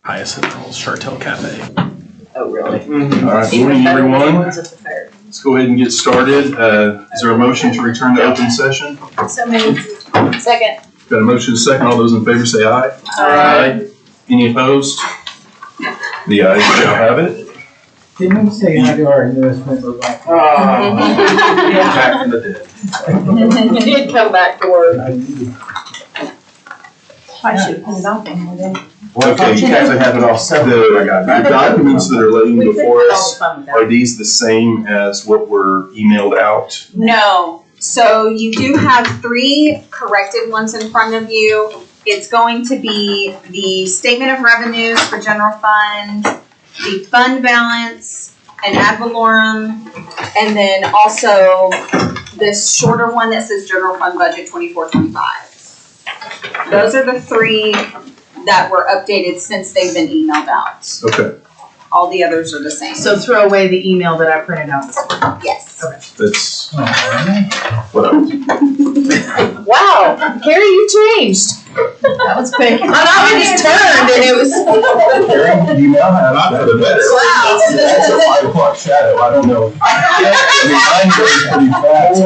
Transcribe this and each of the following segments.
Hyacinth Girls Chartel Cafe. Oh, really? Mm-hmm. All right, morning everyone. Let's go ahead and get started. Is there a motion to return to open session? So moved. Second. Got a motion second. All those in favor say aye. Aye. Any opposed? The ayes shall have it. Didn't we say hi to our newest member? Back from the dead. He'd come back to work. I should put it off in there. Well, I thought you guys would have it all set. The documents that are laying before us, are these the same as what were emailed out? No. So you do have 3 corrected ones in front of you. It's going to be the statement of revenues for general fund, the fund balance, an ad valorem, and then also this shorter one that says general fund budget 24-25. Those are the 3 that were updated since they've been emailed out. Okay. All the others are the same. So throw away the email that I printed out this morning. Yes. Okay. That's what else? Wow, Carrie, you changed. That was quick. And I just turned and it was. Carrie, you now have not for the better. Wow. It's a 5 o'clock shadow. I don't know. Mine goes pretty fast.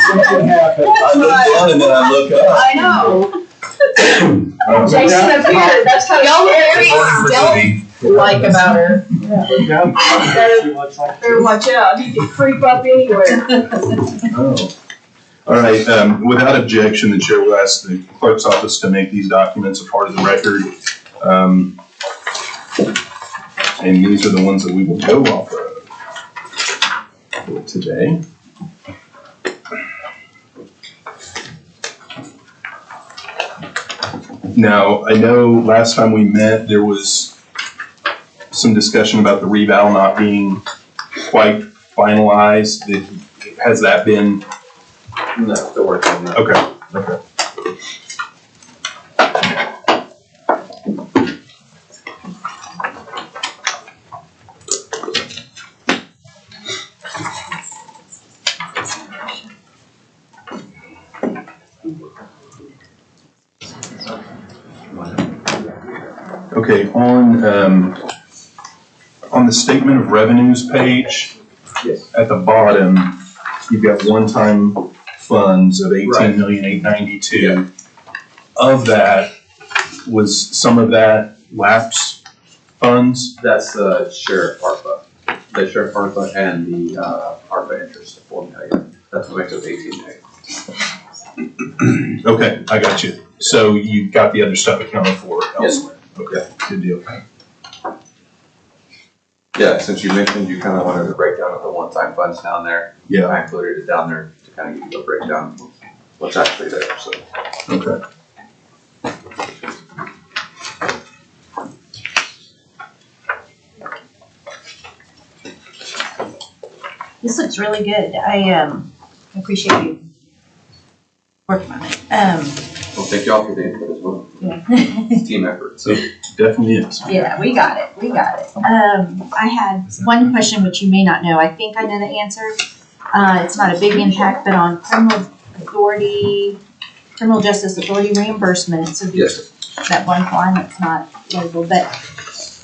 Something happened. I look down and then I look up. I know. Jason appeared. That's how y'all like about her. Better watch out. He can creep up anywhere. Oh. All right. Without objection, the chair will ask the clerk's office to make these documents a part of the record. And these are the ones that we will go off of for today. Now, I know last time we met, there was some discussion about the reval not being quite finalized. Has that been? No, still working on that. Okay. Okay. Okay, on the statement of revenues page, Yes. at the bottom, you've got one-time funds of $18,892,000. Yeah. Of that, was some of that lapse funds? That's the sheriff ARPA. The sheriff ARPA and the ARPA interest of $4 million. That's what makes it $18 million. Okay, I got you. So you got the other stuff accounted for elsewhere? Okay, good deal. Yeah, since you mentioned you kind of wanted a breakdown of the one-time funds down there. Yeah. I included it down there to kind of give you a breakdown of what's actually there, so. Okay. This looks really good. I appreciate you working on it. Well, thank y'all for the input as well. Yeah. It's a team effort, so. It definitely is. Yeah, we got it. We got it. I had one question which you may not know. I think I know the answer. It's not a big impact, but on criminal justice authority reimbursement. So Yes. that one line that's not labeled, but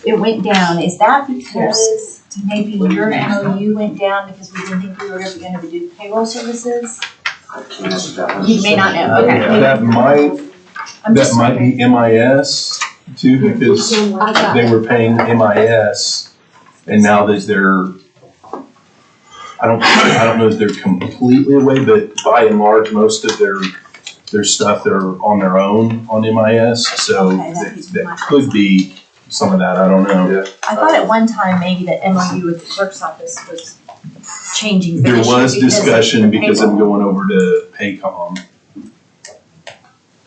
it went down. Is that because maybe your MOU went down because we didn't think we were ever going to do payroll services? You may not know. Okay. That might be MIS too, because they were paying MIS, and now that they're, I don't know if they're completely away, but by and large, most of their stuff they're on their own on MIS, so Okay, that could be some of that. I don't know. Yeah. I thought at one time maybe the MOU with the clerk's office was changing. There was discussion because I'm going over to Paycom.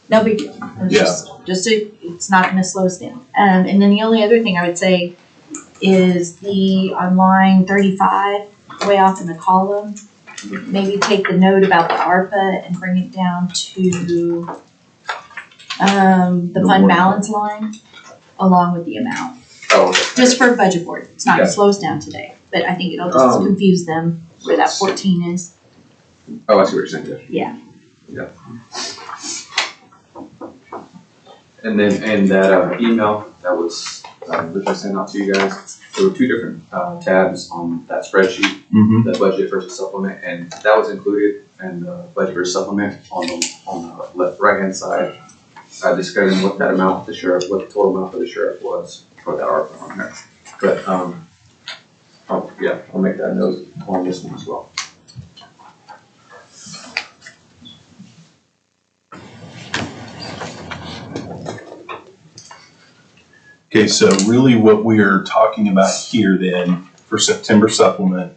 No big deal. It's it's not gonna slow us down. And then the only other thing I would say is on line 35, way off in the column, maybe take the note about the ARPA and bring it down to the fund balance line along with the amount. Oh, okay. Just for budget board. It's not gonna Yeah. slow us down today, but I think it'll just confuse them where that 14 is. Oh, I see what you're saying, yeah. Yeah. Yeah. And then in that email that was which I sent out to you guys, there were two different tabs on that spreadsheet, the budget versus supplement, and that was included in the budget versus supplement on the left right hand side. I discovered what that amount for the sheriff, what the total amount for the sheriff was for that ARPA on there. But I'll make that note on this one as well. Okay, so really what we are talking about here then for September supplement,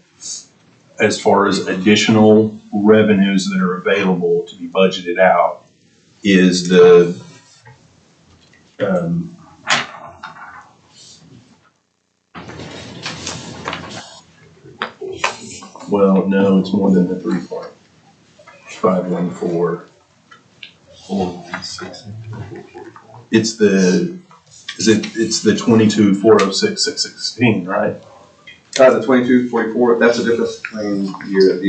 as far as additional revenues that are available to be budgeted out, is the well, no, it's more than the 3.514. It's the it's the 22,406,616, right? The 2244, that's the difference between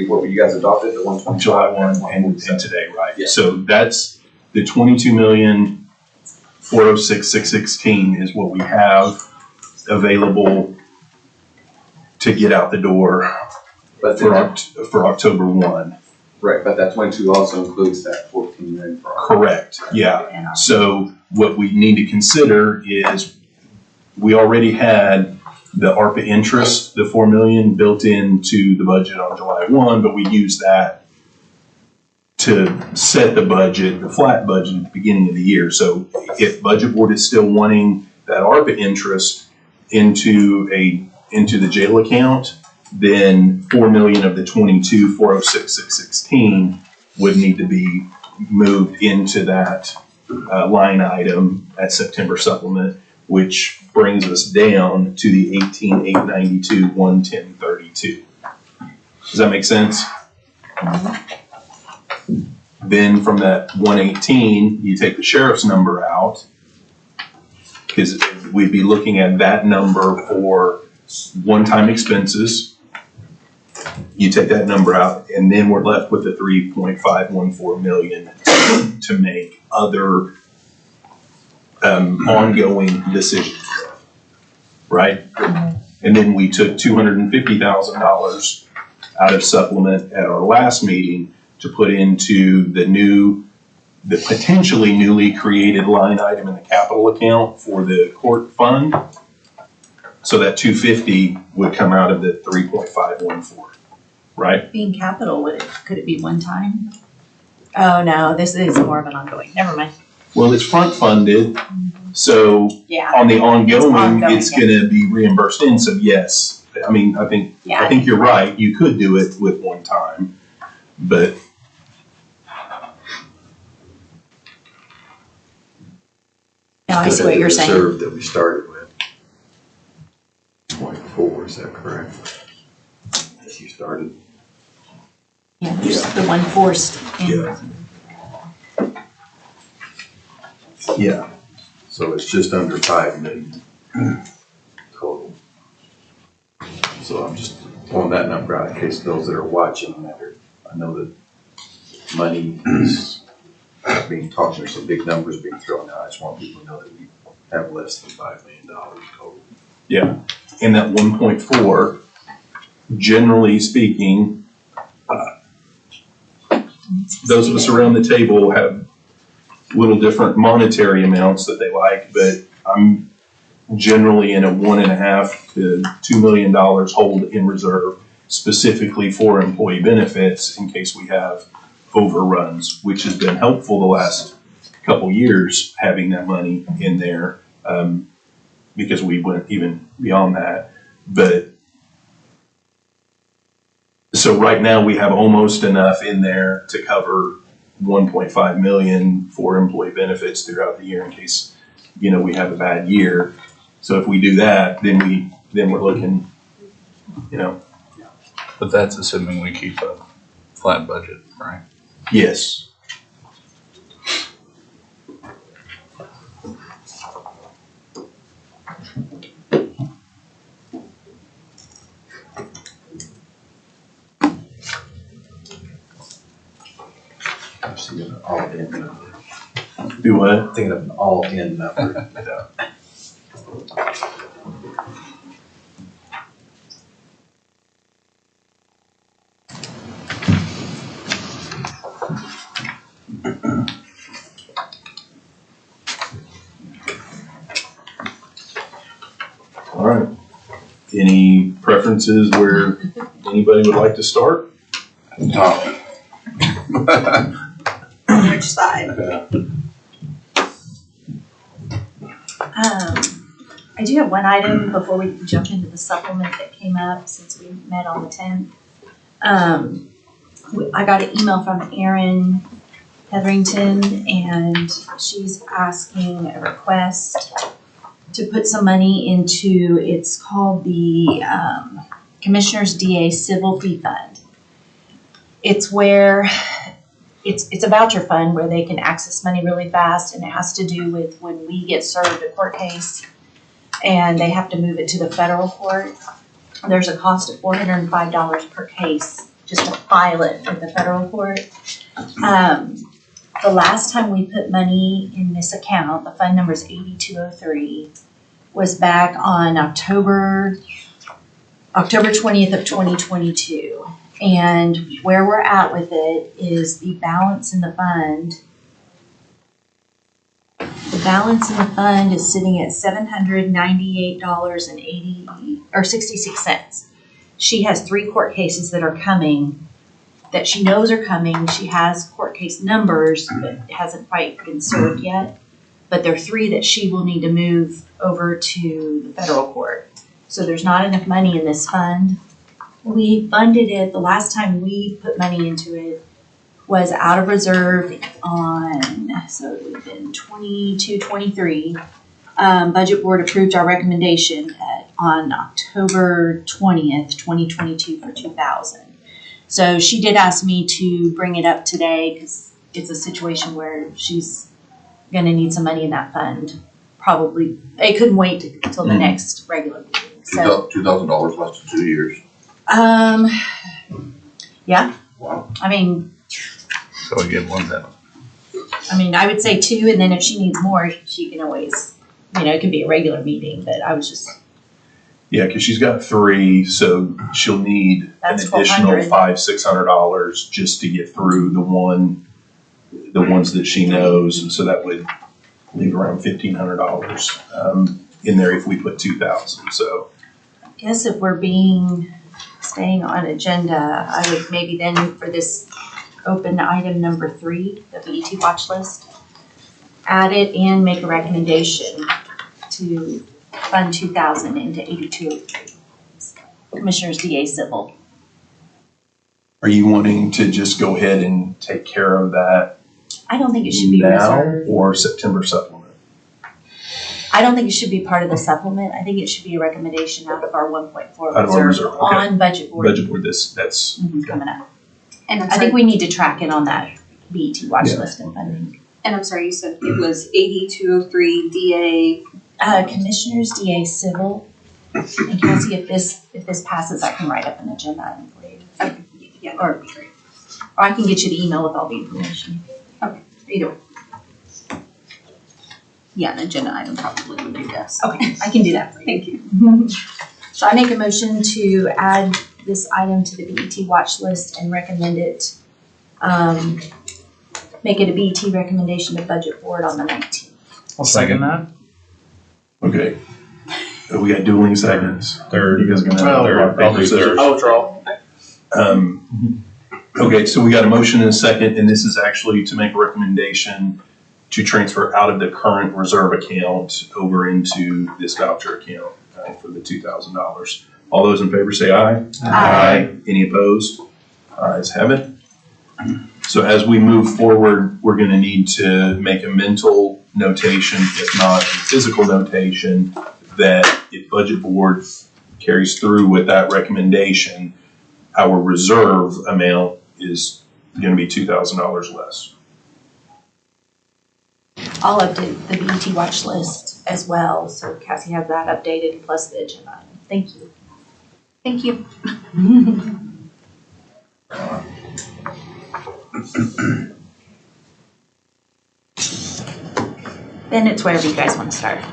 what you guys adopted, the 120. July 1 and today, right? Yeah. So that's the 22,406,616 is what we have available to get out the door for October 1. Right, but that 22 also includes that 14 million for ARPA. Correct, yeah. So what we need to consider is we already had the ARPA interest, the 4 million built into the budget on July 1, but we used that to set the budget, the flat budget at the beginning of the year. So if budget board is still wanting that ARPA interest into the jail account, then 4 million of the 22,406,616 would need to be moved into that line item at September supplement, which brings us down to the 18,892, 110.32. Does that make sense? Then from that 118, you take the sheriff's number out, because we'd be looking at that number for one-time expenses. You take that number out, and then we're left with the 3.514 million to make other ongoing decisions, right? And then we took $250,000 out of supplement at our last meeting to put into the potentially newly created line item in the capital account for the court fund. So that 250 would come out of the 3.514, right? Being capital, could it be one time? Oh, no, this is more of an ongoing, never mind. Well, it's front funded, so Yeah. on the ongoing, It's it's gonna be reimbursed in, so yes. I mean, I think you're right, you could do it with one time, but No, I see what you're saying. The reserve that we started with, 0.4, is that correct? As you started? Yeah, there's the one forced in. yeah. So it's just under 5 million total. So I'm just pulling that number out in case those that are watching I know that money is being talked, there's some big numbers being thrown out. I just want people to know that we have less than $5 million total. Yeah, and that 1.4, generally speaking, those of us around the table have little different monetary amounts that they like, but I'm generally in a $1.5 to $2 million hold in reserve specifically for employee benefits in case we have overruns, which has been helpful the last couple years having that money in there, because we went even beyond that. But so right now we have almost enough in there to cover 1.5 million for employee benefits throughout the year in case, we have a bad year. So if we do that, then we're looking, But that's assuming we keep a flat budget, right? yes. I'm seeing all in. Do what? Thinking of an all-in number. All right. Any preferences where anybody would like to start? Top. Which side? I do have one item before we jump into the supplement that came up since we met on the 10th. I got an email from Erin Hetherington, and she's asking a request to put some money into, it's called the Commissioner's DA Civil Fee Fund. It's where, it's a voucher fund where they can access money really fast, and it has to do with when we get served a court case and they have to move it to the federal court. There's a cost of $405 per case just to file it with the federal court. The last time we put money in this account, the fund number is 8203, was back on October 20th of 2022. And where we're at with it is the balance in the fund. The balance in the fund is sitting at $798.66. She has 3 court cases that are coming, that she knows are coming. She has court case numbers, but hasn't quite been served yet. But there are 3 that she will need to move over to the federal court. So there's not enough money in this fund. We funded it, the last time we put money into it was out of reserve on, so it would have been 22-23. Budget board approved our recommendation on October 20th, 2022 for 2,000. So she did ask me to bring it up today because it's a situation where she's gonna need some money in that fund. Probably, it couldn't wait until the next regular meeting. So $2,000 lasted 2 years. Yeah. Wow. I mean, So we get 1,000. I would say 2, and then if she needs more, she can always, it can be a regular meeting, but I was just. Yeah, because she's got 3, so she'll need an That's additional $1,200. $500-$600 just to get through the ones that she knows, and so that would leave around $1,500 in there if we put 2,000. So I guess if we're staying on agenda, I would maybe then for this open item number 3, the BET watch list, add it and make a recommendation to fund 2,000 into 8203. Commissioner's DA Civil. are you wanting to just go ahead and take care of that I don't think it should be now reserved. or September supplement? I don't think it should be part of the supplement. I think it should be a recommendation out of our 1.4 Out of our reserve reserve, okay. on budget board. Budget board, that's, Coming up. And I think we need to track it on that BET watch Yeah. list and funding. I'm sorry, you said it was 8203 DA. Commissioners DA Civil. And Cassie, if this passes, I can write up an agenda item for you. Okay, yeah, that would be great. Or I can get you the email with all the information. Either way. Yeah, an agenda item probably would be best. Okay, I can do that for you. Thank you. So I make a motion to add this item to the BET watch list and recommend it, make it a BET recommendation to budget board on the 19th. I'll second that. okay. We got dueling seconds. Third. You guys gonna Well, third, I'll do paper, scissors? third. I'll withdraw. Okay, so we got a motion and a second, and this is actually to make a recommendation to transfer out of the current reserve account over into this voucher account for the $2,000. All those in favor say aye. Aye. Any opposed? Ayes have it. So as we move forward, we're gonna need to make a mental notation, if not a physical notation, that if budget board carries through with that recommendation, our reserve amount is gonna be $2,000 less. I'll update the BET watch list as well, so Cassie has that updated plus the agenda item. Thank you. Thank you. Then it's wherever you guys want to start.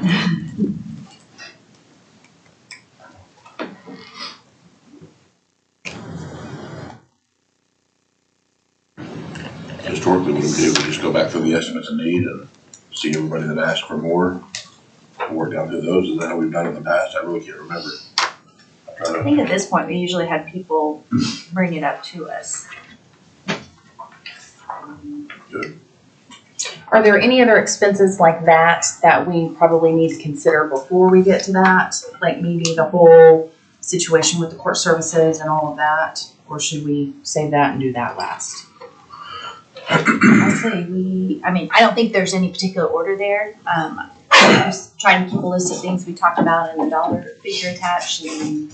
Historically, what do? We just go back through the estimates of need and see everybody that asked for more, and work down through those. Is that how we've done it in the past? I really can't remember. I think at this point, we usually have people bring it up to us. Good. Are there any other expenses like that that we probably need to consider before we get to that? Like maybe the whole situation with the court services and all of that? Or should we save that and do that last? I'd say I don't think there's any particular order there. I'm just trying to keep a list of things we talked about and the dollar figure attached, and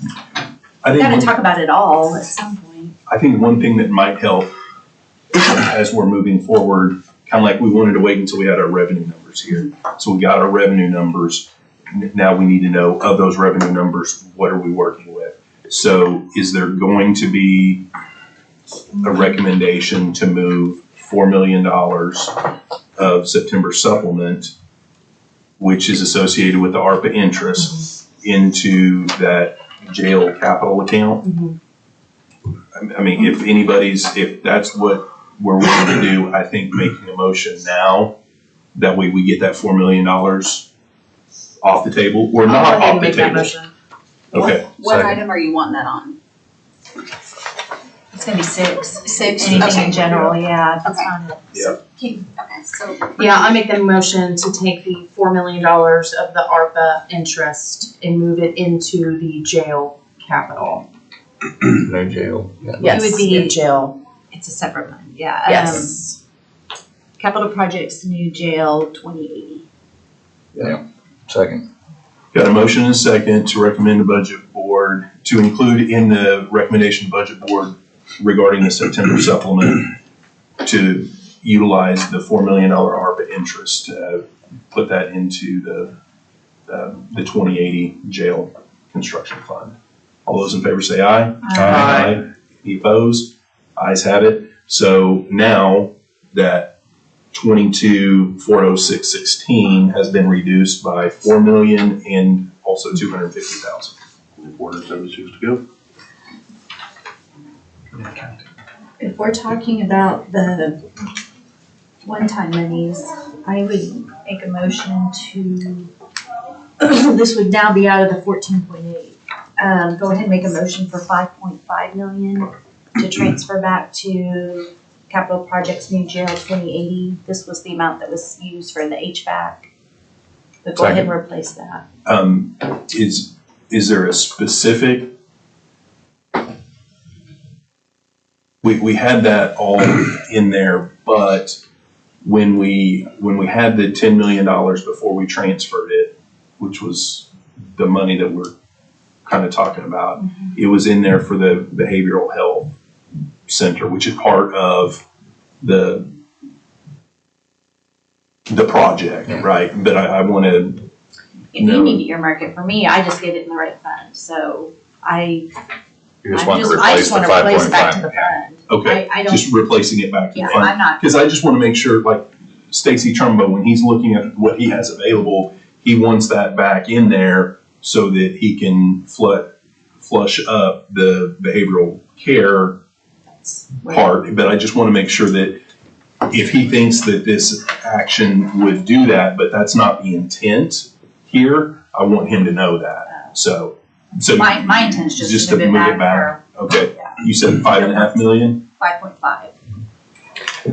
I we gotta think, talk about it all at some point. I think one thing that might help as we're moving forward, kind of like we wanted to wait until we had our revenue numbers here. So we got our revenue numbers. Now we need to know of those revenue numbers, what are we working with? So is there going to be a recommendation to move $4 million of September supplement, which is associated with the ARPA interest, into that jail capital account? I mean, if that's what we're willing to do, I think making a motion now, that way we get that $4 million off the table, or not I'll go ahead off and the make that table. motion. Okay. What second. item are you wanting that on? It's gonna be six. Six? Anything Okay. in general, yeah. That's Okay. fine. Okay, so. Yeah, I make the motion to take the $4 million of the ARPA interest and move it into the jail capital. No jail. Yeah. Yes, would be- in jail. It's a separate one, yeah. Yes. Capital projects, new jail, 2080. Second. Got a motion and a second to recommend the budget board, to include in the recommendation of budget board regarding the September supplement, to utilize the $4 million ARPA interest to put that into the 2080 jail construction fund. All those in favor say aye. Aye. Any opposed? Ayes have it. So now that 22,406.16 has been reduced by 4 million and also 250,000. 476 to go. If we're talking about the one-time monies, I would make a motion to, this would now be out of the 14.8. Go ahead and make a motion for 5.5 million to transfer back to capital projects new jail 2080. This was the amount that was used for the HVAC. But go ahead and replace that. Is there a specific? We had that all in there, but when we had the $10 million before we transferred it, which was the money that we're kind of talking about, it was in there for the behavioral health center, which is part of the project, right? But I want to. If you need to earmark it for me, I just get it in the right fund. So You just want to I replace just the want to replace it back to 5.5. the fund. Okay, I don't, just replacing it back to yeah, the fund. I'm not, Because I just want to make sure, like Stacy Trumbo, when he's looking at what he has available, he wants that back in there so that he can flush up the behavioral care part. But I just want to make sure that if he thinks that this action would do that, but that's not the intent here, I want him to know that. So my intent is just to move it back. Okay, Yeah. you said 5.5 million? 5.5.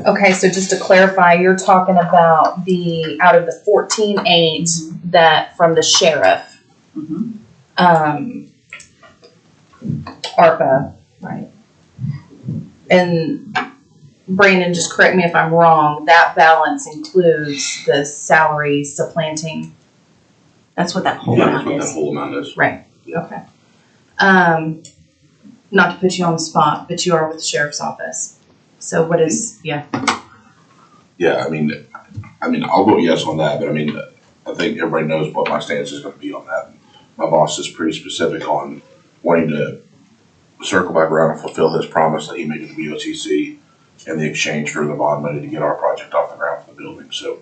Okay, so just to clarify, you're talking about the, out of the 14.8 that from the sheriff, ARPA. Right. And Brandon, just correct me if I'm wrong, that balance includes the salary supplanting. That's what that whole Yeah, amount that's what that is. whole amount is. Right. Yeah. Okay. Not to put you on the spot, but you are with the sheriff's office. So what is, yeah. Yeah, I mean, I'll vote yes on that, but I mean, I think everybody knows what my stance is gonna be on that. My boss is pretty specific on wanting to circle back around and fulfill his promise that he made to the BOTC in the exchange for the bond money to get our project off the ground for the building. So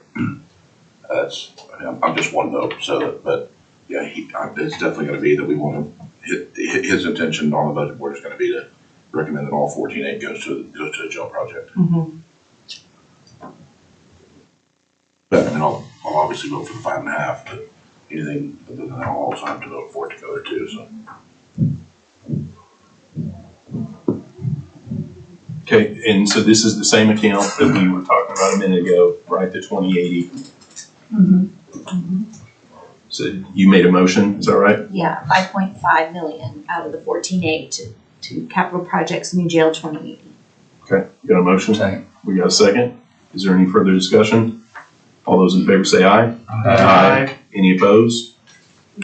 I'm just one vote, so, but, yeah, it's definitely gonna be that we wanna his intention on the budget board is gonna be to recommend that all 14.8 goes to the jail project. Mhm. But, I mean, I'll obviously vote for the 5.5, but anything other than that, I'll also have to vote for it to go there too, so. Okay, and so this is the same account that we were talking about a minute ago, right, the 2080. So you made a motion, is that right? Yeah, 5.5 million out of the 14.8 to capital projects, new jail 2080. Okay, you got a motion? Second. We got a second? Is there any further discussion? All those in favor say aye. Aye. Any opposed?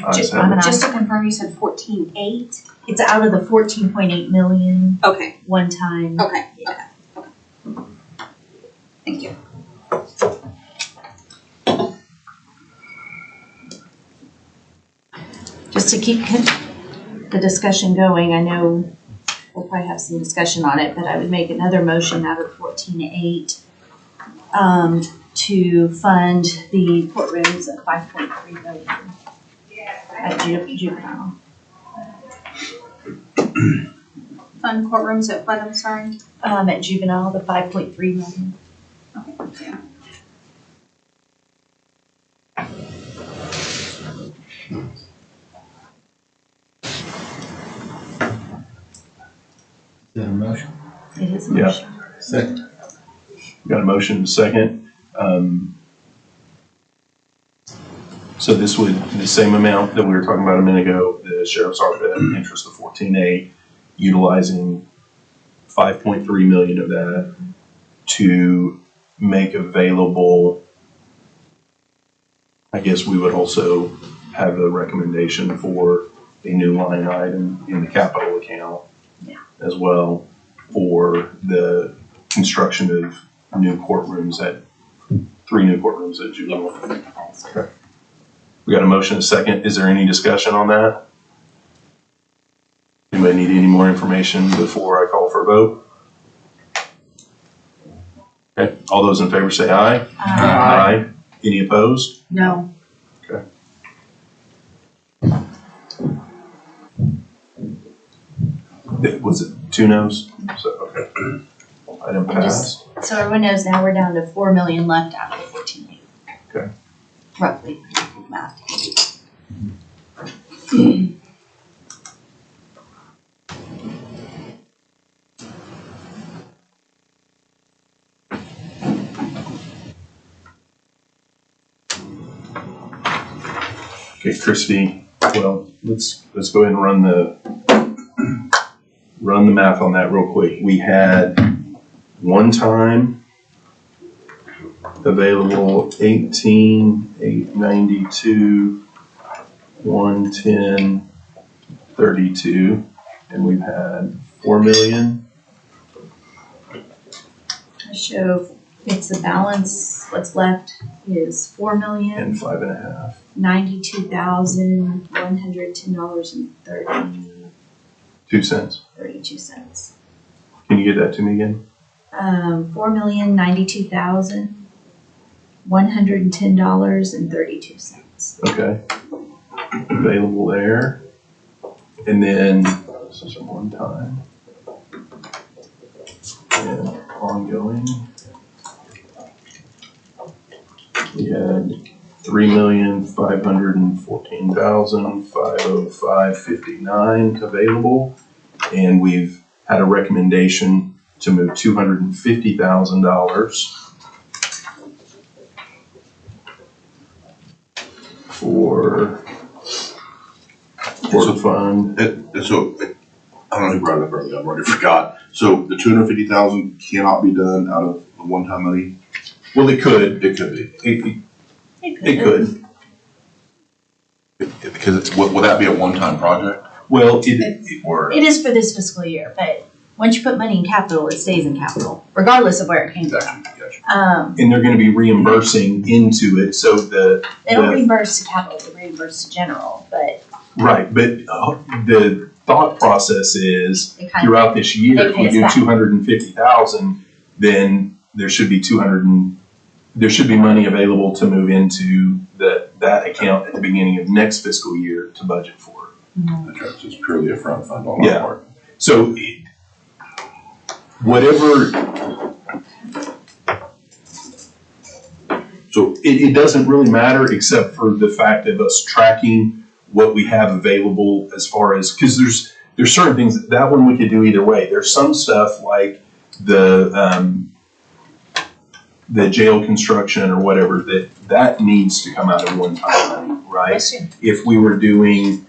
Ayes have it. Just to confirm, you said 14.8? It's out of the 14.8 million Okay, one time. okay, Yeah. okay. Thank you. Just to keep the discussion going, I know we'll probably have some discussion on it, but I would make another motion out of 14.8 to fund the courtrooms at 5.3 million at juvenile. Fund courtrooms at what, I'm sorry? At juvenile, the 5.3 million. Okay, thank you. Is that a motion? It is a Yeah. motion. Second. We got a motion and a second. So this would, the same amount that we were talking about a minute ago, the sheriff's ARPA interest of 14.8, utilizing 5.3 million of that to make available. I guess we would also have a recommendation for a new line item in the capital account as well for the construction of new courtrooms three new courtrooms at juvenile. Okay. We got a motion and a second. Is there any discussion on that? Anybody need any more information before I call for a vote? Okay, all those in favor say aye. Aye. Any opposed? No. Okay. Was it 2 no's? So, okay. Item passed. So everyone knows now we're down to 4 million left out of the 14.8. Okay. Roughly, math. Okay, Christie, well, let's go ahead and run the math on that real quick. We had one time available 18,892, 110,32, and we've had 4 million. I show it's the balance, what's left is 4 million. And 5.5. $92,110.32. Can you get that to me again? $4,092,110.32. Okay. Available there. And then, this is a one time. And ongoing. We had 3,514,505.59 available. And we've had a recommendation to move $250,000 for the fund. So, I don't know who brought it up earlier, I've already forgot. So the 250,000 cannot be done out of the one-time money? Well, it could. It could be. It could. Because, will that be a one-time project? Well, Or, It is for this fiscal year, but once you put money in capital, it stays in capital, regardless of where it came from. gotcha. and they're gonna be reimbursing into it, so They don't reimburse to capital, they reimburse to general, but right, but the thought process is they kind of, throughout this year, They if pay we us do back. 250,000, then there should be there should be money available to move into that account at the beginning of next fiscal year to budget for. That's right, so it's purely a front fund on my Yeah. part. So whatever, so it doesn't really matter except for the fact of us tracking what we have available as far as, because there's certain things, that one we could do either way. There's some stuff like the jail construction or whatever, that needs to come out of one-time money, right? If we were doing,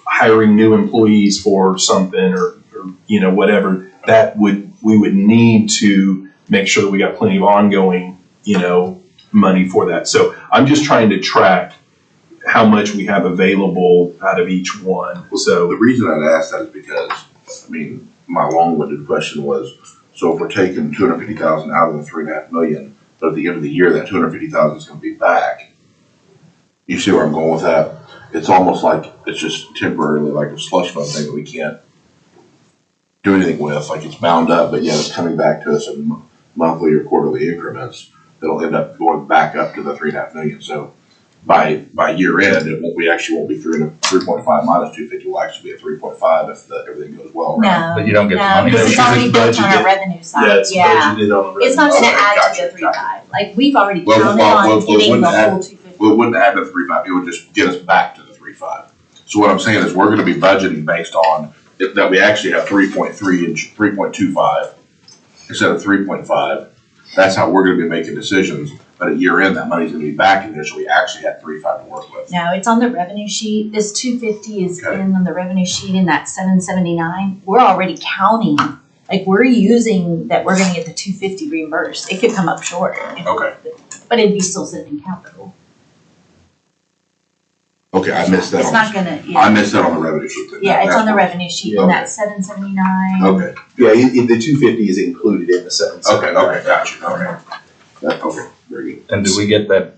hiring new employees for something or whatever, we would need to make sure that we got plenty of ongoing, money for that. So I'm just trying to track how much we have available out of each one. So The reason I'd ask that is because, my long-winded question was, so if we're taking 250,000 out of the 3.5 million, but at the end of the year, that 250,000 is gonna be back. You see where I'm going with that? It's almost like it's just temporarily like a slush fund thing that we can't do anything with, like it's bound up, but yet it's coming back to us in monthly or quarterly increments that'll end up going back up to the 3.5 million. So by year end, we actually won't be 3.5 minus 250, will actually be at 3.5 if everything goes well, right? No, But you don't get the no, money. because it's No, already because it's built on our budgeted. revenue side, yeah, it's budgeted on the It's not revenue gonna side. add to the Gotcha. 3.5, like, we've already Well, counted well, on well, getting wouldn't the add- whole 250. Well, it wouldn't add to the 3.5, it would just get us back to the 3.5. So what I'm saying is we're gonna be budgeting based on that we actually have 3.3 and 3.25 instead of 3.5. That's how we're gonna be making decisions, but at year end, that money's gonna be back in there, so we actually had 3.5 to work with. No, it's on the revenue sheet, this 250 is Okay. in on the revenue sheet in that 779, we're already counting, like, we're using that we're gonna get the 250 reimbursed, it could come up short. Okay. But it'd be still sitting in capital, Okay, I missed that it's on, not gonna, I missed that on the revenue sheet then. yeah, it's That's on the what- revenue sheet in Okay. that 779. Okay, Yeah, the 250 is included in the 779. okay, gotcha, okay. Okay, very good. And do we get that,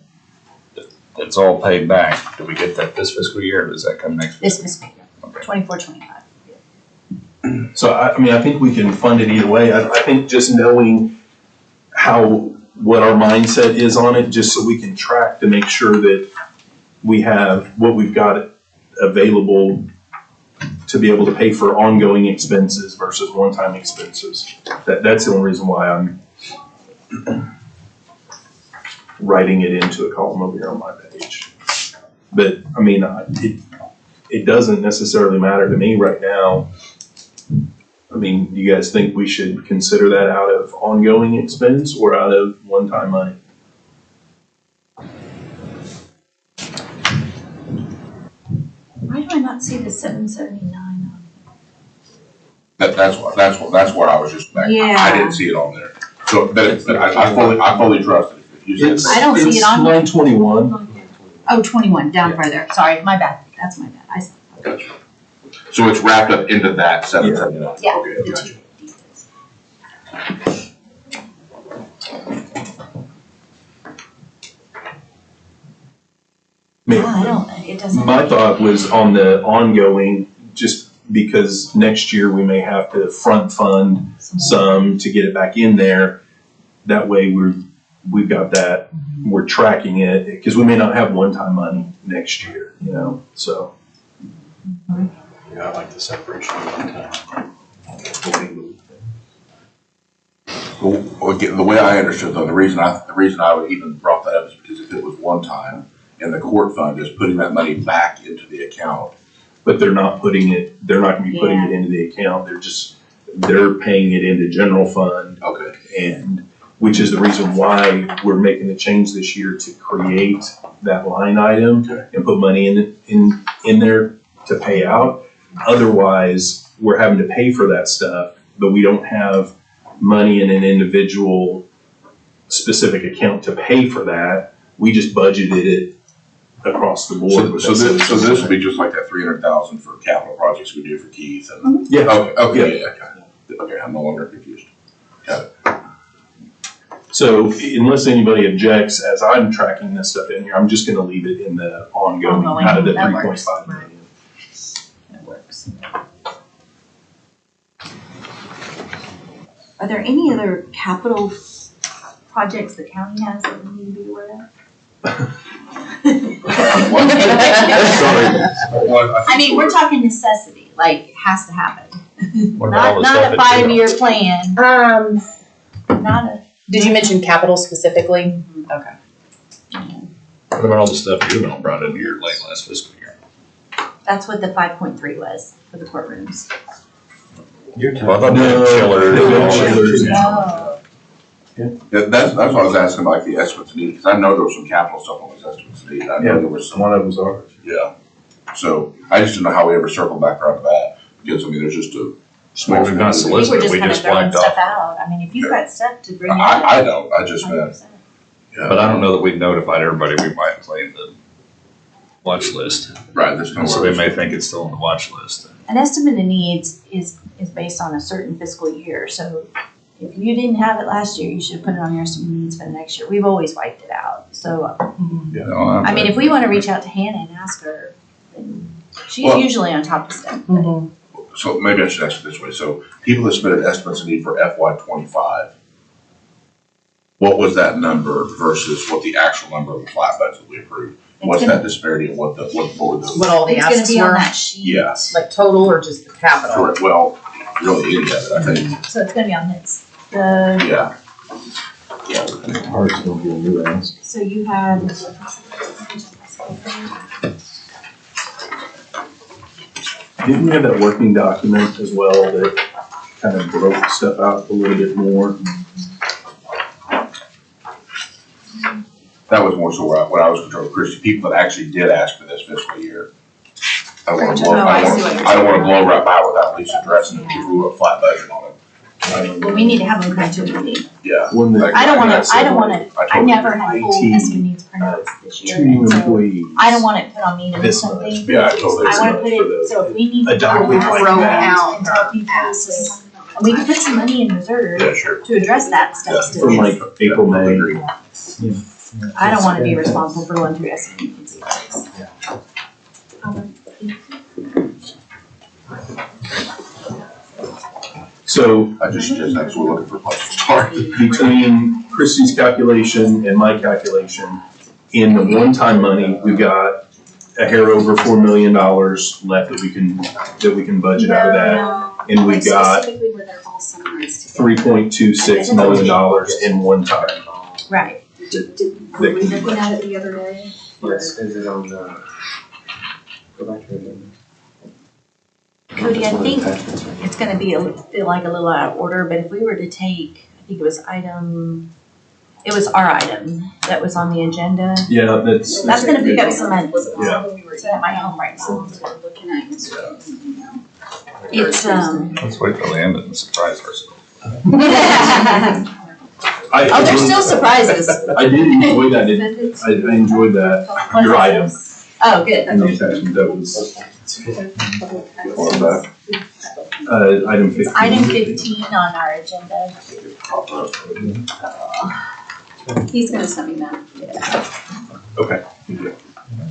it's all paid back, do we get that this fiscal year, or does that come next? This fiscal year, Okay. 24, 25. So I think we can fund it either way. I think just knowing what our mindset is on it, just so we can track to make sure that we have what we've got available to be able to pay for ongoing expenses versus one-time expenses. That's the only reason why I'm writing it into a column over here on my page. But it doesn't necessarily matter to me right now. Do you guys think we should consider that out of ongoing expense or out of one-time money? Why do I not see the 779 on? That's where I was just back. Yeah. I didn't see it on there. So, but I fully trust it. If you said I don't see it on- It's line 21. Oh, 21, down further, sorry, my bad, that's my bad, Gotcha. So it's wrapped up into that 779? Yeah. Okay, gotcha. I don't, it doesn't. My thought was on the ongoing, just because next year we may have to front fund some to get it back in there. That way we've got that, we're tracking it, because we may not have one-time money next year, so. Yeah, I like the separation of one time. Well, again, the way I understood though, the reason I would even brought that up is because if it was one time and the court fund is putting that money back into the account. But they're not gonna be putting it into the account, they're paying it into general fund. Okay. And which is the reason why we're making the change this year to create that line item and put money in there to pay out. Otherwise, we're having to pay for that stuff, but we don't have money in an individual specific account to pay for that. We just budgeted it across the board. So this would be just like that 300,000 for capital projects we do for Keith and. Yeah. Okay, yeah. Okay, I'm no longer confused. Got it. So unless anybody objects, as I'm tracking this stuff in here, I'm just gonna leave it in the ongoing out of the That works. 3.5 million. That works. Are there any other capital projects the county has that we need to be aware of? I mean, we're talking necessity, like, has to happen. What about all the stuff Not a that you 5-year plan, not a. Did you mention capital specifically? Okay. What about all the stuff you and all brought in here late last fiscal year? That's what the 5.3 was for the courtrooms. Well, I thought they had chillers and all that. No. Yeah, that's what I was asking, like the estimates needed, because I know there was some capital stuff on those estimates needed. I know there was some. One of them's ours. Yeah. So I just didn't know how we ever circled back around to that, because I mean, there's just a small. We've not I think solicited, we're we just just kinda throwing wiped stuff off. out. I mean, if you've got stuff to bring in. I don't, I just meant, 100%. yeah. But I don't know that we've notified everybody we might claim the watch list. Right, there's no. So they may think it's still on the watch list. An estimate of needs is based on a certain fiscal year, so if you didn't have it last year, you should put it on your estimate of needs for the next year. We've always wiped it out, so, I mean, if we wanna reach out to Hannah and ask her, then she's Well- usually on top of stuff. but- So maybe I should ask it this way, so people that submitted estimates of need for FY 25, what was that number versus what the actual number of the flat budget we approved? What's It's that gonna, disparity of what were the? What all the it's gonna asks be on were, that sheet. Yes, like total or just the capital? correct, well, really any of it, I think, So it's gonna be on this. yeah. Ours is gonna be a new ask. So you had. Didn't we have that working document as well that kind of broke stuff out a little bit more? That was more so what I was controlling, Christie, people that actually did ask for this fiscal year. I don't wanna blow, Oh, I see what you're I don't wanna blow right by without at least addressing it, give you a flat budget on it. Well, we need to have them come to a meeting. Yeah. One that. I don't wanna, Like I told never you, had full IT, estimate needs printouts this year. Two and so employees. I don't want it put on me to miss This much. something. Yeah, I totally. I wanna put it, so if we need. A document like throw that. out and tell people, and we can put some money in reserve Yeah, sure. to address that stuff still. From like April, May. I don't wanna be responsible for going through estimate needs. So I just suggest that's what we're looking for, budget. Sorry. between Christie's calculation and my calculation, in the one-time money, we've got a hair over $4 million left that we can budget out of that. And we've got Specifically where they're all summarized together. $3.26 million in one time. Right. Were we looking at it the other day? Yes, is it on the, go back to your agenda. Cody, I think it's gonna be feel like a little out of order, but if we were to take, I think it was our item that was on the agenda. Yeah, that's. That's gonna pick up some money. Was it Yeah. all when we were It's at my home right now. looking at yesterday? It's, Let's wait till the end and surprise ourselves. Oh, there's still surprises. I did enjoy that. I enjoyed that, your item. Oh, good. And the attachment that was, item 15. It's item 15 on our agenda. He's gonna send me that. Okay.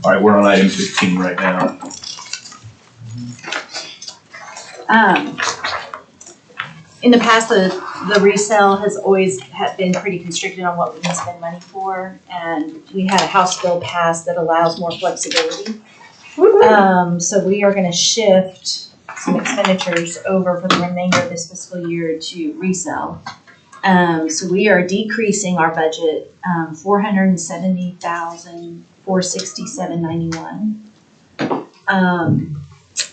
All right, we're on item 15 right now. In the past, the resale has always been pretty constricted on what we can spend money for, and we had a House bill passed that allows more flexibility. So we are gonna shift some expenditures over for the remainder of this fiscal year to resale. So we are decreasing our budget, $470,467.91.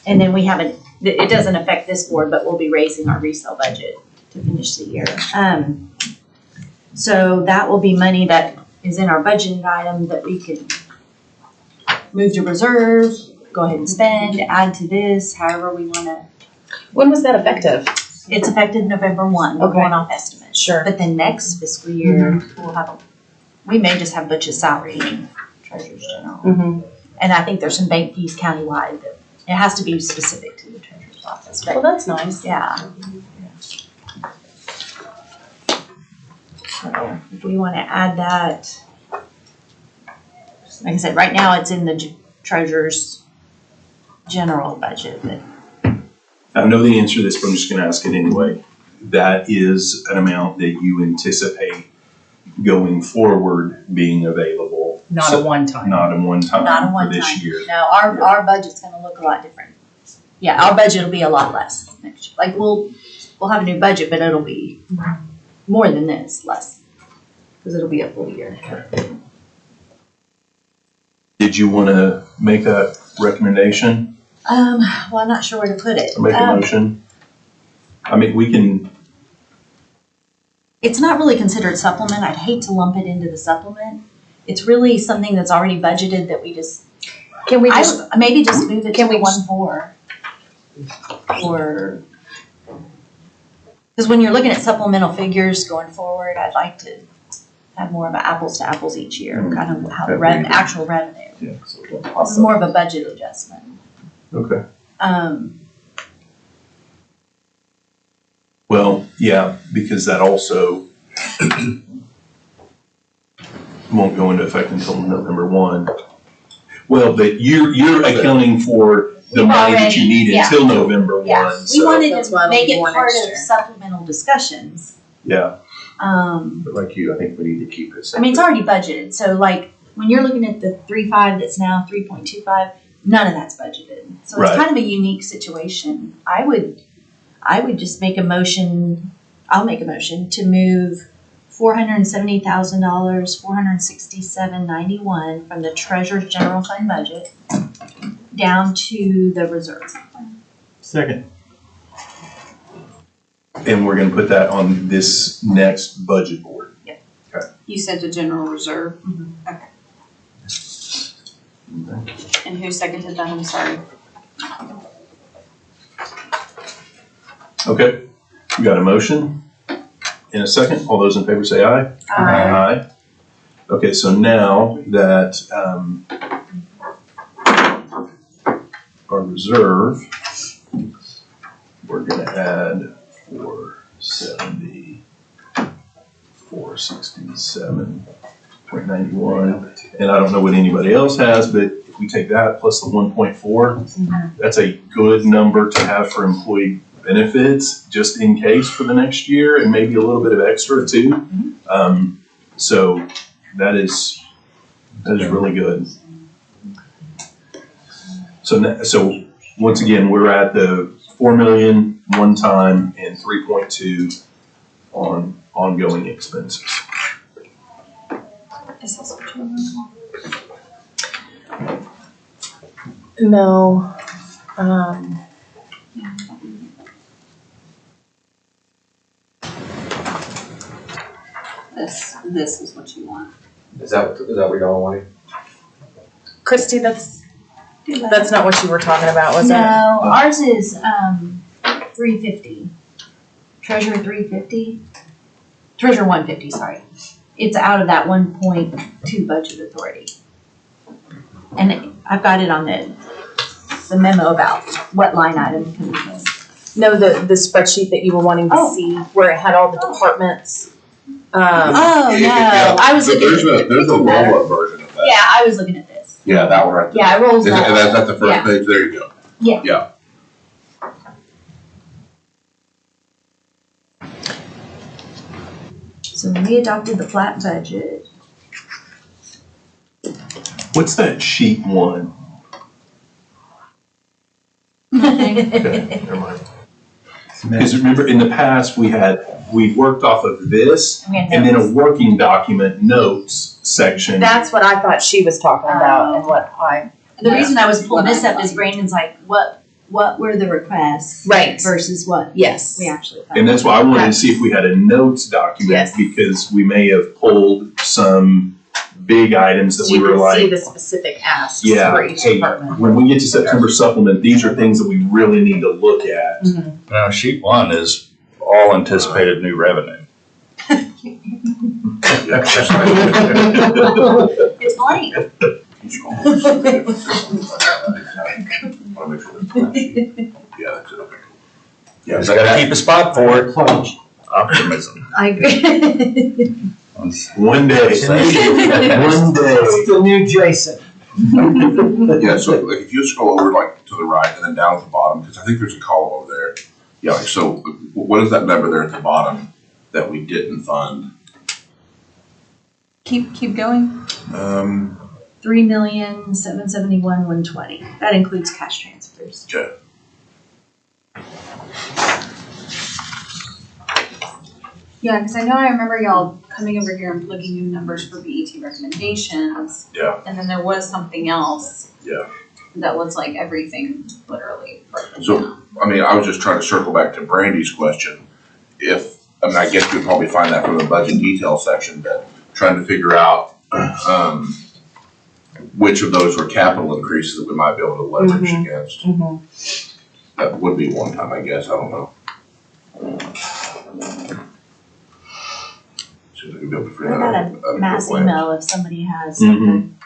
And then we haven't, it doesn't affect this board, but we'll be raising our resale budget to finish the year. So that will be money that is in our budgeted item that we could move to reserve, go ahead and spend, add to this, however we wanna. When was that effective? It's effective November 1, we're Okay. going off estimate. Sure. But the next fiscal year, we may just have Butch's salary and treasurer's general. Mm-hmm. And I think there's some bank fees countywide that, it has to be specific to the treasurer's office, Well, but that's nice. yeah. So if we wanna add that, like I said, right now it's in the treasurer's general budget, but I know the answer to this, but I'm just gonna ask it anyway. That is an amount that you anticipate going forward being available. Not a one-time. Not in one time Not a for one this time. year. No, our budget's gonna look a lot different. Yeah, our budget will be a lot less next year. Like, we'll have a new budget, but it'll be more than this, less. Cause it'll be a full year. Did you want to make a recommendation Well, I'm not sure where to put it. or make a motion? I mean, we can, It's not really considered supplement. I'd hate to lump it into the supplement. It's really something that's already budgeted that we just, Can we just, maybe just move it to can we the 1.4. Or, because when you're looking at supplemental figures going forward, I'd like to have more of an apples to apples each year, kind of how the actual revenue. yeah, so we'll This is more of a budget adjustment. okay. Well, yeah, because that also won't go into effect until November 1. Well, but you're accounting for the money that you need Yeah. until November 1, Yeah, we so, wanted That's to why it'll make be it more part next of year. supplemental discussions. yeah. But like you, I think we need to keep it I mean, it's separate. already budgeted, so like, when you're looking at the 3.5 that's now 3.25, none of that's budgeted. So it's Right. kind of a unique situation. I would just make a motion, I'll make a motion to move $470,000, $467.91 from the Treasurer's General Fund budget down to the reserve. Second. And we're gonna put that on this next budget board. You said the general reserve? Okay. And who seconded that? I'm sorry. Okay, we got a motion in a second. All those in favor say aye. Aye. Okay, so now that, our reserve, we're gonna add 470, 467.91. And I don't know what anybody else has, but if we take that plus the 1.4, that's a good number to have for employee benefits, just in case for the next year, and maybe a little bit of extra too. So that is really good. So once again, we're at the 4 million one time and 3.2 on ongoing expenses. Is this what you want? no, This is what you want. Is that what y'all wanted? Christy, that's not what you were talking about, was it? No, ours is 350. Treasurer 350. Treasurer 150, sorry. It's out of that 1.2 budget authority. And I've got it on the memo about what line item. No, the spreadsheet that you were wanting to Oh. see, where it had all the departments. Oh, no, Yeah, I was looking at. There's a roll-up version of that. Yeah, I was looking at this. Yeah, that one right there. Yeah, it rolls Is it- that. That's at the Yeah. first page, there you go. Yeah. Yeah. So when we adopted the flat budget. What's that sheet one? Okay, never mind. Because remember, in the past, we worked off of this, and then a working document notes section. That's what I thought she was talking about and what I. The reason I was pulling this up is Brandon's like, what were the requests? Right. Versus what Yes. we actually found. And that's why I wanted to see if we had a notes document, Yes. because we may have pulled some big items that So we you were can see like, the specific asks yeah, for each hey, department. when we get to September supplement, these are things that we really need to look at. Now, sheet one is all anticipated new revenue. It's blank. Wanna make sure that's- Yeah, that's it, okay. Yeah, Just gotta keep a spot for it. Optimism. I agree. One day. One day. The new Jason. Yeah, so like if you scroll over like to the right and then down at the bottom, because I think there's a column over there. Yeah, like so what is that number there at the bottom that we didn't fund? Keep going. 3,771,120. That includes cash transfers. Okay. Yeah, because I know I remember y'all coming over here and plugging in numbers for BET recommendations. Yeah. And then there was something else. Yeah. That was like everything literally broken So, down. I mean, I was just trying to circle back to Brandy's question. I guess we'd probably find that from the budget detail section, but trying to figure out, which of those were capital increases that we might be able to leverage against. That would be one time, I guess, I don't know. See if I can be able to What figure that about out. a mass email if somebody has Mhm. something?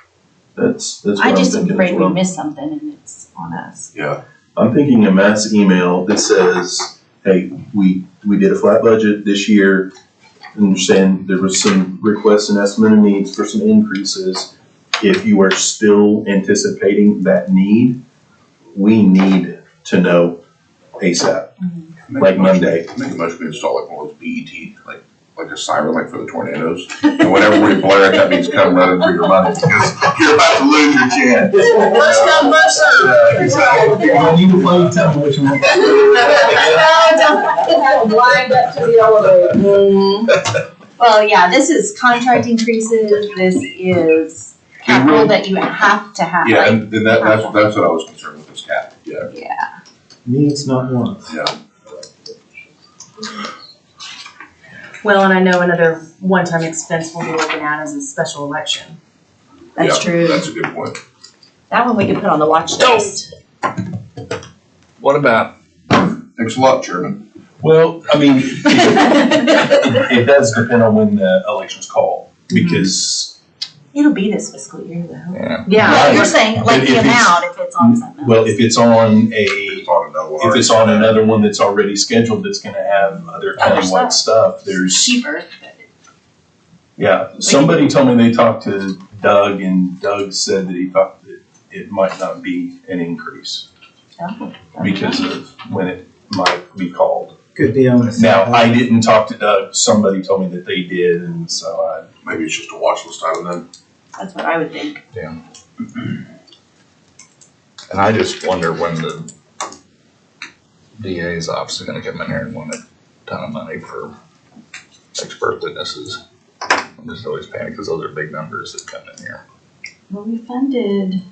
That's what I I'm just am thinking afraid as we well. missed something and it's on us. Yeah, I'm thinking a mass email that says, hey, we did a flat budget this year. Understand there was some requests and estimate of needs for some increases. If you are still anticipating that need, we need to know ASAP, like Monday. make a motion to install like one of those BET, like a siren, like for the tornadoes. And whenever we blare it, that means come running for your money, because you're about to lose your chance. First come, first serve. Yeah, exactly. I need to play, tell me what you want. Lined up to the elevator. Well, yeah, this is contract increases, this is capital that you have to have, Yeah, like, and that's what I was concerned with, this cap, yeah, Needs not wants. yeah. Well, and I know another one-time expense we'll be looking at is a special election. that's Yeah, true. That's a good point. That one we could put on the watch list. What about, Thanks a lot, Chairman. Well, I mean, it does depend on when the election's called, because, It'll be this fiscal year though. yeah, Yeah. You're saying like If the it's- amount if it's on something. well, if it's on It's on another one. if it's on another one that's already scheduled, that's gonna have other Other countywide stuff, there's, Cheaper, but yeah. Somebody told me they talked to Doug, and Doug said that he thought that it might not be an increase because of when it might be called. Could be on the. Now, I didn't talk to Doug, somebody told me that they did, and so Maybe it's just a watch list item then. that's what I would think. and I just wonder when the DA's office is gonna come in here and want a ton of money for expert witnesses. I'm just always panicked because those are big numbers that come in here. Well, we funded.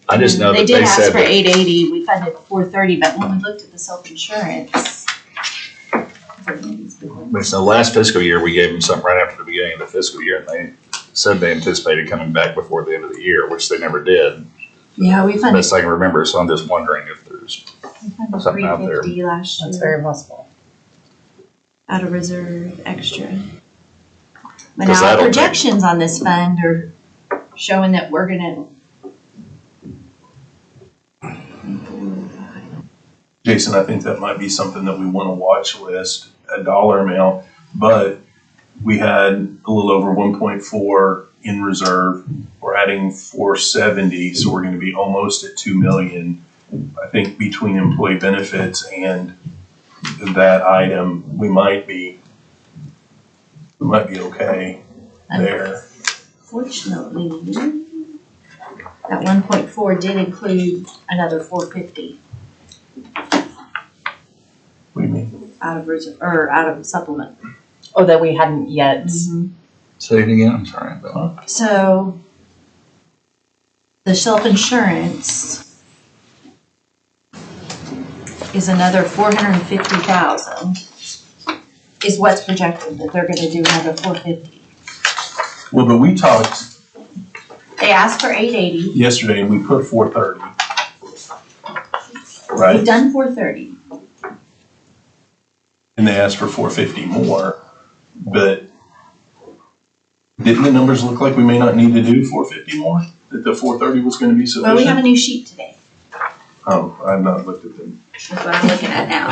I just know that They they did ask said for that, 880, we funded 430, but when we looked at the self-insurance. so last fiscal year, we gave them something right after the beginning of the fiscal year, and they said they anticipated coming back before the end of the year, which they never did, Yeah, we funded best I can remember, so I'm just wondering if there's something out there. 350 last That's year, very possible. out of reserve extra. But 'Cause now our that'll- projections on this fund are showing that we're gonna. Jason, I think that might be something that we want to watch list, a dollar amount, but we had a little over 1.4 in reserve. We're adding 470, so we're going to be almost at 2 million. I think between employee benefits and that item, we might be okay there. Fortunately, that 1.4 did include another 450 What do you mean? out of reserve, or out of supplement. Oh, that we hadn't yet. Say it again, I'm sorry. Bill. So the self-insurance is another 450,000 is what's projected, that they're gonna do another 450. Well, but we talked They asked for 880. yesterday and we put 430. Right? We've done 430. And they asked for 450 more, but didn't the numbers look like we may not need to do 450 more? That the 430 was gonna be Well, we have a sufficient? new sheet today. Oh, I've not looked at them. That's what I'm looking at now.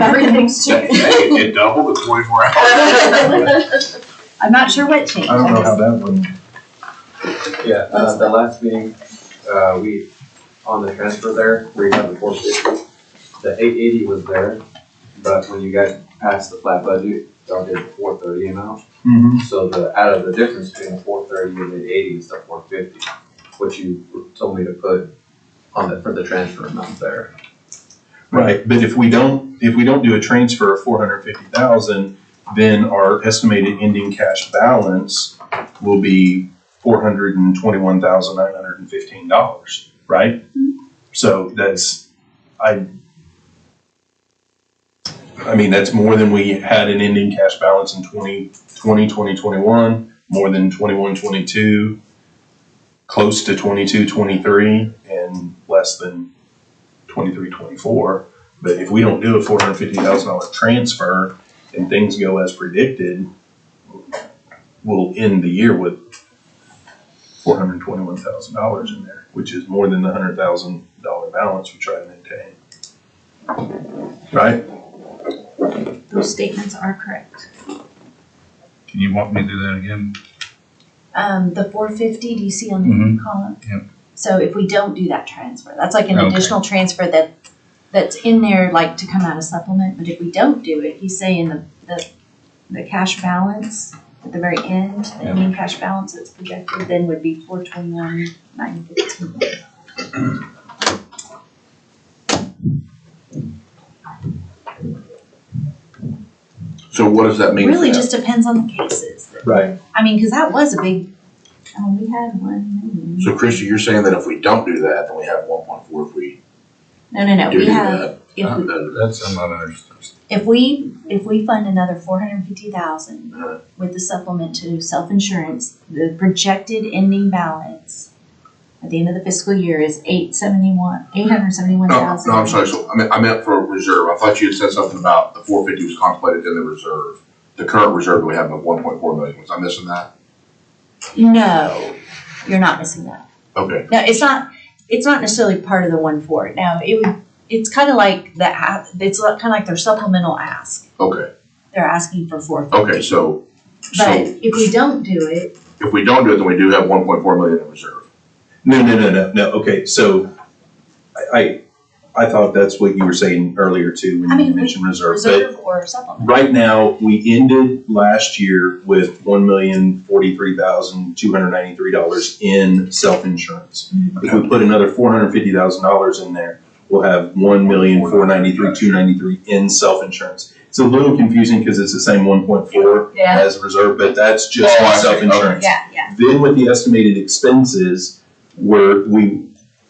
Everything's changed. It doubled in 24 hours. I'm not sure what changed. I don't know how that one, Yeah, the last meeting, we, on the transfer there, where you have the 450, the 880 was there, but when you guys passed the flat budget, y'all did 430 amount. Mm-hmm. So out of the difference between the 430 and the 80 is the 450, which you told me to put on for the transfer amount there. Right, but if we don't do a transfer of 450,000, then our estimated ending cash balance will be $421,915, right? So that's, I mean, that's more than we had an ending cash balance in 2020, 2021, more than 21, 22, close to 22, 23, and less than 23, 24. But if we don't do a $450,000 transfer and things go as predicted, we'll end the year with $421,000 in there, which is more than the $100,000 balance we try to maintain. Right? Those statements are correct. Can you walk me through that again? The 450, do you see on the column? Yep. So if we don't do that transfer, that's like an Okay. additional transfer that's in there like to come out of supplement, but if we don't do it, he's saying the cash balance at the very end, the ending cash balance that's projected then would be 421,915. So what does that mean? for Really them? just depends on the cases. Right. I mean, because that was a big, we had one. So Christie, you're saying that if we don't do that, then we have 1.4 if we No, do we have, that. That's, I'm not understanding. if we fund another 450,000 with the supplement to self-insurance, the projected ending balance at the end of the fiscal year is No, $871,000. I'm sorry, so I meant for reserve. I thought you had said something about the 450 was contemplated in the reserve. The current reserve that we have of 1.4 million, was I missing that? No, you're not missing that. Okay, No, it's not necessarily part of the 1.4. Now, it's kind of like it's kind of like their supplemental ask. okay, They're asking for 450. okay, so But if we don't do it, if we don't do it, then we do have 1.4 million in reserve. No. Okay, so I thought that's what you were saying earlier too when you mentioned reserve. reserve or supplement. Right now, we ended last year with $1,043,293 in self-insurance. If we put another $450,000 in there, we'll have $1,493,293 in self-insurance. It's a little confusing because it's the same 1.4 as reserve, but that's just Oh, I see. self-insurance. Yeah. Then with the estimated expenses,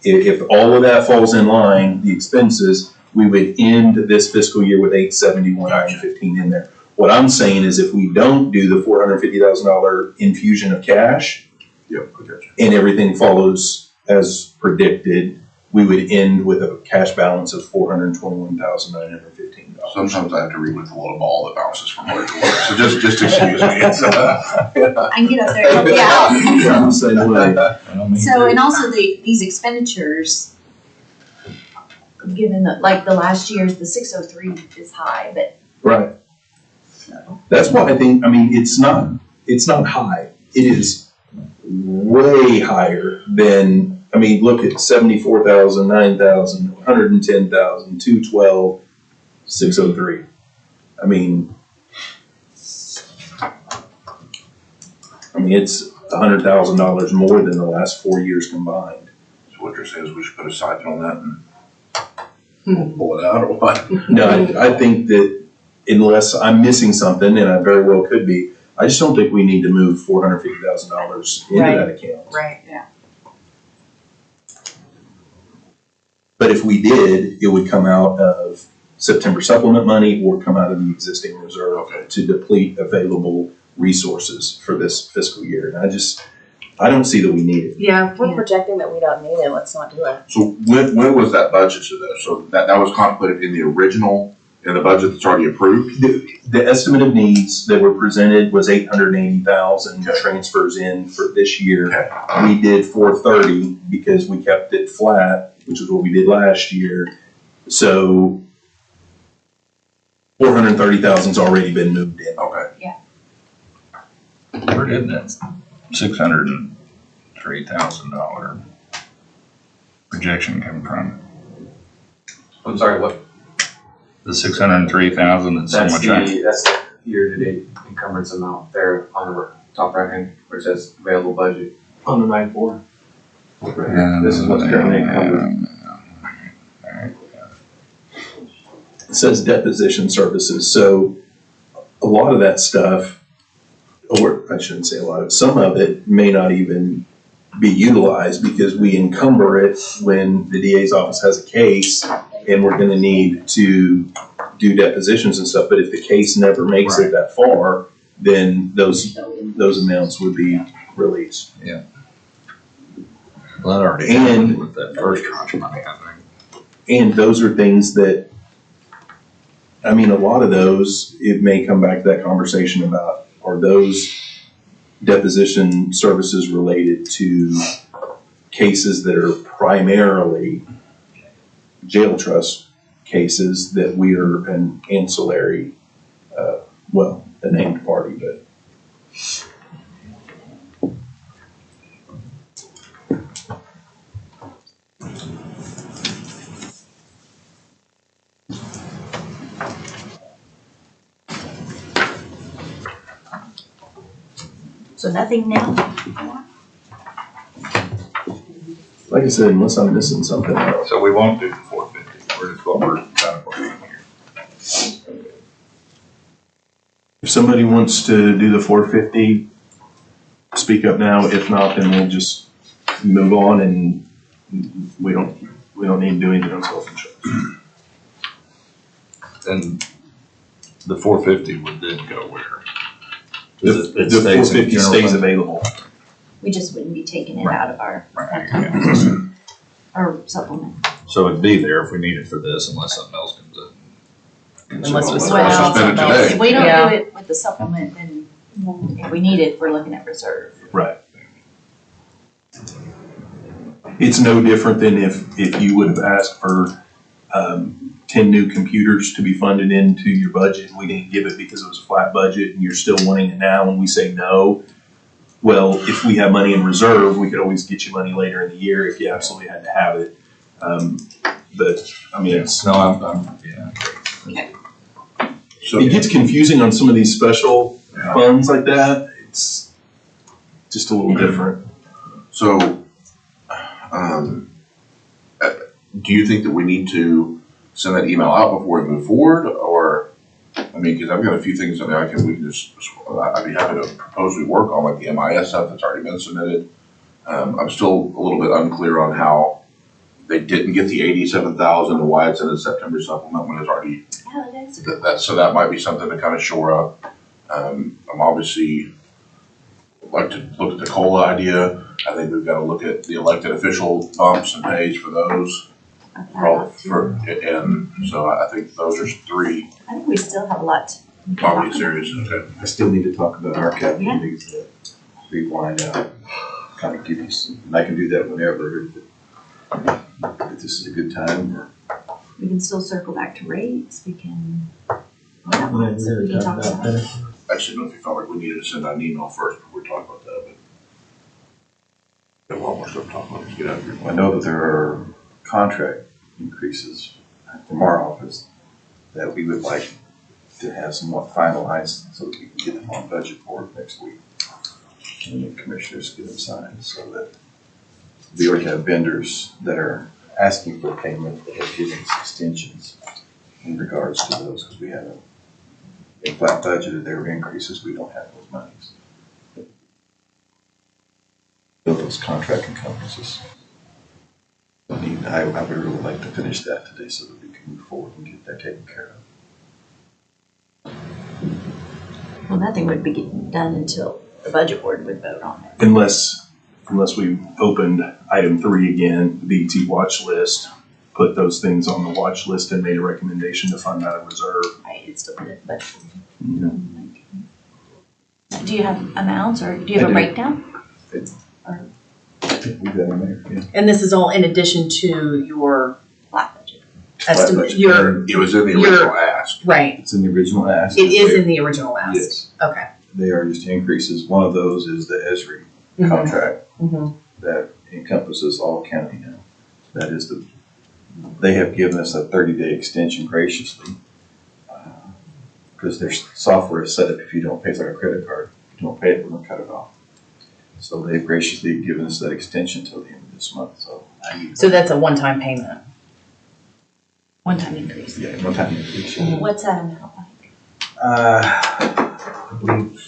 if all of that falls in line, the expenses, we would end this fiscal year with $871,915 in there. What I'm saying is if we don't do the $450,000 infusion of cash, Yep, I got you. and everything follows as predicted, we would end with a cash balance of $421,915. Sometimes I have to read with the little ball that bounces from word to word, so just excuse me. I can get up there and help you out. Yeah, same way. So, and also these expenditures, given the last year's, the 603 is high, but. Right. So. That's why I think, it's not high. It is way higher than, look at 74,000, 9,000, 110,000, 212, 603. It's $100,000 more than the last 4 years combined. So what you're saying is we should put a stipend on that and pull it out or what? No, I think that unless I'm missing something, and I very well could be, I just don't think we need to move $450,000 into that account. Right, yeah. But if we did, it would come out of September supplement money or come out of the existing reserve to deplete available resources for this fiscal year. And I don't see that we need it. Yeah, if we're projecting that we don't need it, let's not do it. So when was that budget to though? So that was contemplated in the original, in the budget that's already approved? The estimate of needs that were presented was 880,000 transfers in for this year. Okay. We did 430 because we kept it flat, which is what we did last year. So 430,000's already been moved in. Okay. Where did that $603,000 projection come from? I'm sorry, what? The 603,000 that's so much. That's year-to-date encumbrance amount there on the top right hand where it says available budget on the 9-4. This is what's currently encumbered. It says deposition services, so a lot of that stuff, or I shouldn't say a lot of, some of it may not even be utilized because we encumber it when the DA's office has a case and we're gonna need to do depositions and stuff, but if the case never makes it that far, then those amounts would be released. Well, that already And- happened with that first tranche of money, I think. And those are things that, I mean, a lot of those, it may come back to that conversation about, are those deposition services related to cases that are primarily jail trust cases that we are an ancillary, well, a named party, but. So nothing now? Like I said, unless I'm missing something else. So we won't do the 450, we're just what we're kind of working here. If somebody wants to do the 450, speak up now. If not, then we'll just move on and we don't need to do anything on self-insurance. And the 450 would then go where? The It stays in 450 general stays fund? available. We just wouldn't be taking it out of our, Right, yeah. our supplement. So it'd be there if we need it for this unless something else comes in. Unless we So switch let's out spend it something else. today. If we don't Yeah. do it with the supplement, then if we need it, we're looking at reserve. Right. It's no different than if you would have asked for 10 new computers to be funded into your budget and we didn't give it because it was a flat budget and you're still wanting it now and we say no. Well, if we have money in reserve, we could always get you money later in the year if you absolutely had to have it. But, I mean, it's, No, I'm yeah. So, it gets confusing on some of these special funds like that. It's just a little different. so, do you think that we need to send that email out before we move forward, or, I mean, because I've got a few things that we can just, I'd be happy to propose we work on, like the MIS stuff that's already been submitted. I'm still a little bit unclear on how they didn't get the 87,000 and why it's in the September supplement when it's already, Oh, that's so that might be something to kind of shore up. I'm obviously like to look at the COLA idea. I think we've got to look at the elected official bumps and pays for those. And so I think those are three I think we still have a lot. obvious areas. Okay. I still need to talk about our capital Yeah. needs that we've lined out. Kind of give you some, and I can do that whenever, if this is a good time, or We can still circle back to rates, we can. We have lots that we can talk about. I just didn't know if you felt like we needed to send out an email first before we talk about that, but got a lot more stuff to talk about. Let's get out of here. I know that there are contract increases from our office that we would like to have somewhat finalized so that we can get them on budget board next week. And the commissioners get them signed so that we already have vendors that are asking for payment that have given us extensions in regards to those, because we have a flat budgeted, there are increases, we don't have those monies. Those contract encumbrances. I would really like to finish that today so that we can move forward and get that taken care of. Well, nothing would be getting done until the budget board would vote on it. Unless we opened item 3 again, the BT watch list, put those things on the watch list and made a recommendation to fund out of reserve. Right, it's still in it, but. Do you have amounts or do you have I a do. breakdown? We've got them there, yeah. And this is all in addition to your Flat budget. estimate, budget. your, It was in the original ask. right, It's in the original ask. it is in the original ask. Yes, Okay. they are just increases. One of those is the Esri contract Mhm. that encompasses all county now. That is they have given us a 30-day extension graciously. because their software is set up, if you don't pay, it's like a credit card. If you don't pay it, we're gonna cut it off. So they've graciously given us that extension till the end of this month, so. So that's a one-time payment. One-time increase. Yeah, one time increase. What's that amount like? I believe.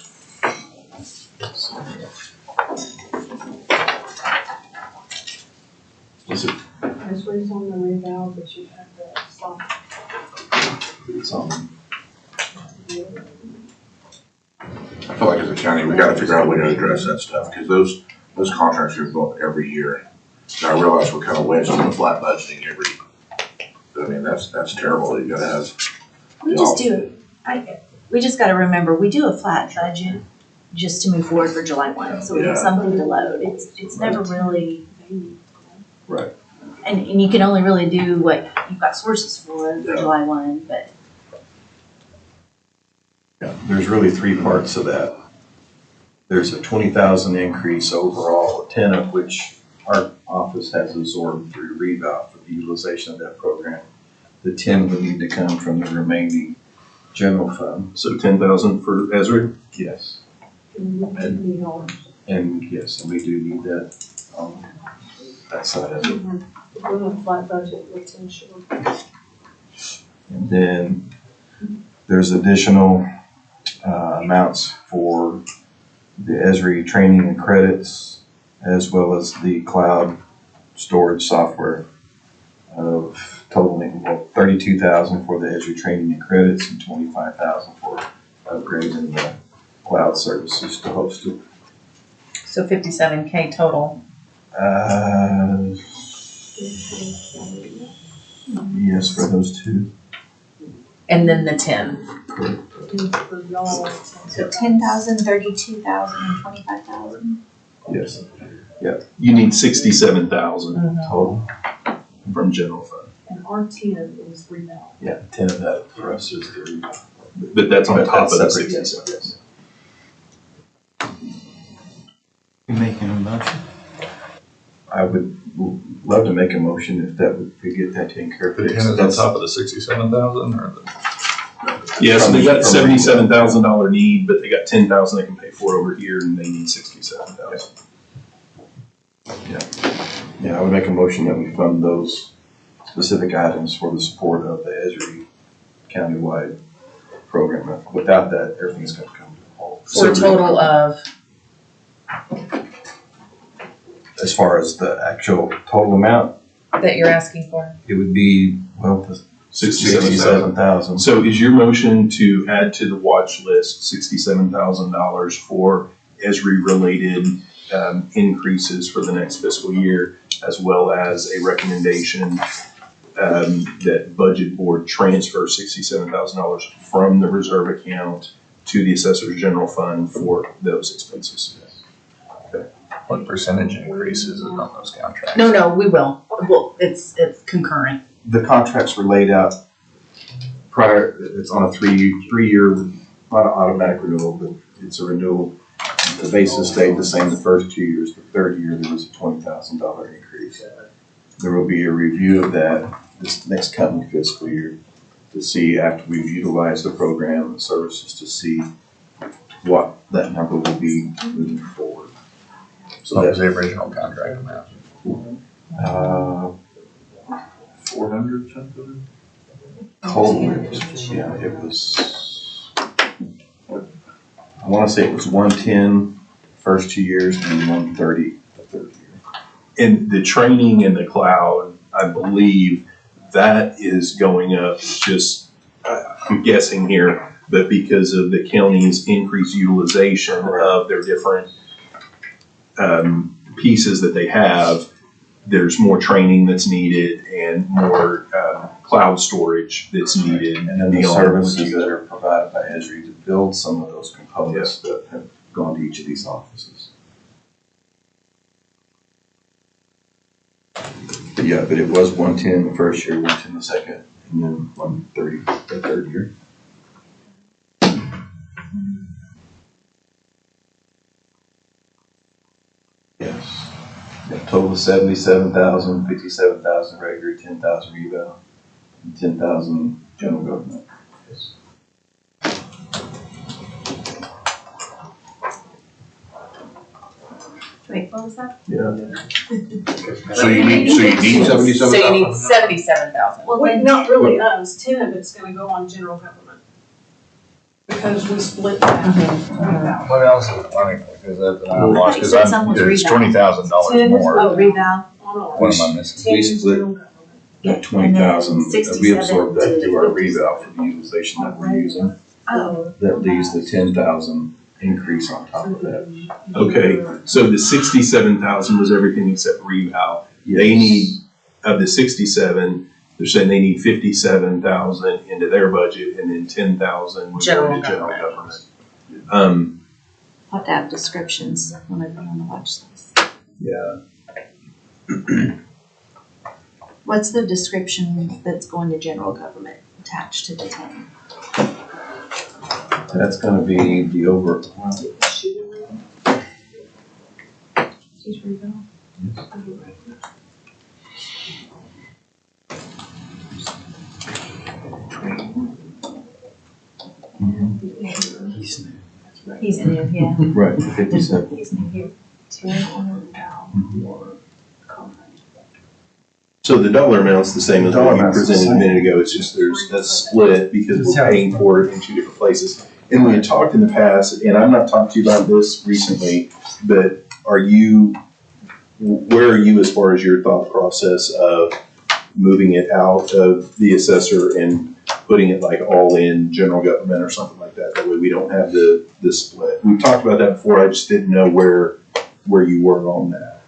Was it? This was on the reval, but you have the soft. It's on. I feel like as a county, we gotta figure out a way to address that stuff, because those contracts are go up every year. And I realize we're kind of wedged in the flat budgeting every, I mean, that's terrible, you gotta have. We just do, we just gotta remember, we do a flat budget just to move forward for July 1, so we have Yeah. something to load. It's never really. Right. And you can only really do what you've got sources for Yeah. July 1, but. Yeah, there's really three parts of that. There's a 20,000 increase overall, 10 of which our office has absorbed through revow for the utilization of that program. The 10 would need to come from the remaining general fund. So 10,000 for Ezra? Yes. $50. And yes, and we do need that on that side of it. We're doing a flat budget with 10 short. And then there's additional amounts for the Esri training and credits, as well as the cloud storage software of totaling, well, 32,000 for the Esri training and credits and 25,000 for upgrading the cloud services to host it. So 57K total. Yes, for those two. And then the 10. For y'all. So 10,000, 32,000, and 25,000. Yes, You need 67,000 total. from general fund. And our 10 is reval. Yeah, 10 of that for us is the. But that's on top of the Separate, 67. yes. You making a motion? I would love to make a motion if that would, we get that taken care of. The 10 is on top of the 67,000 or the? Yeah, so they got a $77,000 need, but they got 10,000 they can pay for over here, and they need 67,000. Yeah, I would make a motion that we fund those specific items for the support of the Esri countywide program. Without that, everything's gonna come to a halt. For a total of, As far as the actual total amount, that you're asking for? it would be, well, 67,000. So is your motion to add to the watch list $67,000 for Esri-related increases for the next fiscal year, as well as a recommendation that budget board transfer $67,000 from the reserve account to the assessor's general fund for those expenses? What percentage increases is on those contracts? No, we will. Well, it's concurrent. The contracts were laid out prior, it's on a three-year, not an automatic renewal, but it's a renewal. The basis stayed the same the first 2 years. The third year, there was a $20,000 increase. There will be a review of that this next coming fiscal year to see, after we've utilized the program and services, to see what that number will be moving forward. So that was the original contract amount. 400 something? Total, yeah, it was, I want to say it was 110 first 2 years and 130 the third year. And the training in the cloud, I believe that is going up just, I'm guessing here, but because of the county's increased utilization of their different pieces that they have, there's more training that's needed and more cloud storage that's needed. And then the services that are provided by Esri to build some of those components that have gone to each of these offices. But yeah, but it was 110 the first year, 110 the second, and then 130 the third year. Yes. Yeah, total of 77,000, 57,000 regular, 10,000 reval, and 10,000 general government. Yes. Wait, what was that? So you need So 77,000? you need 77,000. Well, Wait, then, not really us, 10 of it's gonna go on general government. Because we split that. What else is funny, because that's, I thought you said some was it's rebound. $20,000 more. Oh, rebound. On ours. What am I missing? 10 We is split general government. that 20,000, we 67 absorb that to through our reval for the utilization that we're using. Oh, That leaves the 10,000 increase on top of that. Okay, so the 67,000 was everything except reval. They need, of the 67, they're saying they need 57,000 into their budget and then 10,000 would go into general government. I'll have to have descriptions when I put on the watch list. Yeah, What's the description that's going to general government attached to the 10? That's gonna be the over, He's new, yeah. right, 57. He's new here. so the dollar amount's the same as what Dollar you amount's the presented a same. minute ago, it's just there's a split because we're paying for it in two different places. And we had talked in the past, and I've not talked to you about this recently, but where are you as far as your thought process of moving it out of the assessor and putting it like all in general government or something like that? That way we don't have the split. We've talked about that before, I just didn't know where you were on that.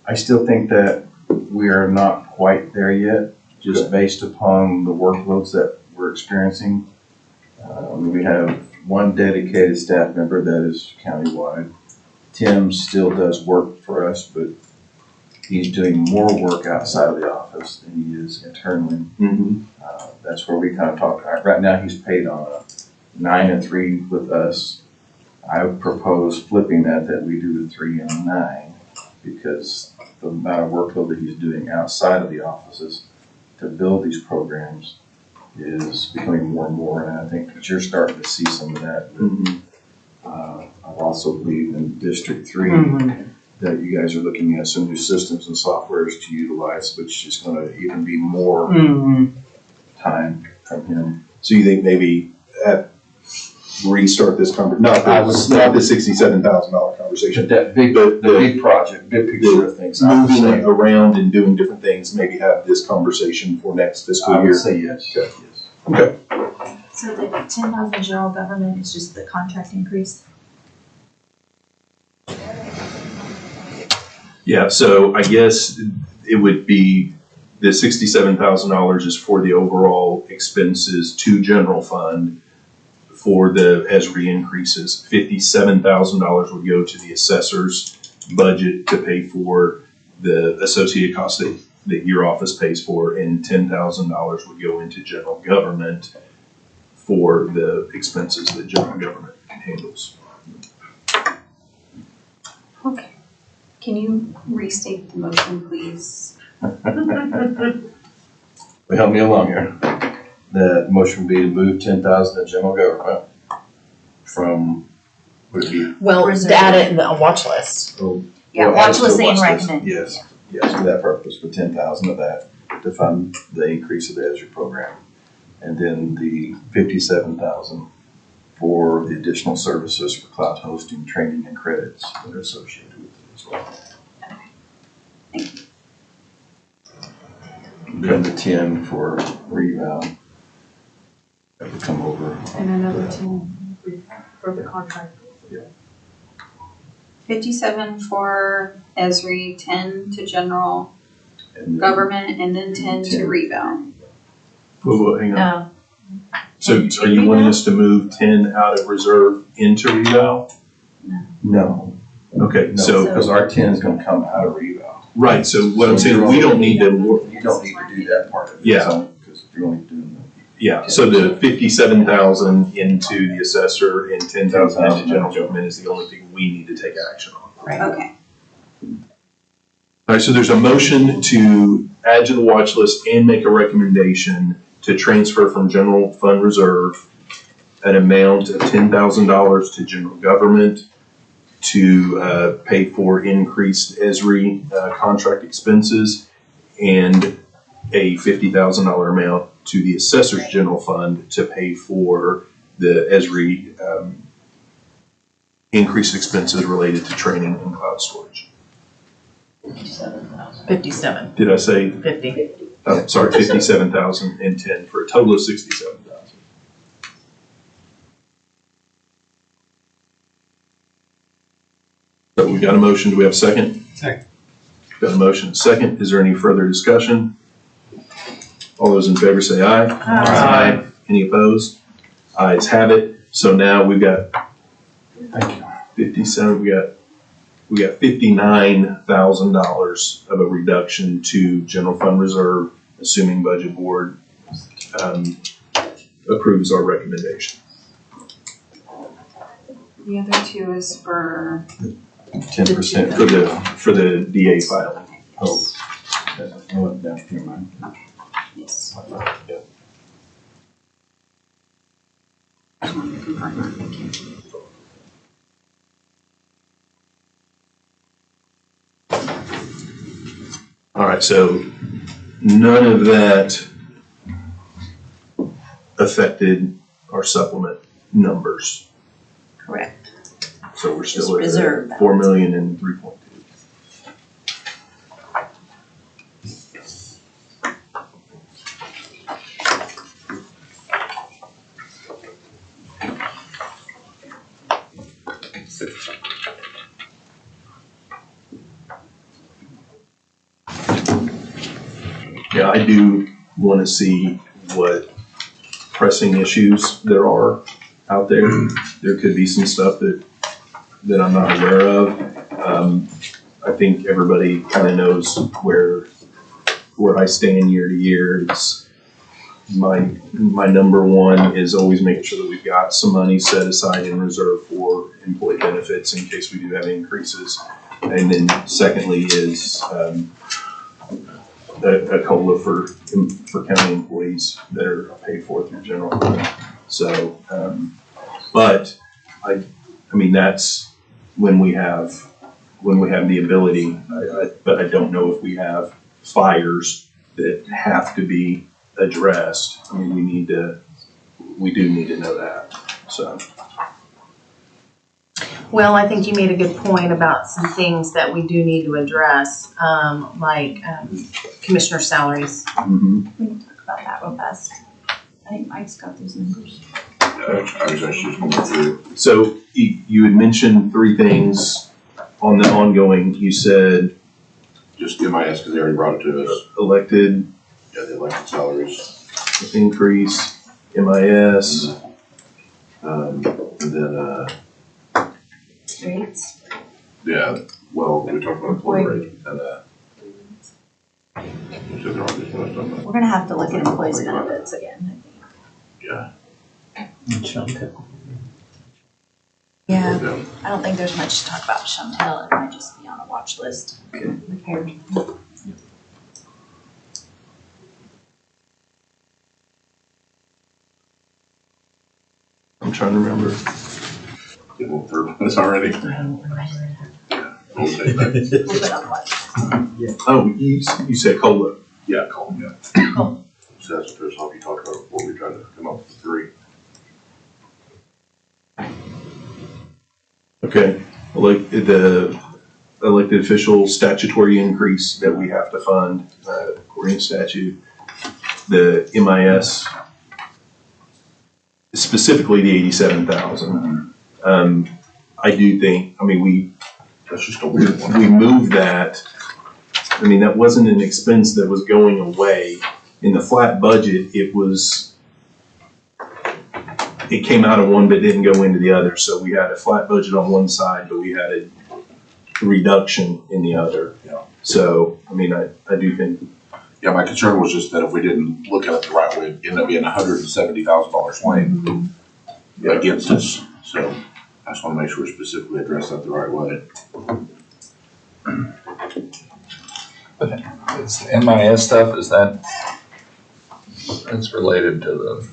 I still think that we are not quite there yet, just based upon the workloads that we're experiencing. We have one dedicated staff member that is countywide. Tim still does work for us, but he's doing more work outside of the office than he is internally. That's where we kind of talk. Right now, he's paid on a 9 and 3 with us. I would propose flipping that we do a 3 and a 9, because the amount of workload that he's doing outside of the offices to build these programs is becoming more and more, and I think that you're starting to see some of that. I also believe in District 3 that you guys are looking at some new systems and softwares to utilize, which is going to even be more time from him. So you think maybe restart this conversation, not the $67,000 conversation, But that big project, big picture of things, I would moving say, around and doing different things, maybe have this conversation for next fiscal I would year. say yes. Okay. Yes. Okay. So the 10,000 general government is just the contract increase? Yeah, so I guess it would be the $67,000 is for the overall expenses to general fund for the ESRI increases. $57,000 would go to the assessor's budget to pay for the associated costs that your office pays for, and $10,000 would go into general government for the expenses that general government handles. Okay. Can you restate the motion, please? Well, help me along here. The motion would be to move 10,000 to general government from, would it be? Well, Reserve. to add it in the watch list. Yeah, Well, watch add it to list the and watch list. recommend. Yes, yes, for that purpose, for 10,000 of that, to fund the increase of the ESRI program. And then the 57,000 for the additional services for cloud hosting, training, and credits that are associated with it as well. Then the 10 for reval. That would come over. And another 10 for the contract. 57 for ESRI, 10 to general And then government, and then 10 to reval. Whoa, hang on. No. So are you wanting us to move 10 out of reserve into reval? No, Okay, no, so, because our 10 is gonna come out of reval. right, so what I'm saying, we don't need to, You don't need to do that part of it. Yeah. Because you're only doing yeah, so the 57,000 into the assessor and 10,000 into general government is the only thing we need to take action on. Okay. All right, so there's a motion to add to the watch list and make a recommendation to transfer from general fund reserve an amount of $10,000 to general government to pay for increased Esri contract expenses, and a $50,000 amount to the assessor's general fund to pay for the Esri increased expenses related to training and cloud storage. 57, Did I say, 50. oh, sorry, 57,010 for a total of 67,000. So we got a motion, do we have a second? Second. Got a motion, and a second, is there any further discussion? All those in favor say aye. Aye. Any opposed? Ayes have it, so now we've got Thank you. 57, we got $59,000 of a reduction to general fund reserve, assuming budget board approves our recommendation. The other two is for, 10% for the DA filing. Oh, I went down here, man. yes. Yeah. I just wanted to confirm that, thank you. All right, so none of that affected our supplement numbers. Correct. So we're Just still at reserve 4 million and 3.2. Yeah, I do want to see what pressing issues there are out there. There could be some stuff that I'm not aware of. I think everybody kind of knows where I stand year to year. It's my number one is always making sure that we've got some money set aside in reserve for employee benefits in case we do have increases. And then secondly is a COLA for county employees that are paid for through general fund. So, but I mean, that's when we have the ability, but I don't know if we have fires that have to be addressed. I mean, we do need to know that, so. Well, I think you made a good point about some things that we do need to address, like commissioner salaries. Mhm. We can talk about that real fast. I think Mike's got those numbers. I was actually just going through. So you had mentioned three things on the ongoing. You said Just MIS, because they already brought it to us. elected Yeah, the elected salaries. increase, MIS, And then, Streets. yeah, well, we talked about employee rate and, we said they're all just messed up. We're gonna have to look at employees benefits again, Yeah. Yeah, Yeah. I don't think there's much to talk about Chantel. It might just be on a watch list. Repaired. I'm trying to remember. It went through this already. We'll take that. We'll put it on watch. Oh, you said COLA. Yeah, call them, yeah. Cool. So that's what you talked about before we tried to come up with three. Okay, the elected official statutory increase that we have to fund, according to statute, the MIS, specifically the 87,000. I do think, I mean, That's just a weird one. we moved that. I mean, that wasn't an expense that was going away. In the flat budget, it came out of one but didn't go into the other. So we had a flat budget on one side, but we had a reduction in the other. Yeah. So, I mean, I do think. Yeah, my concern was just that if we didn't look at it the right way, it'd end up being $170,000 swing against us. So I just want to make sure we specifically address that the right way. It's the MIS stuff, it's related to the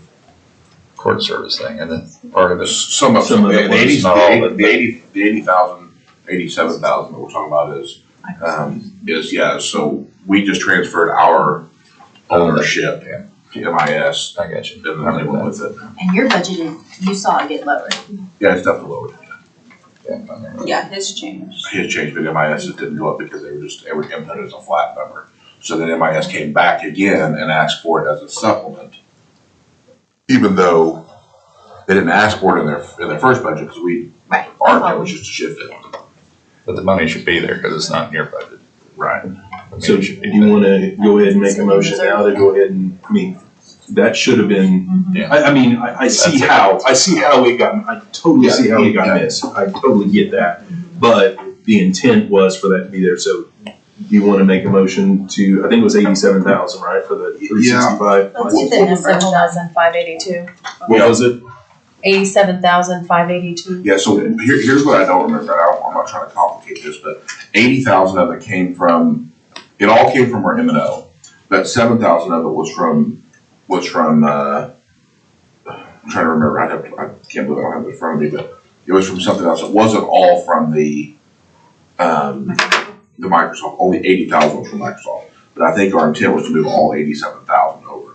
court service thing, and then part of it. Some of Some of it, it the was 80, not all of it, the 80,000 87,000 that we're talking about is, yeah, so we just transferred our ownership to MIS. I got you. And then they went with it. And your budget, you saw it get lowered. Yeah, it's definitely lowered. Yeah, I remember. Yeah, it's changed. It changed, but MIS just didn't go up because they were inputted as a flat number. So then MIS came back again and asked for it as a supplement. Even though they didn't ask for it in their first budget, because Right. our intent was just to shift it. But the money should be there because it's not in your budget. Right. I mean, So it do should be you wanna go ahead and make a motion now to go ahead and, I mean, that should have been, Yeah. I see how it got, I totally see how it got missed. I totally get that. But the intent was for that to be there, so do you wanna make a motion to, I think it was 87,000, right, for the 365? Let's get the number. 87,582. What was it? 87,582. Yeah, so here's what I don't remember. I'm not trying to complicate this, but 80,000 of it it all came from our M&O. But 7,000 of it was from, I'm trying to remember, I can't believe I don't have it in front of me, but it was from something else. It wasn't all from the Microsoft, only 80,000 was from Microsoft. But I think our intent was to move all 87,000 over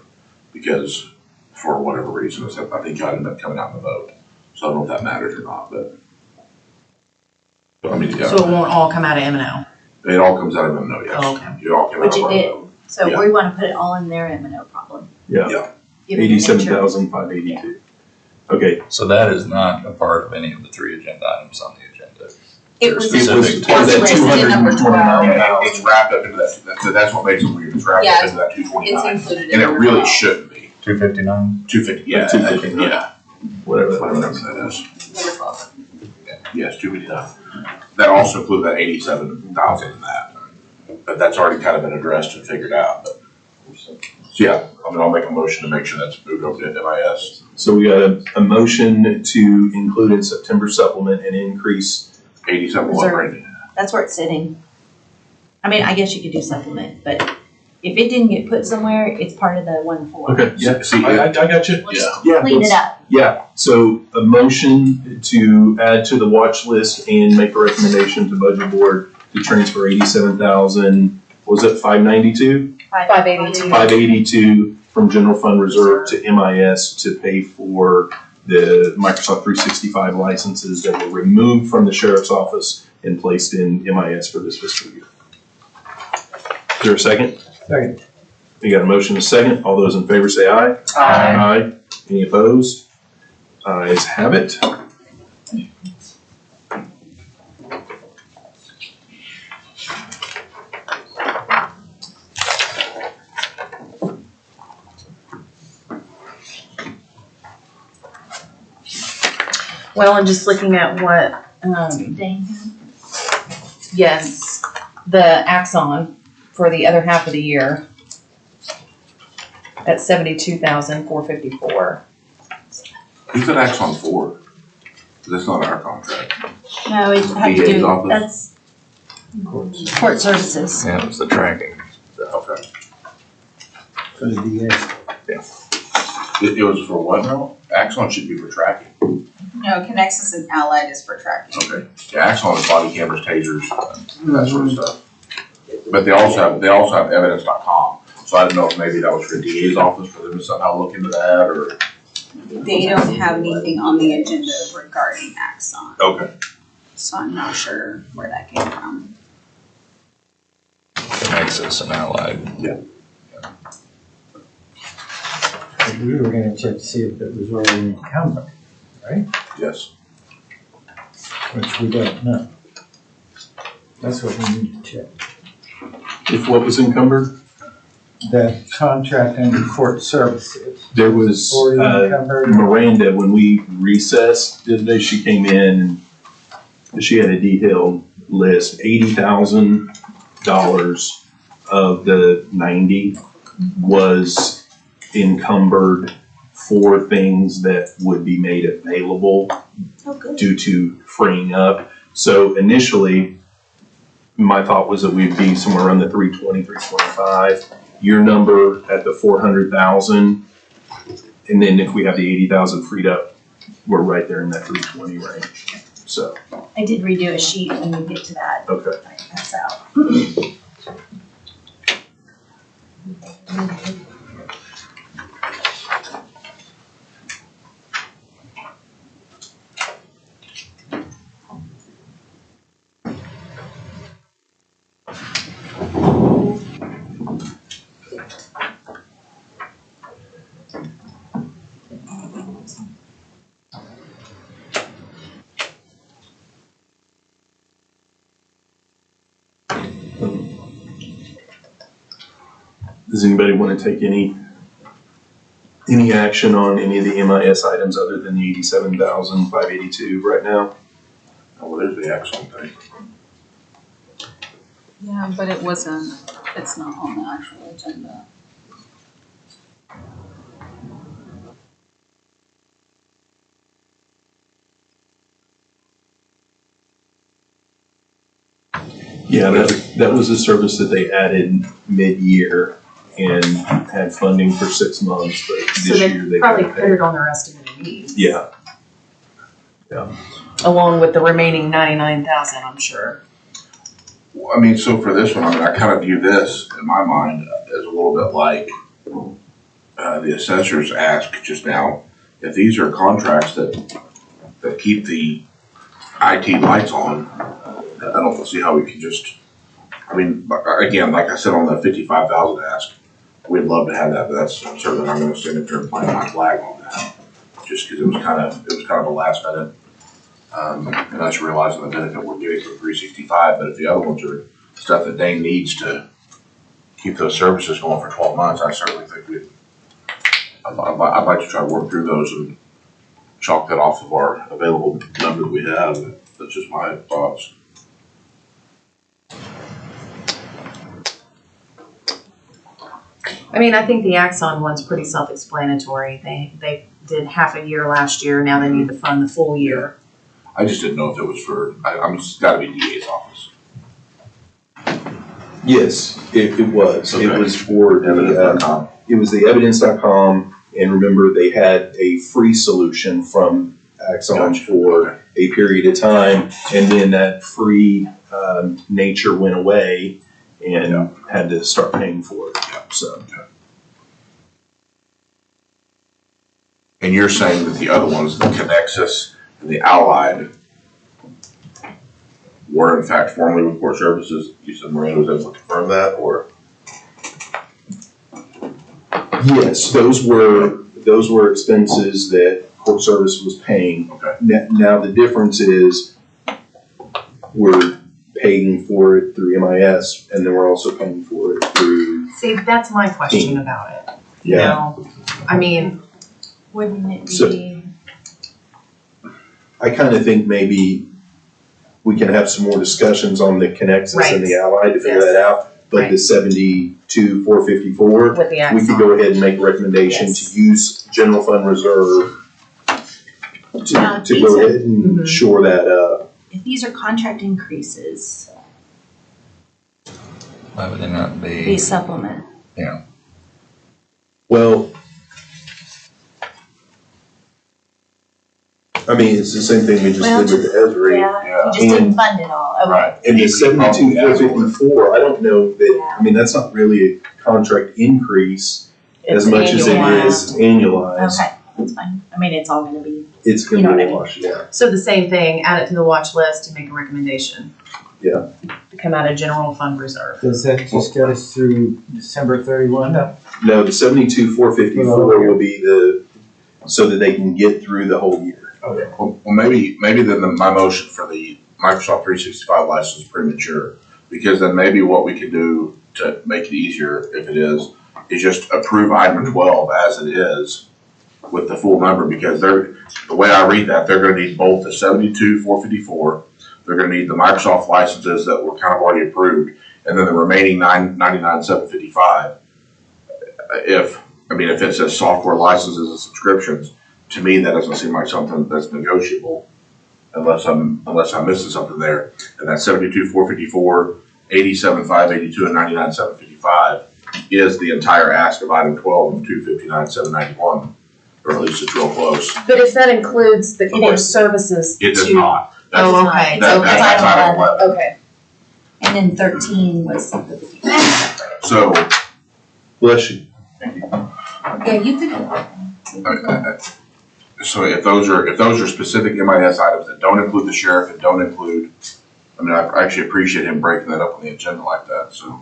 because for whatever reason, I think y'all ended up coming out in the vote. So I don't know if that matters or not, but I mean, yeah, So it won't all come out of M&O? it all comes out of M&O, yes. Oh, okay. It all came out Which of it our did. M&O. So Yeah. we wanna put it all in there, M&O probably. Yeah. Yeah. Given the nature. 87,582. Okay, So that is not a part of any of the 3 agenda items on the agenda. It was. it was Specific. part of that Listed in number 229,000. Yeah, it's wrapped up into that, that's what makes it weird. It's wrapped Yeah, up into that It's 229. included in And it your really bill. shouldn't be. 259? 250, yeah. 259. Yeah. Whatever Whatever that that is. is. Wonderful. Yes, 259. That also included that 87,000 in that. But that's already kind of been addressed and figured out, but. So yeah, I'll make a motion to make sure that's moved over to MIS. So we got a motion to include in September supplement and increase. 87, Reserve. right? That's where it's sitting. I mean, I guess you could do supplement, but if it didn't get put somewhere, it's part of the 1-4. Okay, yeah, See, I got you. We'll just Yeah, clean it up. Yeah, so a motion to add to the watch list and make a recommendation to budget board to transfer 87,000, was it 592? 582. 582 from general fund reserve to MIS to pay for the Microsoft 365 licenses that were removed from the sheriff's office and placed in MIS for this fiscal year. Is there a second? Second. We got a motion and a second. All those in favor say aye. Aye. Aye. Any opposed? Ayes have it. Well, and just looking at what, Dang. yes, the Axon for the other half of the year at 72,454. Who's that Axon for? That's not our contract. No, it had to DA's do, office? that's court services. Yeah, it was the tracking. Okay. For the DA. It was for what now? Axon should be for tracking. No, Connexus and Allied is for tracking. Okay. Yeah, Axon is body cameras, tasers, that sort of stuff. But they also have evidence.com. So I don't know if maybe that was for the DA's office for them to somehow look into that or. They don't have anything on the agenda regarding Axon, Okay. so I'm not sure where that came from. Nexus and Allied. We were gonna check to see if it was already incumbent, Yes. which we don't know. That's what we need to check. If what was encumbered? The contract under court services. There was, Already encumbered. Miranda, when we recessed the other day, she came in and she had a detailed list, $80,000 of the 90 was encumbered for things that would be made available Oh, good. due to freeing up. So initially, my thought was that we'd be somewhere around the 320, 325. Your number at the 400,000, and then if we have the 80,000 freed up, we're right there in that 320 range. so, I did redo a sheet when we get to that. okay. I can pass out. Does anybody want to take any action on any of the MIS items other than the 87,582 right now? Oh, well, there's the excellent thing. Yeah, but it's not on the actual agenda. Yeah, that was a service that they added mid-year and had funding for 6 months, but So this year they they probably got put it on their estimated needs. Yeah. Along with the remaining 99,000, I'm sure. Well, I mean, so for this one, I mean, I kind of view this, in my mind, as a little bit like the assessors asked just now. If these are contracts that keep the IT lights on, I don't see how we could just, I mean, again, like I said on the 55,000 ask, we'd love to have that, but that's certainly not gonna stand up there and plant my flag on that. Just because it was kind of a last minute, and us realizing the benefit we're getting from 365, but if the other ones are stuff that Dane needs to keep those services going for 12 months, I certainly think I'd like to try to work through those and chalk that off of our available number that we have. That's just my thoughts. I mean, I think the Axon one's pretty self-explanatory. They did half a year last year, now they need to fund the full year. I just didn't know if it was for, it's gotta be DA's office. Yes, it was. It Okay. was for the, Evidence.com. it was the evidence.com, and remember, they had a free solution from Axon Gotcha. for a period of time, and then that free nature went away and had to start paying for it, so. And you're saying that the other ones, the Connexus and the Allied, were in fact formerly with Court Services? You said Miranda was able to confirm that, or? Yes, those were expenses that court service was paying. Okay. Now, the difference is we're paying for it through MIS, and then we're also paying for it through. See, that's my question about it. You Yeah. know, I mean, Wouldn't it So- be, I kind of think maybe we can have some more discussions on the Connexus and the Allied to figure Yes. that out. But Right. the 72,454, with the we Axon. could go ahead and make a recommendation Yes. to use general fund reserve Now, to these go are- ahead and Mhm. shore that up. if these are contract increases, Why would they not be be? supplement. Well, I mean, it's the same thing we just Well, did with the Esri. Yeah, you just didn't fund it all, okay. Right. And the You could probably 72,454, I don't know that, I mean, that's not really a contract increase as It's much as it annual. is annualized. Okay, that's fine. I mean, it's all gonna be, It's You know gonna what be I a mean. wash, yeah. So the same thing, add it to the watch list and make a recommendation. Yeah. To come out of general fund reserve. Does that just get us through December 31? No, the 72,454 will be so that they can get through the whole year. Well, maybe then my motion for the Microsoft 365 license is premature, because then maybe what we could do to make it easier, if it is just approve item 12 as it is with the full number, because the way I read that, they're gonna need both the 72,454, they're gonna need the Microsoft licenses that were kind of already approved, and then the remaining 99,755. If it says software licenses and subscriptions, to me, that doesn't seem like something that's negotiable, unless I'm missing something there. And that 72,454, 87,582, and 99,755 is the entire ask of item 12 of 259,791. or at least it's real close. But if that includes the court services It does too. not. That's- Oh, okay, That, okay. that's outside of 11. Okay. And then 13 was the 59. So, Bless you. Yeah, you could. so if those are specific MIS items that don't include the sheriff and don't include, I mean, I actually appreciate him breaking that up on the agenda like that, so.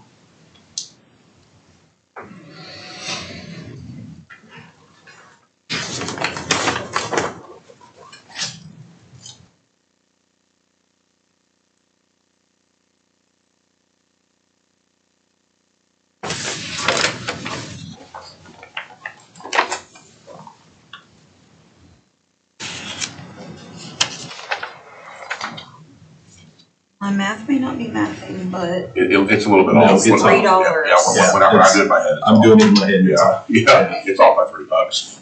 My math may not be mathing, but It's a little bit No, off. it's $3. Yeah, when I do it in my head, it's I'm off. doing it in my head. Yeah, it's off by $3.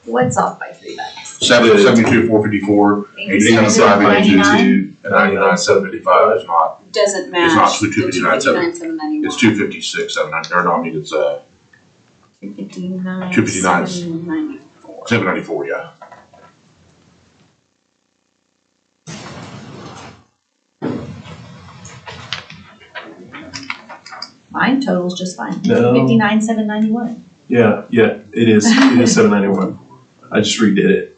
What's off by $3? 72, 454, 87, 582, and 99, 755 is not, doesn't match. it's not the 259, 791. it's 256, 700, or no, I mean, it's, 259, 259. 794. 794, yeah. Mine totals just fine. No. 59,791. Yeah, it is 791. I just redid it.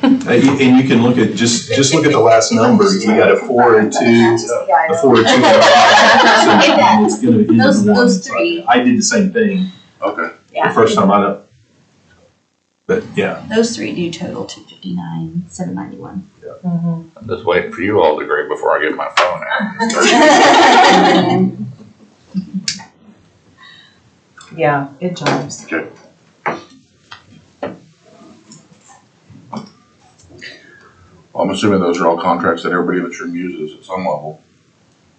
And you can look at, just look at the last number, you got a 4 and 2, a 4 and 2. So it's gonna be Those one. three. I did the same thing Okay. the first time I know. But yeah, Those three do total to 59,791. I'm just waiting for you all to agree before I get my phone out. Yeah, it jives. Okay. Well, I'm assuming those are all contracts that everybody in the room uses at some level.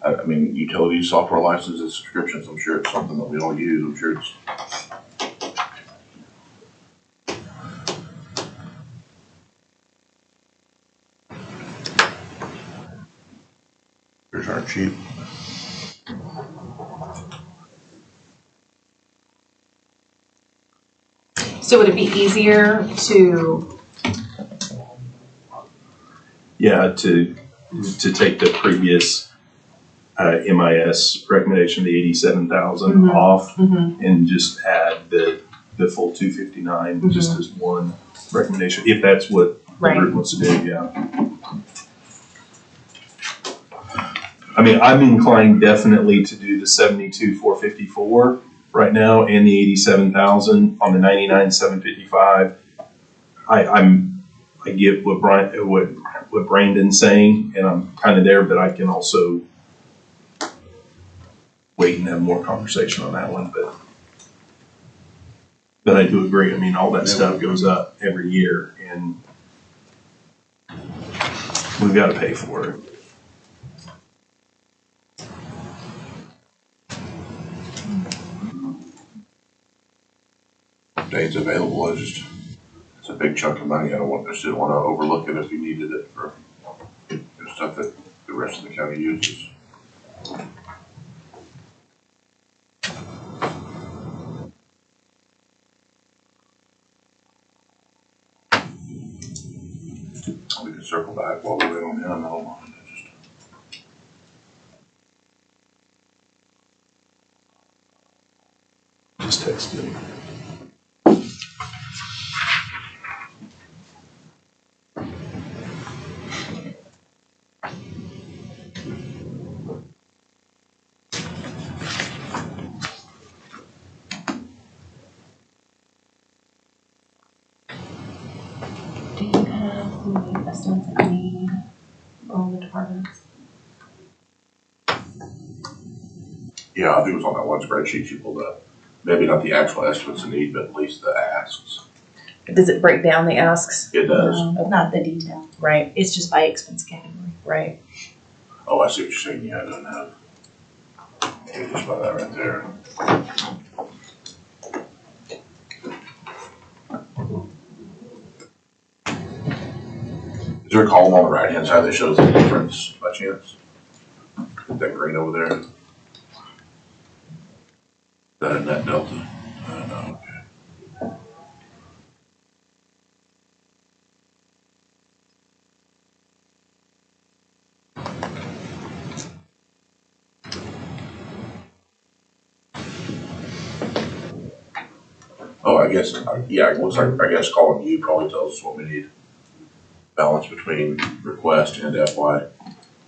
I mean, utilities, software licenses, subscriptions, I'm sure it's something that we all use, I'm sure it's. Here's our cheap. So would it be easier to, to take the previous MIS recommendation, the 87,000 off, and just add the full 259 just as one recommendation, if that's what the group wants to do, yeah. I mean, I'm inclined definitely to do the 72,454 right now and the 87,000 on the 99,755. I get what Brandon's saying, and I'm kind of there, but I can also wait and have more conversation on that one. But I do agree. I mean, all that stuff goes up every year, and we've got to pay for it. Dates available, it's a big chunk of money, I just didn't wanna overlook it if you needed it for stuff that the rest of the county uses. We can circle back while we wait on him, I don't mind. Just text me. do you have the estimates that we need for all the departments? Yeah, I think it was on that one spreadsheet you pulled up. Maybe not the actual estimates of need, but at least the asks. Does it break down the asks? It does. Not the detail. Right, It's just by expense category. right. Oh, I see what you're saying, yeah, it doesn't have. Yeah, just by that right there. Is there a column on the right-hand side that shows the difference by chance? That green over there? Is that a net delta? No, okay. I guess, yeah, it looks like, I guess calling you probably tells us what we need. Balance between request and FY,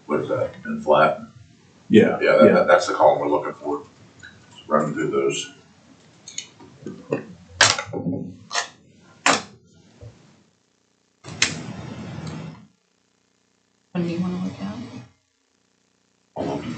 what is that, and flat? Yeah. Yeah, that's the column we're looking for. Just running through those. What do you wanna look at? All of them.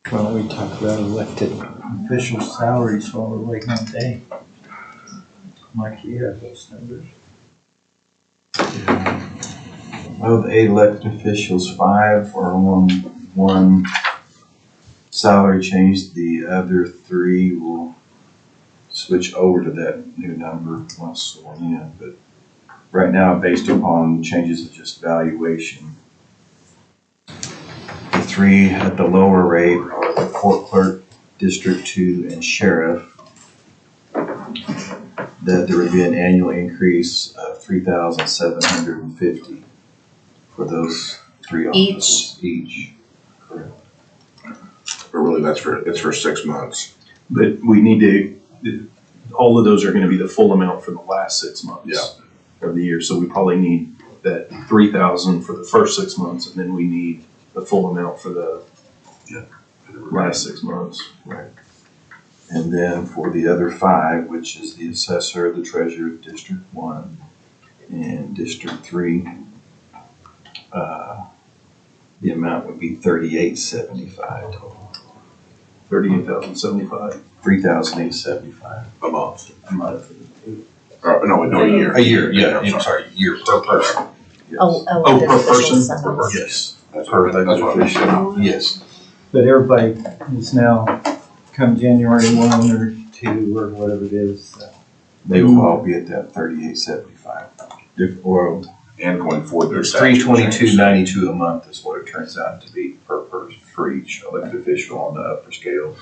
Why don't we talk about elected official salaries while we're waiting on Dave? Mike, you have those numbers? Of the 8 elected officials, 5 are on one salary change. The other 3 will switch over to that new number once sworn in. But right now, based upon changes of just valuation, the 3 at the lower rate are the court clerk, District 2, and sheriff. That there would be an annual increase of $3,750 for those 3 offices each. Correct. But really, it's for 6 months. But we need to, all of those are gonna be the full amount for the last 6 months of the year. So we probably need that 3,000 for the first 6 months, and then we need the full amount for the last 6 months. Right. And then for the other 5, which is the assessor, the treasurer, District 1, and District 3, the amount would be $3,875 total. $38,075. $3,875 A month. a month. No, a year. A year, yeah, I'm sorry, a year per person. Yes. Oh, per person? Yes, per elected official, yes. But everybody is now, come January 1 or 2 or whatever it is. They will all be at that $3,875. Or And going forward, there's $322.92 a month is what it turns out to be per person for each elected official on the upper scale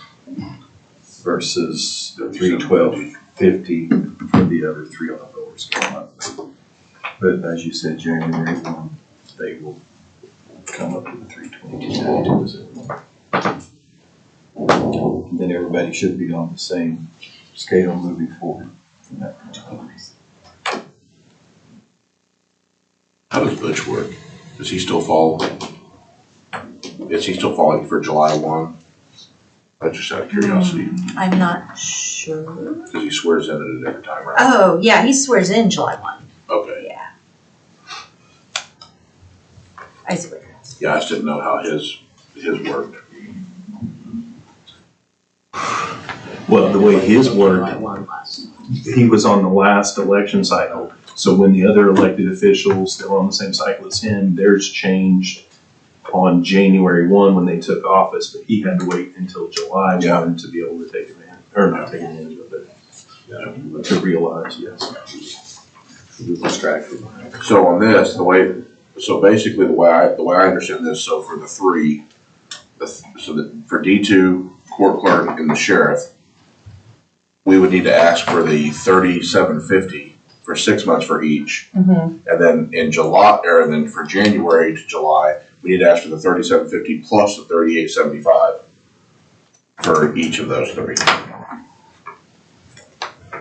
versus the $312.50 for the other 3 on the lower scale monthly. But as you said, January 1, they will come up to the $322.92 as everyone. And then everybody should be on the same scale moving forward from that point on. How does Butch work? Does he still fall? Is he still falling for July 1? That's just out of curiosity. I'm not sure. Because he swears in it every time, right? Oh, yeah, he swears in July 1. Okay. Yeah. I swear. Yeah, I just didn't know how his worked. Well, the way his worked, he was on the last election cycle. So when the other elected officials that were on the same cycle as him, theirs changed on January 1 when they took office, but he had to wait until July 1 to be able to take advantage, or not take advantage of it, to realize, yes. So on this, basically the way I understand this, so for the 3, for D2, court clerk, and the sheriff, we would need to ask for the $3,750 for 6 months for each. And then in July, or then for January to July, we need to ask for the $3,750 plus the $3,875 for each of those 3.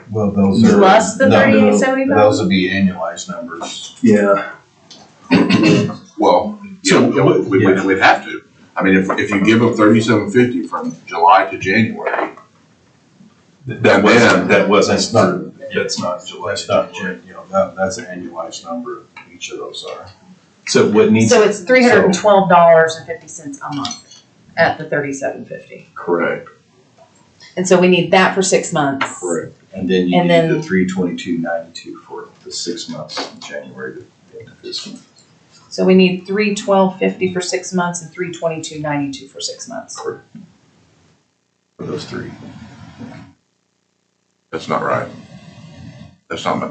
Well, those are. Plus the $3,875? Those would be annualized numbers. Yeah. Well, we'd have to. I mean, if you give them $3,750 from July to January, that's not July. That's not, that's an annualized number, each of those are. So what needs? So it's $312.50 a month at the $3,750. Correct. And so we need that for 6 months. Correct. And then you need the $322.92 for the 6 months from January to the end of this month. So we need $312.50 for 6 months and $322.92 for 6 months. Correct. For those 3. That's not right. That's not,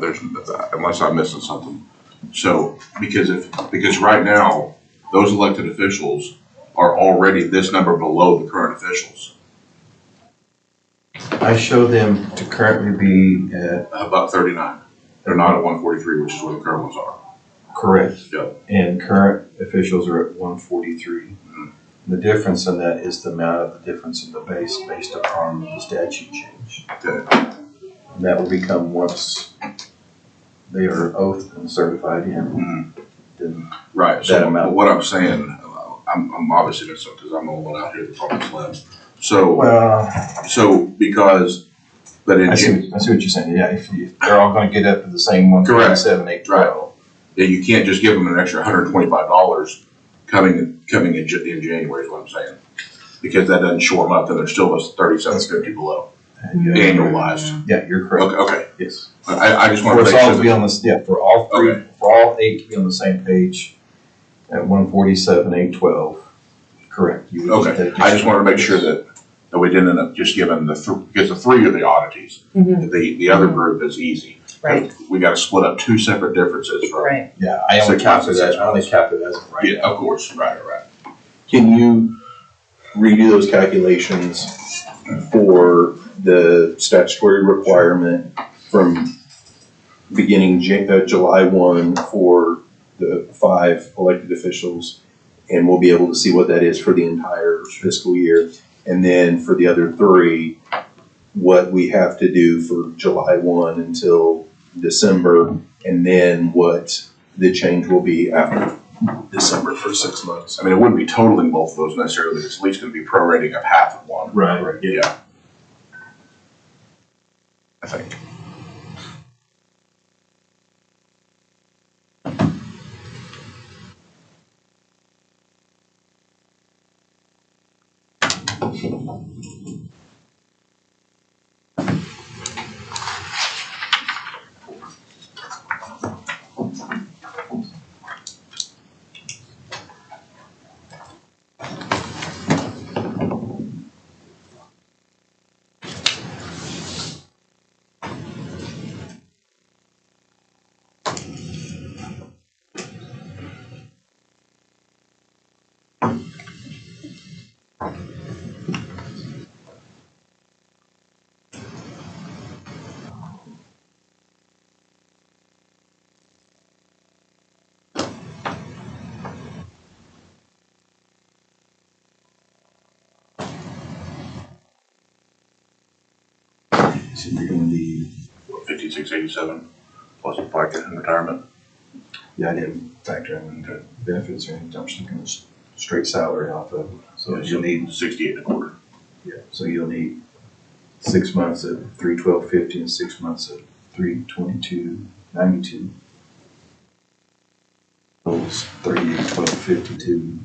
unless I'm missing something. So, because right now, those elected officials are already this number below the current officials. I show them to currently be at, About 39. They're not at 143, which is where the current ones are. correct. Yep. And current officials are at 143. The difference in that is the amount of the difference in the base based upon the statute change. Okay. And that will become once they are oathed and certified in. Then Right, that so amount. what I'm saying, I'm obviously missing something because I'm the only one out here that's on this list. So, Well, because, but in I see what you're saying. Yeah, if they're all going to get up to the same 147, 812. yeah, you can't just give them an extra $125 coming in January is what I'm saying. Because that doesn't shore them up, then they're still a 3750 below, annualized. Yeah, you're correct. Okay, Yes. I just For want to us make all sure to be that, on this, yeah, for all three, Okay. for all 8 to be on the same page at 147, 812. Correct. You would okay, I just wanted to make sure that we didn't end up just giving because the 3 are the oddities. Mhm. The other group is easy. Right. We got to split up 2 separate differences from. Right. Yeah, I only 6 capped months it and as, I only capped it as of right Yeah, now. of course, right. Can you redo those calculations for the statutory requirement from beginning July 1 for the 5 elected officials? And we'll be able to see what that is for the entire fiscal year. And then for the other 3, what we have to do for July 1 until December, and then what the change will be after December for 6 months. I mean, it wouldn't be totaling both of those necessarily, it's at least going to be prorating of half of one. Right. Yeah. I think. So you're going to need, 5687 plus a FICA in retirement. yeah, I didn't factor in the benefits or anything. I'm just looking at straight salary off of it. So Yeah, you'll need, 68 and a quarter. yeah, so you'll need 6 months at 312.50 and 6 months at 322.92. Those 3812.52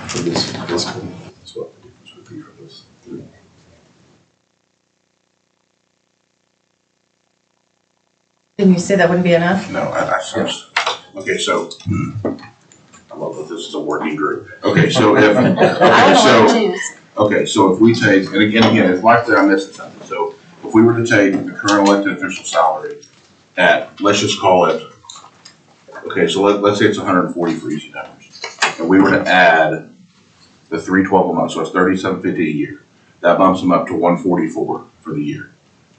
for this fiscal. That's what the difference would be for those 3. Didn't you say that wouldn't be enough? No, okay, so, I love that this is a working group. Okay, so if, so if we take, and again, it's likely I'm missing something. So if we were to take the current elected official salary at, let's just call it, okay, so let's say it's 140 for easy numbers. And we were to add the 312 a month, so it's 3750 a year. That bumps them up to 144 for the year,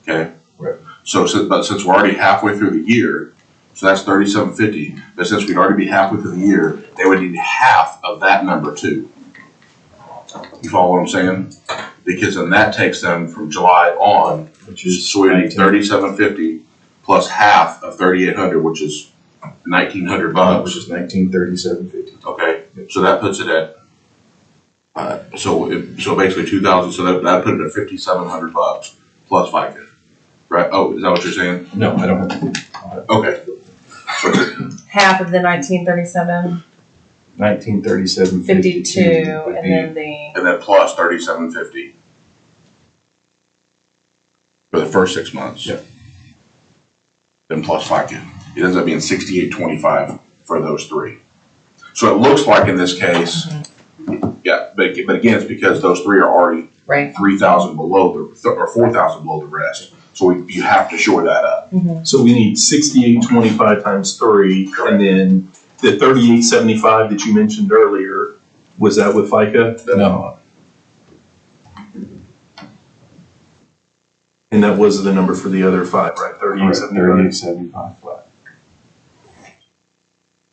okay? Right. So, but since we're already halfway through the year, so that's 3750, but since we'd already be halfway through the year, they would need half of that number too. You follow what I'm saying? Because then that takes them from July on, Which is so we need 3750 plus half of 3800, which is 1900 bucks. which is 1937.50. Okay, so that puts it at, so basically 2,000, so that put it at 5,700 bucks plus FICA. Right, oh, is that what you're saying? No, I don't have to. Okay. So Half of the 1937, 1937.52. 52, would and be- then the, and then plus 3750 for the first 6 months. Yep. Then plus FICA. It ends up being 6825 for those 3. So it looks like in this case, yeah, but again, it's because those 3 are already right. 3,000 below or 4,000 below the rest. So you have to shore that up. So we need 6825 times 3, and then the 3875 that you mentioned earlier, was that with FICA? No. And that was the number for the other five, right? 3875. flat.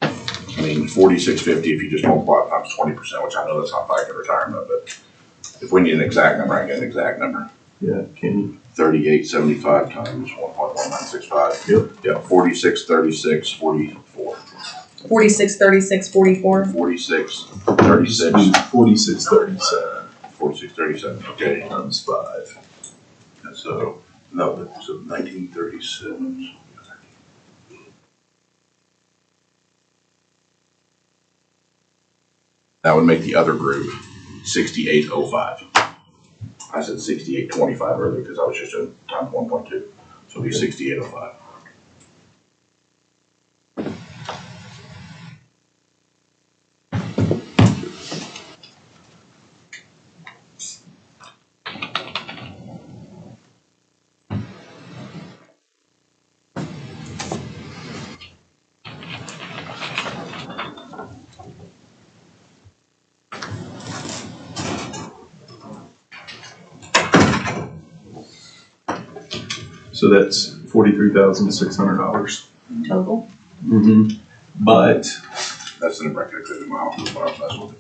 I mean, 4650 if you just multiply it times 20%, which I know that's not FICA retirement, but if we need an exact number, I get an exact number. Yeah, can you? 3875 times 1.1965. Yep. Yeah, 4636 44. 46, 36, 44. 46 36 4637 4637. Okay. times 5. And so, no, but so 1937. That would make the other group 6805. I said 6825 earlier because I was just doing times 1.2. So it'll be 6805. So that's $43,600. Total. Mm-hmm. But, That's in the record included in my office when I was messing with it.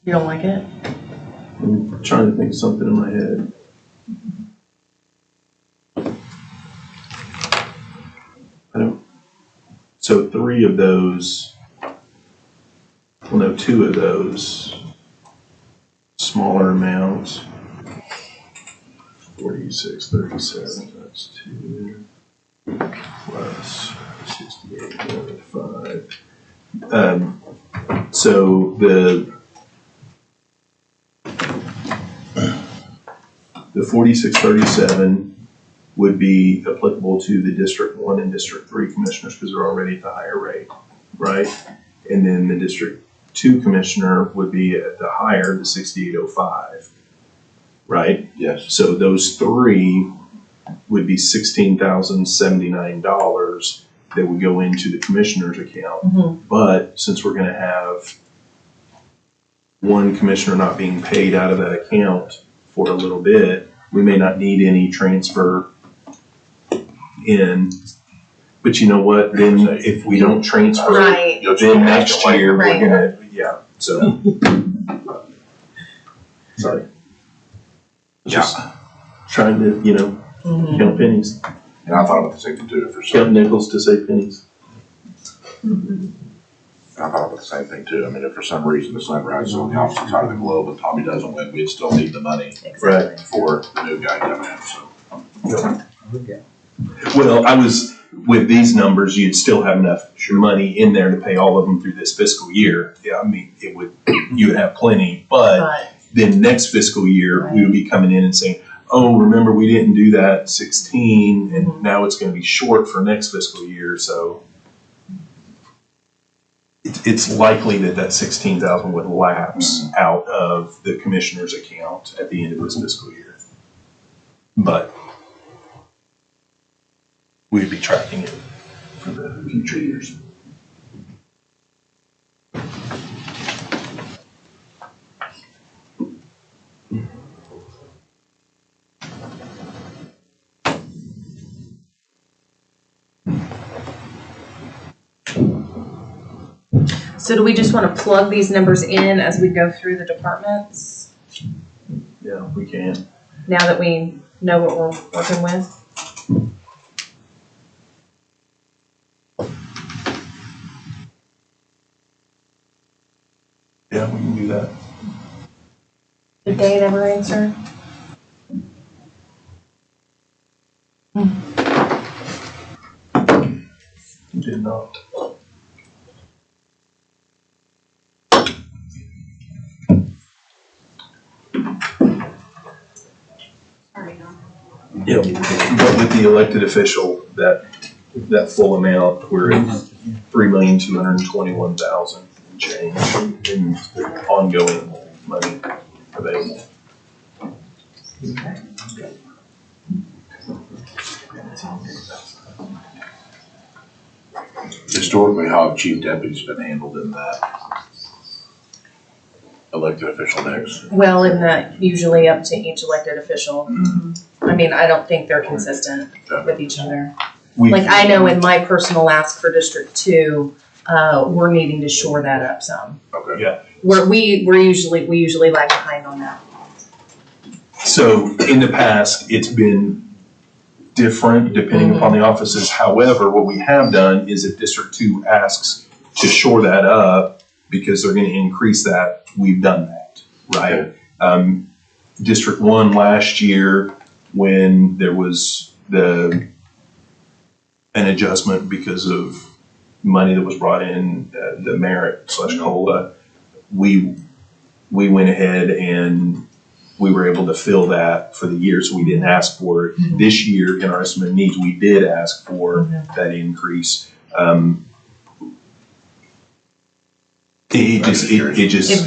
You don't like it? I'm trying to think of something in my head. So 3 of those, well, no, 2 of those smaller amounts. 4637, that's 2 plus 68 divided 5. So the 4637 would be applicable to the District 1 and District 3 commissioners because they're already at the higher rate, right? And then the District 2 commissioner would be at the higher, the 6805, right? Yes. So those 3 would be $16,079 that would go into the commissioner's account. Mm-hmm. But since we're gonna have one commissioner not being paid out of that account for a little bit, we may not need any transfer in. But you know what, then if we don't transfer, Right. then next year, Right. we're gonna, yeah, so. Sorry. Just trying to, Mm-hmm. count pennies, And I thought about the same thing too. For count some, nickels to save pennies. I thought about the same thing too. I mean, if for some reason the sun rises on the opposite side of the globe and Tommy doesn't win, we'd still need the money Right. for the new guy coming in, so. Well, with these numbers, you'd still have enough money in there to pay all of them through this fiscal year. Yeah, I mean, you would have plenty, but then next fiscal year, we would be coming in and saying, oh, remember, we didn't do that 16, and now it's gonna be short for next fiscal year, so. It's likely that 16,000 would lapse out of the commissioner's account at the end of this fiscal year. But we'd be tracking it for the future years. So do we just want to plug these numbers in as we go through the departments, Yeah, we can. now that we know what we're working with? Yeah, we can do that. Did Dave ever answer? Did not. Sorry, Don. Yep. But with the elected official, that full amount, we're at $3,221,000 and change in ongoing money available. Historically, how have chief deputies been handled in that elected official mix? Well, isn't that usually up to each elected official? I mean, I don't think they're consistent with each other. Like, I know in my personal ask for District 2, we're needing to shore that up some. Okay. Yeah. We usually lag behind on that. So in the past, it's been different depending upon the offices. However, what we have done is if District 2 asks to shore that up because they're going to increase that, we've done that, right? District 1 last year, when there was an adjustment because of money that was brought in, the merit / COLA, we went ahead and we were able to fill that for the year, so we didn't ask for it. This year, in our estimate of needs, we did ask for that increase. It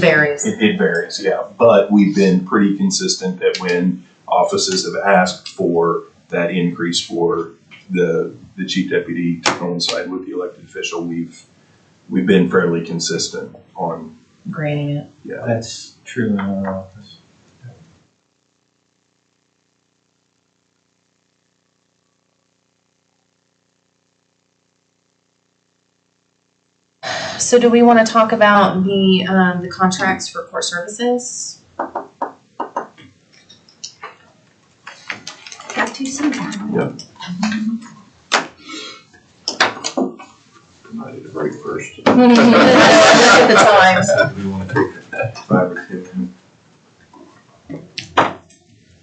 varies. It varies, yeah. But we've been pretty consistent that when offices have asked for that increase for the chief deputy to coincide with the elected official, we've been fairly consistent on granting it. Yeah. That's true in our office. So do we want to talk about the contracts for court services? Got to sometime. Yep. I need a break first. Look at the times. We want to take 5 or 10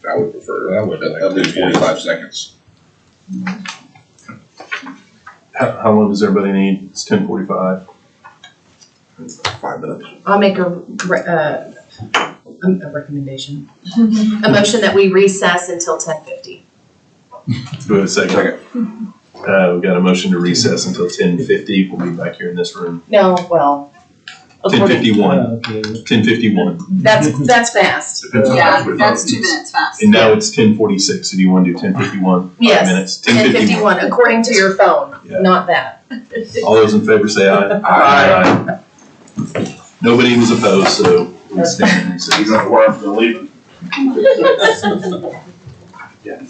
I would prefer, at least 45 seconds. How long does everybody need? It's 10:45. 5 minutes. I'll make a recommendation. A motion that we recess until 10:50. Do we have a second? We've got a motion to recess until 10:50. We'll be back here in this room. No, well. 10:51. 10:51. That's fast. Depends on how Yeah, much we that's vote. 2 minutes fast. And now it's 10:46. So do you want to do 10:51? 5 Yes. minutes. 10:51, according to your phone, Yeah. not that. All those in favor say aye. Aye. Nobody was opposed, so we stand in recess. You gonna work for leaving? Yeah.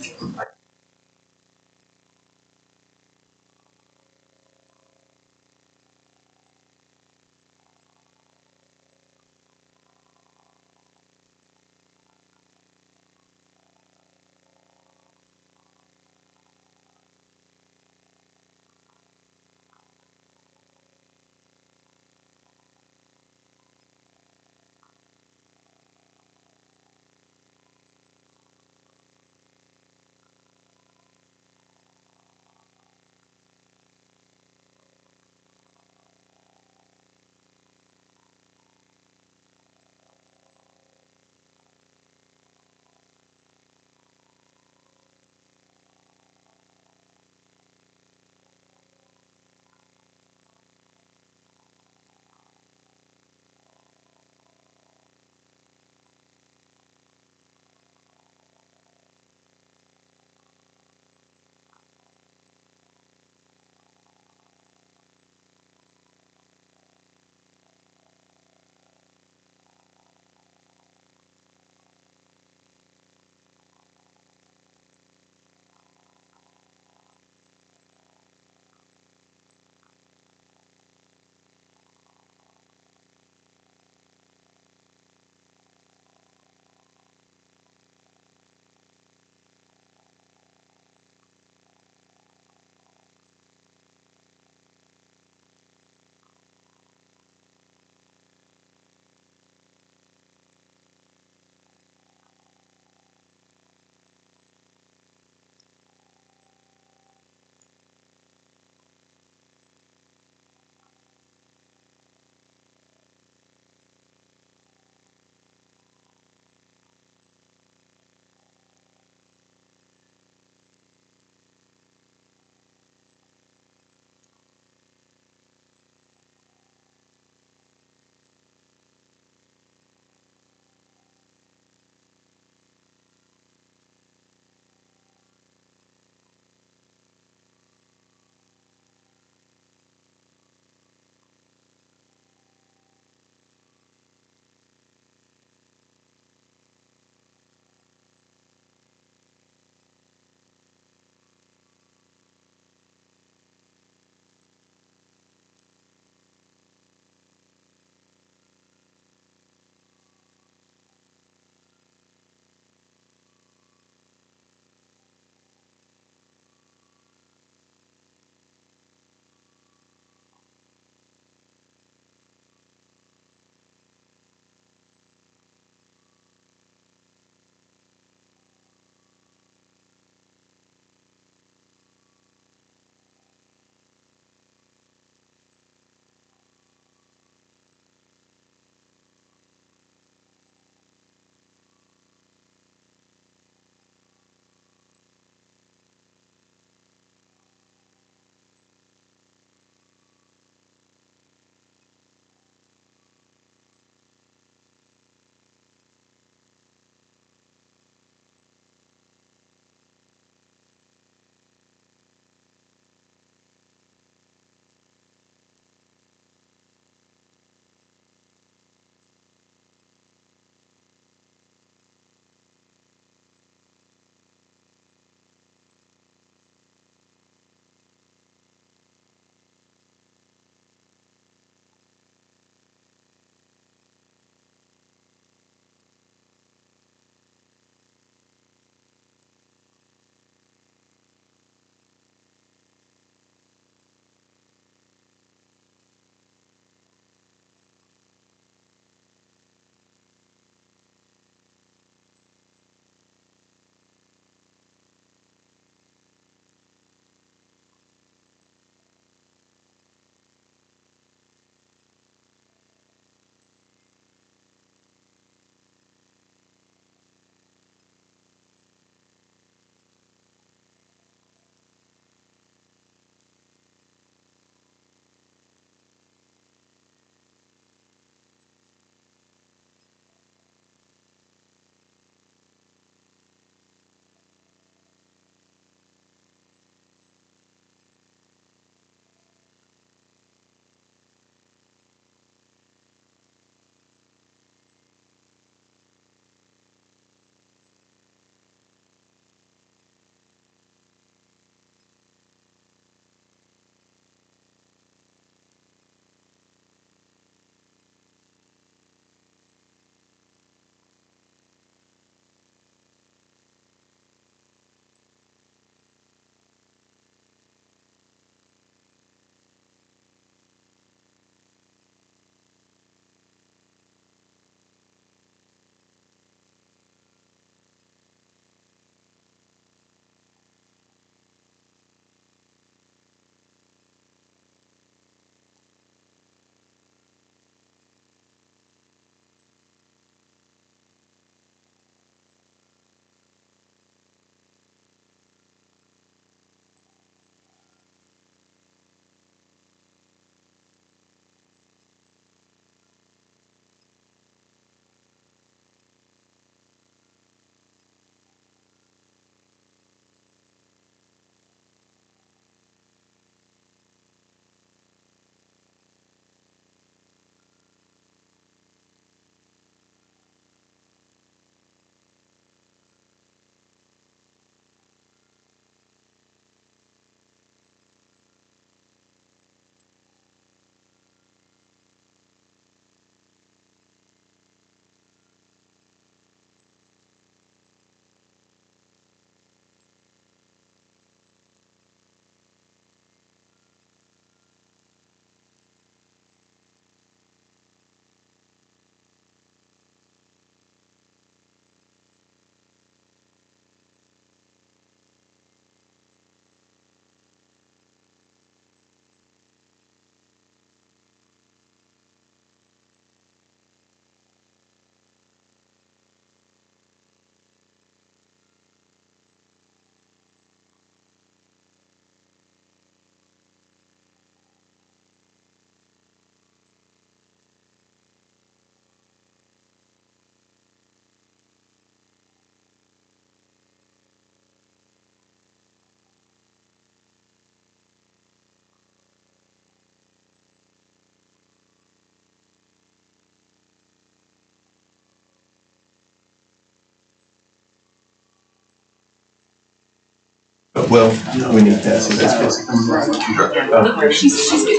Well, we need Cassie. That's Cassie. I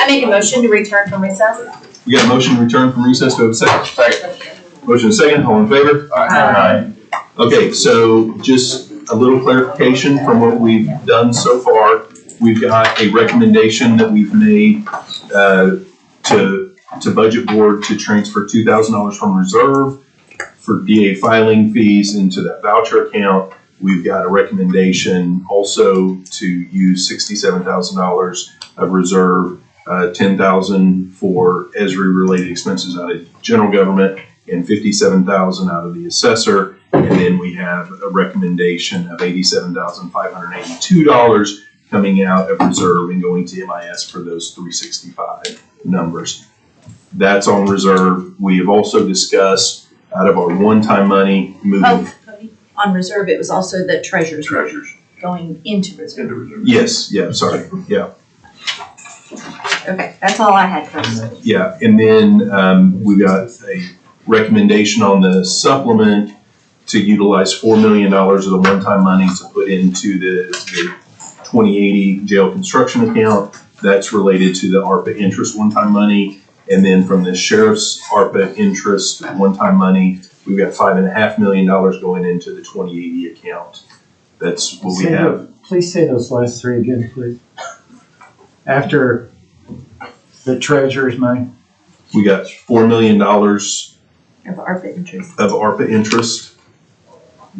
make a motion to return from recess. We got a motion to return from recess. Do we have a second? Second. Motion is second. All in favor? Aye. Okay, so just a little clarification from what we've done so far. We've got a recommendation that we've made to budget board to transfer $2,000 from reserve for DA filing fees into that voucher account. We've got a recommendation also to use $67,000 of reserve, $10,000 for Esri related expenses out of general government and $57,000 out of the assessor. And then we have a recommendation of $87,582 coming out of reserve and going to MIS for those 365 numbers. That's on reserve. We have also discussed out of our one-time money moving. On reserve, it was also the treasurer's going into reserve. Yes, yeah, sorry, yeah. Okay, that's all I had first. Yeah, and then we got a recommendation on the supplement to utilize $4 million of the one-time money to put into the 2080 jail construction account. That's related to the ARPA interest one-time money. And then from the sheriff's ARPA interest one-time money, we've got $5.5 million going into the 2080 account. That's what we have. Please say those last three again, please. After the treasurer's money. We got $4 million Of ARPA interest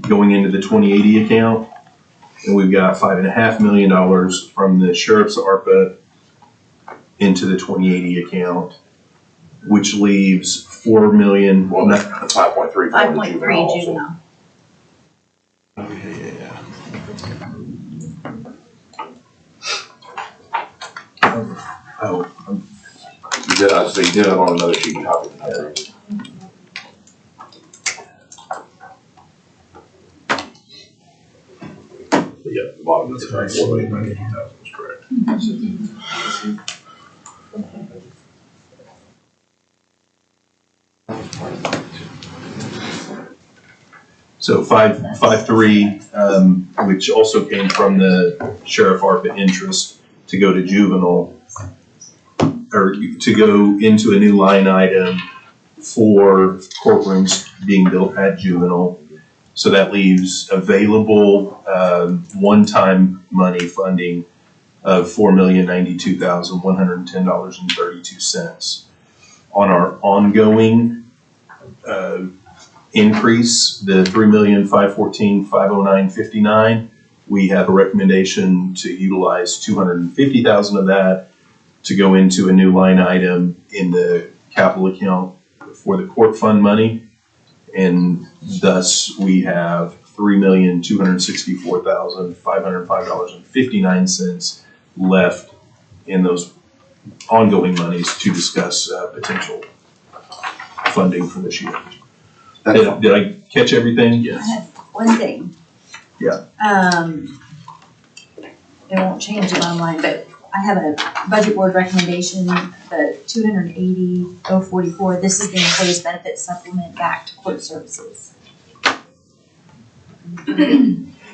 going into the 2080 account. And we've got $5.5 million from the sheriff's ARPA into the 2080 account, which leaves $4 million. Well, that's 5.3. 5.3 juvenile. Oh, You did, so you did it on another sheet. You copied another. Yeah, the bottom of the right. 4,090,000 is correct. So 5.3, which also came from the sheriff ARPA interest to go to juvenile, or to go into a new line item for courtrooms being built at juvenile. So that leaves available one-time money funding of $4,092,110.32. On our ongoing increase, the $3,514,509.59, we have a recommendation to utilize $250,000 of that to go into a new line item in the capital account for the court fund money. And thus we have $3,264,505.59 left in those ongoing monies to discuss potential funding for this year. Did I catch everything? Yes. I have one thing. Yeah. It won't change the bottom line, but I have a budget board recommendation, the 280,044. This is the employees benefit supplement back to court services.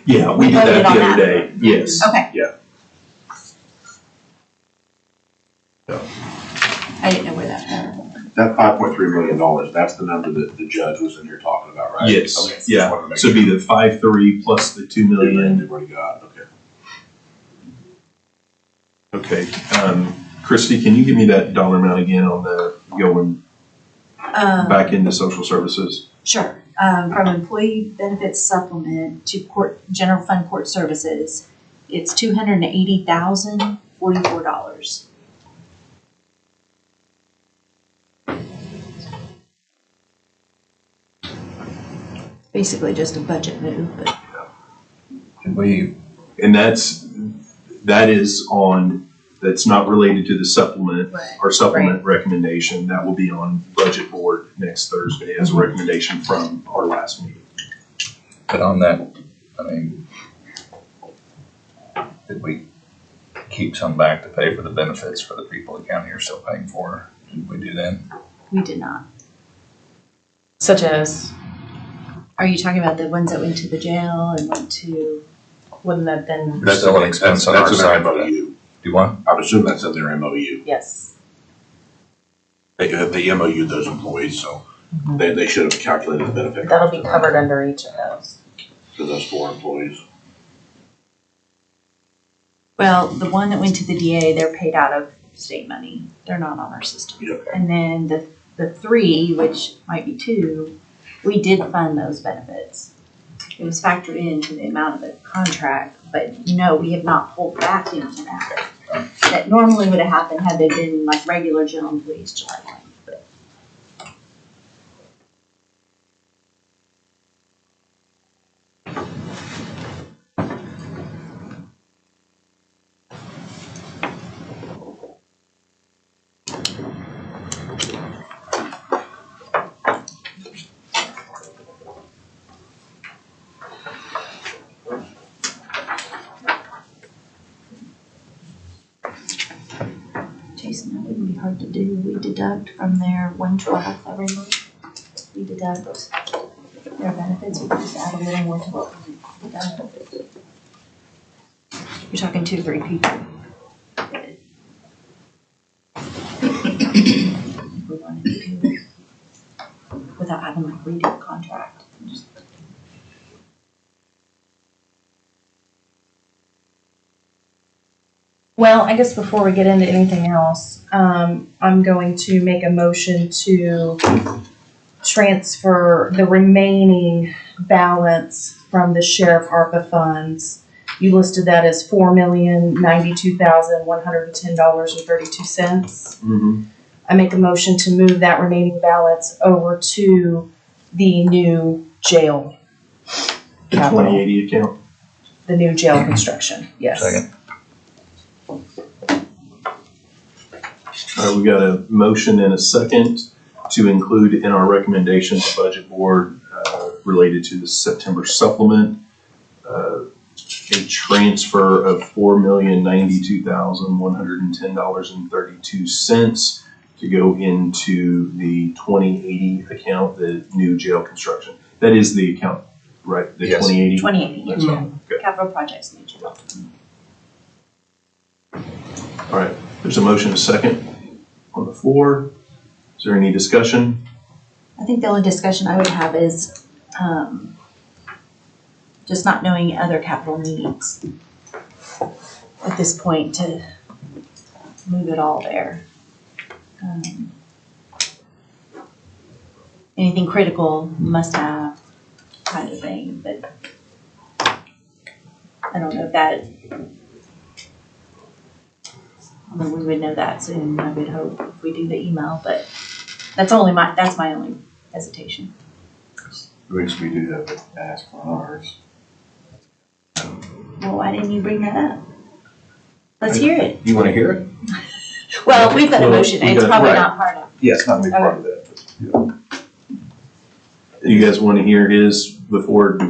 Yeah, we did that the other day. Yes. Okay. Yeah. I didn't know where that was. That $5.3 million, that's the number that the judge was in here talking about, right? Yes. Okay. Yeah. So it'd be the 5.3 plus the $2 million. They've already got, okay. Okay. Christy, can you give me that dollar amount again on the going back into social services? Sure. From employee benefits supplement to court, general fund court services, it's $280,044. Basically just a budget move, but. And that is on, that's not related to the supplement, Right. or supplement recommendation. That will be on budget board next Thursday as a recommendation from our last meeting. But on that, I mean, did we keep some back to pay for the benefits for the people the county are still paying for? Did we do that? We did not. Such as, Are you talking about the ones that went to the jail and went to Wouldn't that then, That's still an expense on our That's in side. their MOU. Do what? I'm assuming that's in their MOU. yes. They MOU those employees, so they should have calculated the benefit. That'll be covered under each of those. For those 4 employees. Well, the one that went to the DA, they're paid out of state money. They're not on our system. Yeah. And then the 3, which might be 2, we did fund those benefits. It was factored into the amount of the contract, but no, we have not pulled back into that. That normally would have happened had they been like regular general employees July 1. But Jason, that wouldn't be hard to do. We deduct from their 1/12 every month. We deduct their benefits. We just add a little more to what we deduct. You're talking 2 or 3 people. If we wanted to do it without having like redo the contract. Just Well, I guess before we get into anything else, I'm going to make a motion to transfer the remaining balance from the sheriff ARPA funds. You listed that as $4,092,110.32. I make a motion to move that remaining balance over to the new jail. The 2080 account. The new jail construction, yes. Second. All right, we got a motion and a second to include in our recommendation to Budget Board related to the September supplement, a transfer of $4,092,110.32 to go into the 2080 account, the new jail construction. That is the account, right? The Yes. 2080? 2080, yes, yeah. Okay. Capital projects in jail. All right, there's a motion and a second on the floor. Is there any discussion? I think the only discussion I would have is just not knowing other capital needs at this point to move it all there. Anything critical, must have kind of thing, but I don't know if that, I mean, we would know that soon, I would hope, if we do the email, but that's my only hesitation. Which we do have to ask on ours. Well, why didn't you bring that up? Let's hear it. You wanna hear it? Well, we've got a motion, it's probably right. not part of. Yeah, it's not gonna be part of that, but, yeah. You guys want to hear his before, do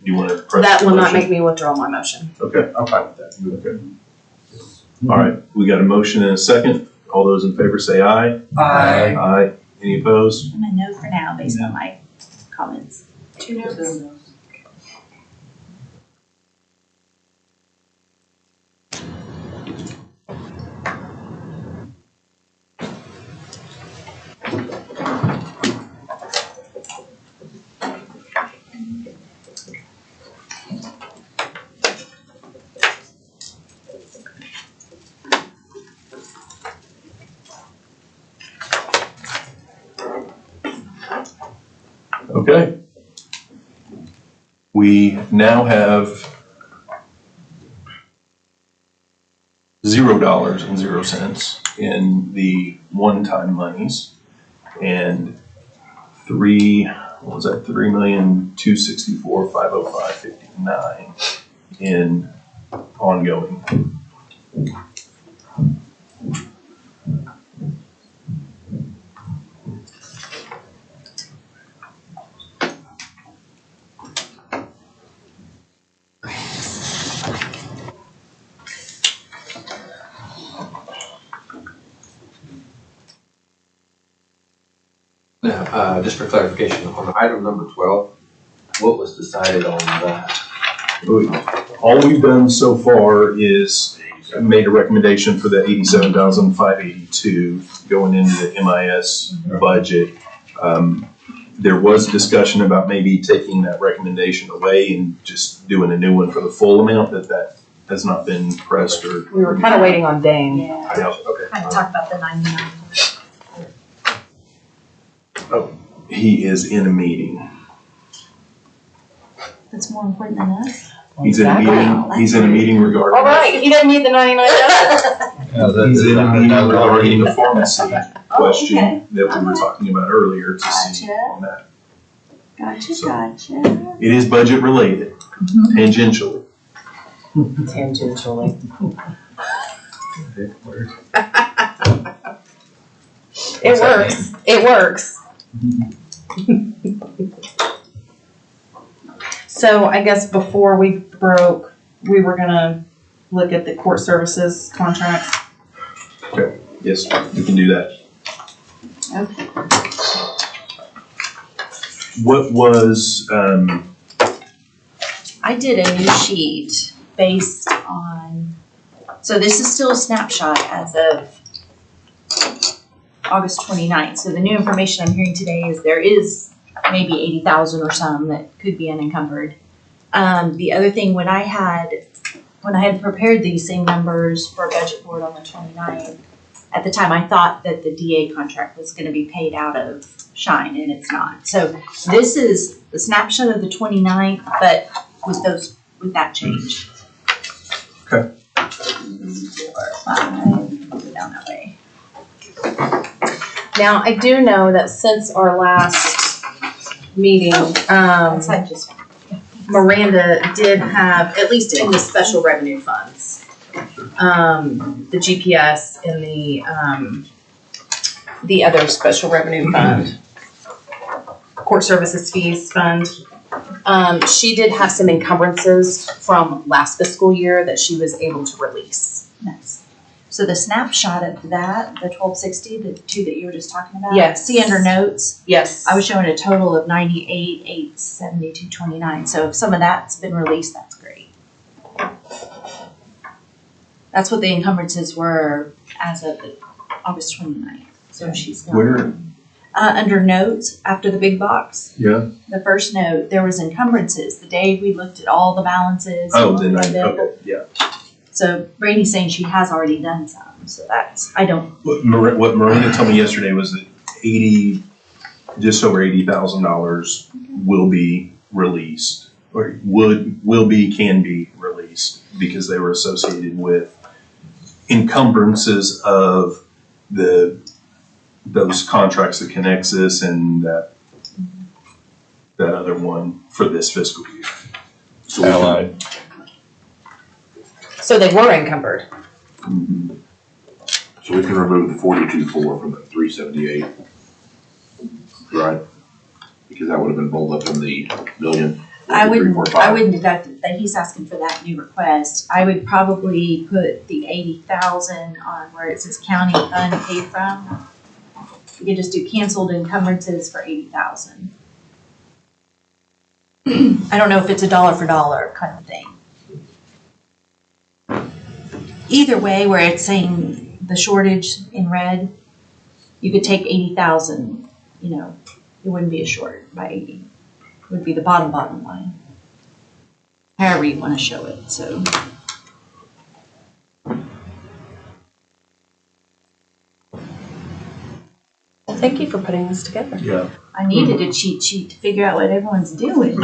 you want to press That the will not motion? make me withdraw my motion. Okay, I'm fine with that. okay. All right, we got a motion and a second. All those in favor say aye. Aye. Aye. Any opposed? I'm a no for now, based on my comments. 2 no's. Okay. We now have $0.00 in the one-time monies and $3,264,505.59 in ongoing. Now, just for clarification, on item number 12, what was decided on that? All we've done so far is made a recommendation for the 87,582 going into the MIS budget. There was discussion about maybe taking that recommendation away and just doing a new one for the full amount, that has not been pressed or. We were kind of waiting on Dane. Yeah, Yeah, okay. kind of talk about the 99. He is in a meeting. That's more important than us. He's in a meeting, he's in a meeting regarding. All right, he doesn't need the 99 dollars. He's in a meeting regarding the pharmacy okay. question that we were talking about earlier to see Gotcha. on that. Gotcha, So- gotcha. It is budget related, tangentially. Tangentially. It What's that works. It works. So I guess before we broke, we were gonna look at the court services contracts. Yes, we can do that. Okay. What was, I did a new sheet based on, so this is still a snapshot as of August 29th. So the new information I'm hearing today is there is maybe 80,000 or some that could be unencumbered. The other thing, when I had prepared these same numbers for budget board on the 29th, at the time I thought that the DA contract was gonna be paid out of Shine, and it's not. So this is the snapshot of the 29th, but with that change. Okay. 4, 5, go down that way. Now, I do know that since our last meeting, That's like just, Miranda did have, at least in the special revenue funds, the GPS and the other special revenue fund, court services fees fund. She did have some encumbrances from last fiscal year that she was able to release. nice. So the snapshot of that, the 1260, the two that you were just talking about? Yes. See under notes, Yes. I was showing a total of 98,872.29. So if some of that's been released, that's great. That's what the encumbrances were as of August 29th. So she's got. where, Under notes, after the big box, yeah, the first note, there was encumbrances. The day we looked at all the balances. oh, and then looked at it. okay, yeah. So Brandy's saying she has already done some, so that's, I don't, What Miranda told me yesterday was that just over $80,000 will be released, or can be released, because they were associated with encumbrances of those contracts that connects us and that other one for this fiscal year. So we can- Allied. So they were encumbered. Mhm. So we can remove the 42.4 from the 378, right? Because that would have been rolled up in the million. I wouldn't 43.45. deduct it, that he's asking for that new request. I would probably put the 80,000 on where it says county fund paid from. You could just do canceled encumbrances for 80,000. I don't know if it's a dollar for dollar kind of thing. Either way, where it's saying the shortage in red, you could take 80,000, it wouldn't be a short by 80. It would be the bottom line. However you want to show it, so. Well, thank you for putting this together. Yeah. I needed a cheat sheet to figure out what everyone's doing.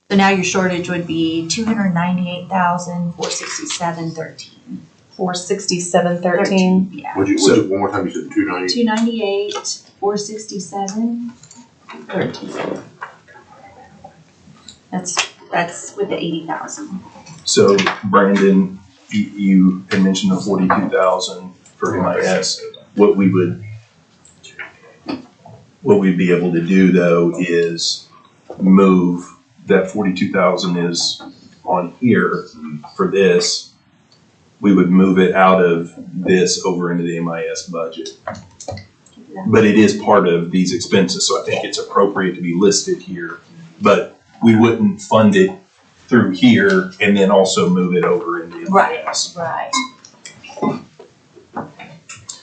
So now your shortage would be 298,467.13. 467.13. Yeah. One more time, you said 290? 298,467.13. That's with the 80,000. So Brandon, you had mentioned the 42,000 for MIS. What we'd be able to do though is move that 42,000 is on here for this. We would move it out of this over into the MIS budget. but it is part of these expenses, so I think it's appropriate to be listed here. But we wouldn't fund it through here and then also move it over into MIS. Right.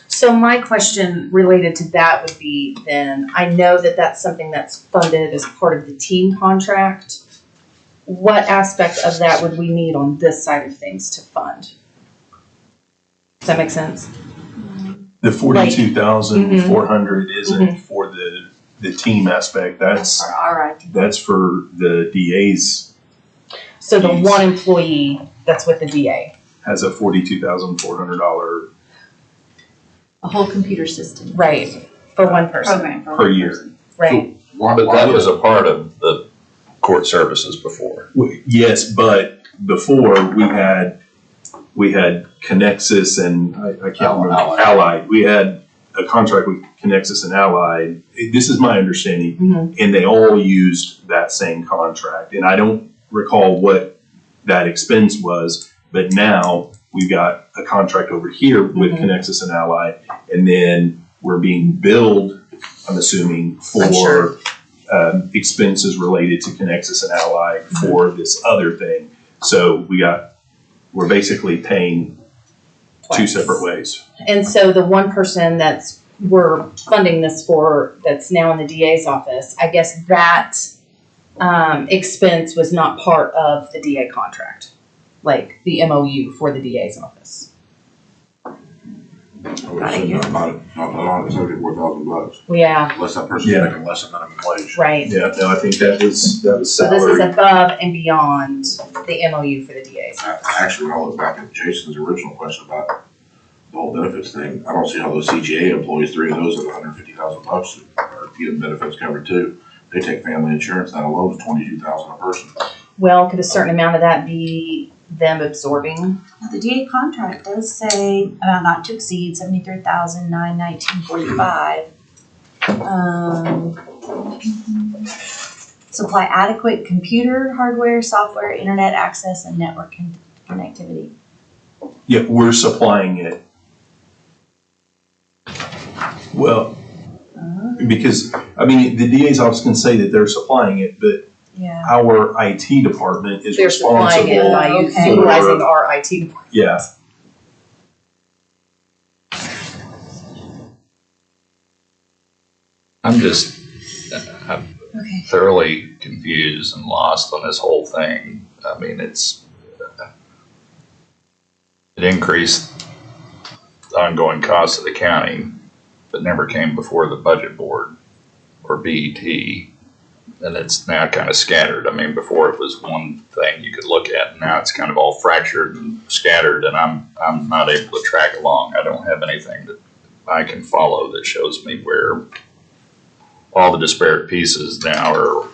So my question related to that would be then, I know that that's something that's funded as part of the team contract. What aspect of that would we need on this side of things to fund? Does that make sense? The 42,400 isn't for the team aspect, that's for the DA's. So the one employee that's with the DA. Has a $42,400 A whole computer system. Right, for one person. Program. per year. Right. But that was a part of the court services before. Yes, but before we had Connexus and I can't remember, Allied. We had a contract with Connexus and Allied. This is my understanding, and they all used that same contract. And I don't recall what that expense was, but now we've got a contract over here with Connexus and Allied, and then we're being billed, I'm assuming, for expenses related to Connexus and Allied for this other thing. So we're basically paying two separate ways. And so the one person we're funding this for, that's now in the DA's office, I guess that expense was not part of the DA contract, like the MOU for the DA's office. Not on $74,000. Yeah. Unless that person's making less than minimum wage. Right. Yeah, no, I think that was So this is salary. above and beyond the MOU for the DA's. Actually, when I look back at Jason's original question about the whole benefits thing, I don't see how those CGA employees, 3 of those at $150,000 are getting benefits covered too. They take family insurance, that alone is $22,000 a person. Well, could a certain amount of that be them absorbing? The DA contract does say not to exceed $73,919.45. Supply adequate computer, hardware, software, internet access, and network connectivity. Yeah, we're supplying it. Well, because, I mean, the DA's office can say that they're supplying it, but Yeah. our IT department is They're supplying it responsible. by utilizing our IT department. Yeah. I'm thoroughly confused and lost on this whole thing. I mean, it increased the ongoing costs of the county, but never came before the budget board or BET. And it's now kind of scattered. I mean, before it was one thing you could look at, and now it's kind of all fractured and scattered, and I'm not able to track along. I don't have anything that I can follow that shows me where all the disparate pieces now are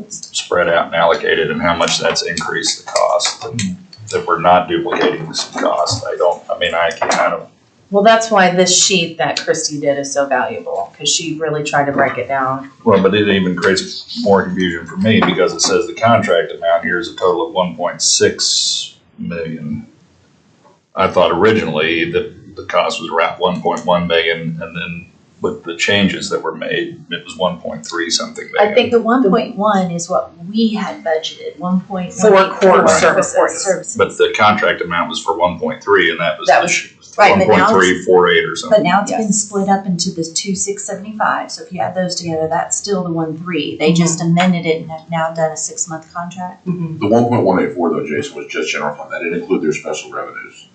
spread out and allocated, and how much that's increased the cost, and that we're not duplicating some cost. I don't. Well, that's why this sheet that Christy did is so valuable, because she really tried to break it down. Well, but it even creates more confusion for me because it says the contract amount here is a total of 1.6 million. I thought originally that the cost was around 1.1 million, and then with the changes that were made, it was 1.3 something million. I think the 1.1 is what we had budgeted, 1.1. For court services. But the contract amount was for 1.3, and that was right, but now 1.348 or something. But now it's been split up into the 2,675. So if you add those together, that's still the 1.3. They just amended it and have now done a 6-month contract. The 1.184 though, Jason, was just general fund. That didn't include their special revenues.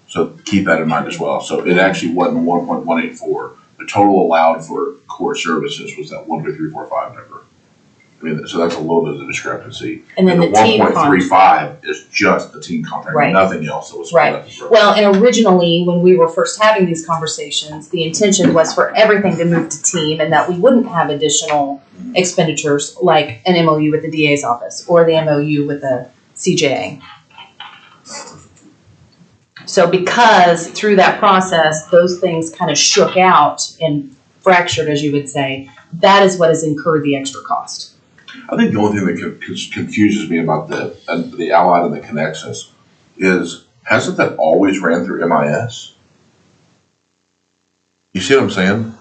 So keep that in mind as well. So it actually wasn't 1.184. The total allowed for court services was that 1.345 number. I mean, so that's a little bit of the discrepancy. And then the team 1.35 is just the team contract, Right. nothing else that was split Right. up. Well, and originally, when we were first having these conversations, the intention was for everything to move to team and that we wouldn't have additional expenditures like an MOU with the DA's office or the MOU with the CJA. So because through that process, those things kind of shook out and fractured, as you would say, that is what has incurred the extra cost. I think the only thing that confuses me about the Allied and the Connexus is, hasn't that always ran through MIS? You see what I'm saying?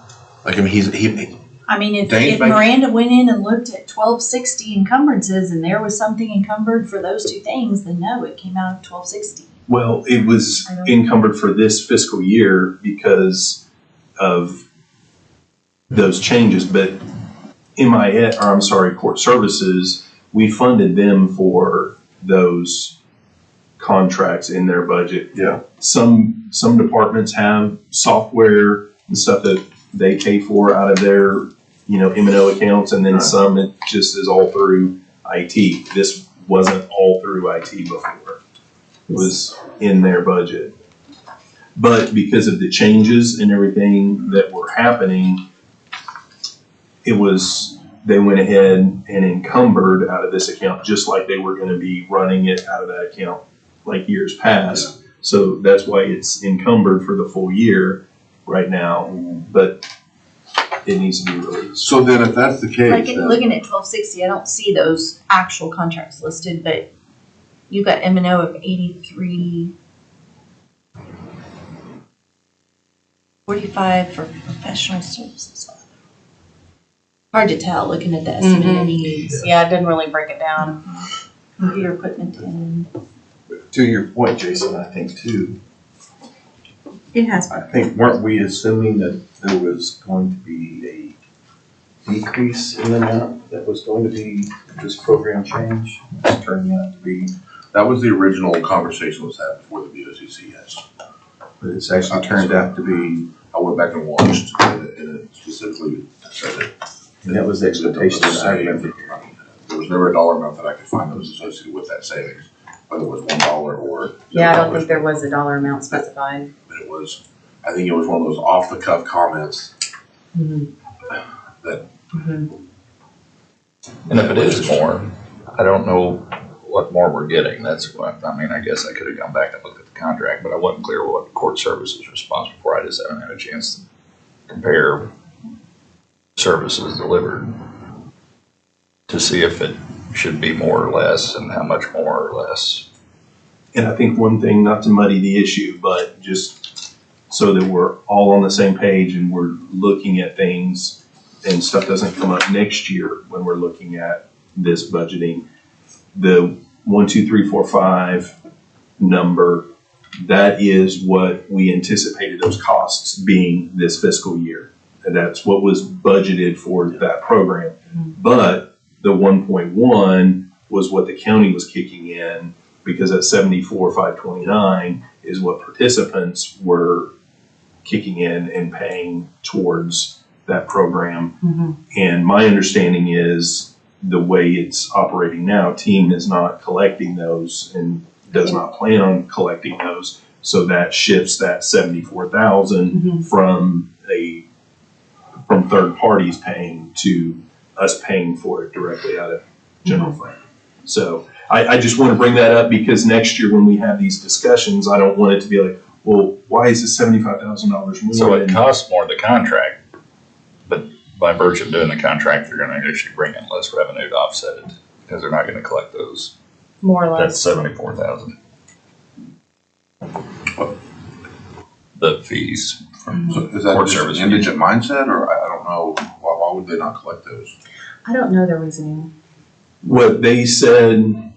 Like, I mean, he, I mean, if Dane's making- Miranda went in and looked at 1260 encumbrances and there was something encumbered for those two things, then no, it came out of 1260. Well, it was I don't- encumbered for this fiscal year because of those changes, but court services, we funded them for those contracts in their budget. Yeah. Some departments have software and stuff that they pay for out of their, M&O accounts, and then Right. some it just is all through IT. This wasn't all through IT before. It was in their budget. But because of the changes and everything that were happening, they went ahead and encumbered out of this account, just like they were gonna be running it out of that account like years past. So that's why it's encumbered for the full year right now, but it needs to be released. So then if that's the case, Like, then- looking at 1260, I don't see those actual contracts listed, but you've got M&O of 83. 45 for professional services. Hard to tell looking at the estimated needs. Yeah, it didn't really break it down. Computer equipment and to your point, Jason, I think too, it has. I think, weren't we assuming that there was going to be a decrease in the amount that was going to be this program change? It's turning out to be, that was the original conversation was had before the BOCC, yes. but it's actually turned out to be, I went back and watched, and it specifically said it. and that was the expectation that I remember. There was never a dollar amount that I could find that was associated with that savings, whether it was $1 or. Yeah, I don't $0. think there was a dollar amount specified. But it was, I think it was one of those off-the-cuff comments. And if it is more, I don't know what more we're getting. That's what, I mean, I guess I could have gone back and looked at the contract, but I wasn't clear what court services was responsible for. I just haven't had a chance to compare services delivered to see if it should be more or less and how much more or less. And I think one thing, not to muddy the issue, but just so that we're all on the same page and we're looking at things and stuff doesn't come up next year when we're looking at this budgeting. The 1, 2, 3, 4, 5 number, that is what we anticipated those costs being this fiscal year. And that's what was budgeted for that program. But the 1.1 was what the county was kicking in, because at 74,529 is what participants were kicking in and paying towards that program. And my understanding is the way it's operating now, team is not collecting those and does not plan on collecting those. So that shifts that 74,000 from third parties paying to us paying for it directly out of general fund. So I just want to bring that up because next year when we have these discussions, I don't want it to be like, well, why is it $75,000 more? So it costs more the contract, but by virtue of doing the contract, they're gonna actually bring in less revenue to offset it because they're not gonna collect those. More or That's less. 74,000. The fees from So is that court just an service fees. indigent mindset, or I don't know, why would they not collect those? I don't know the reasoning. What they said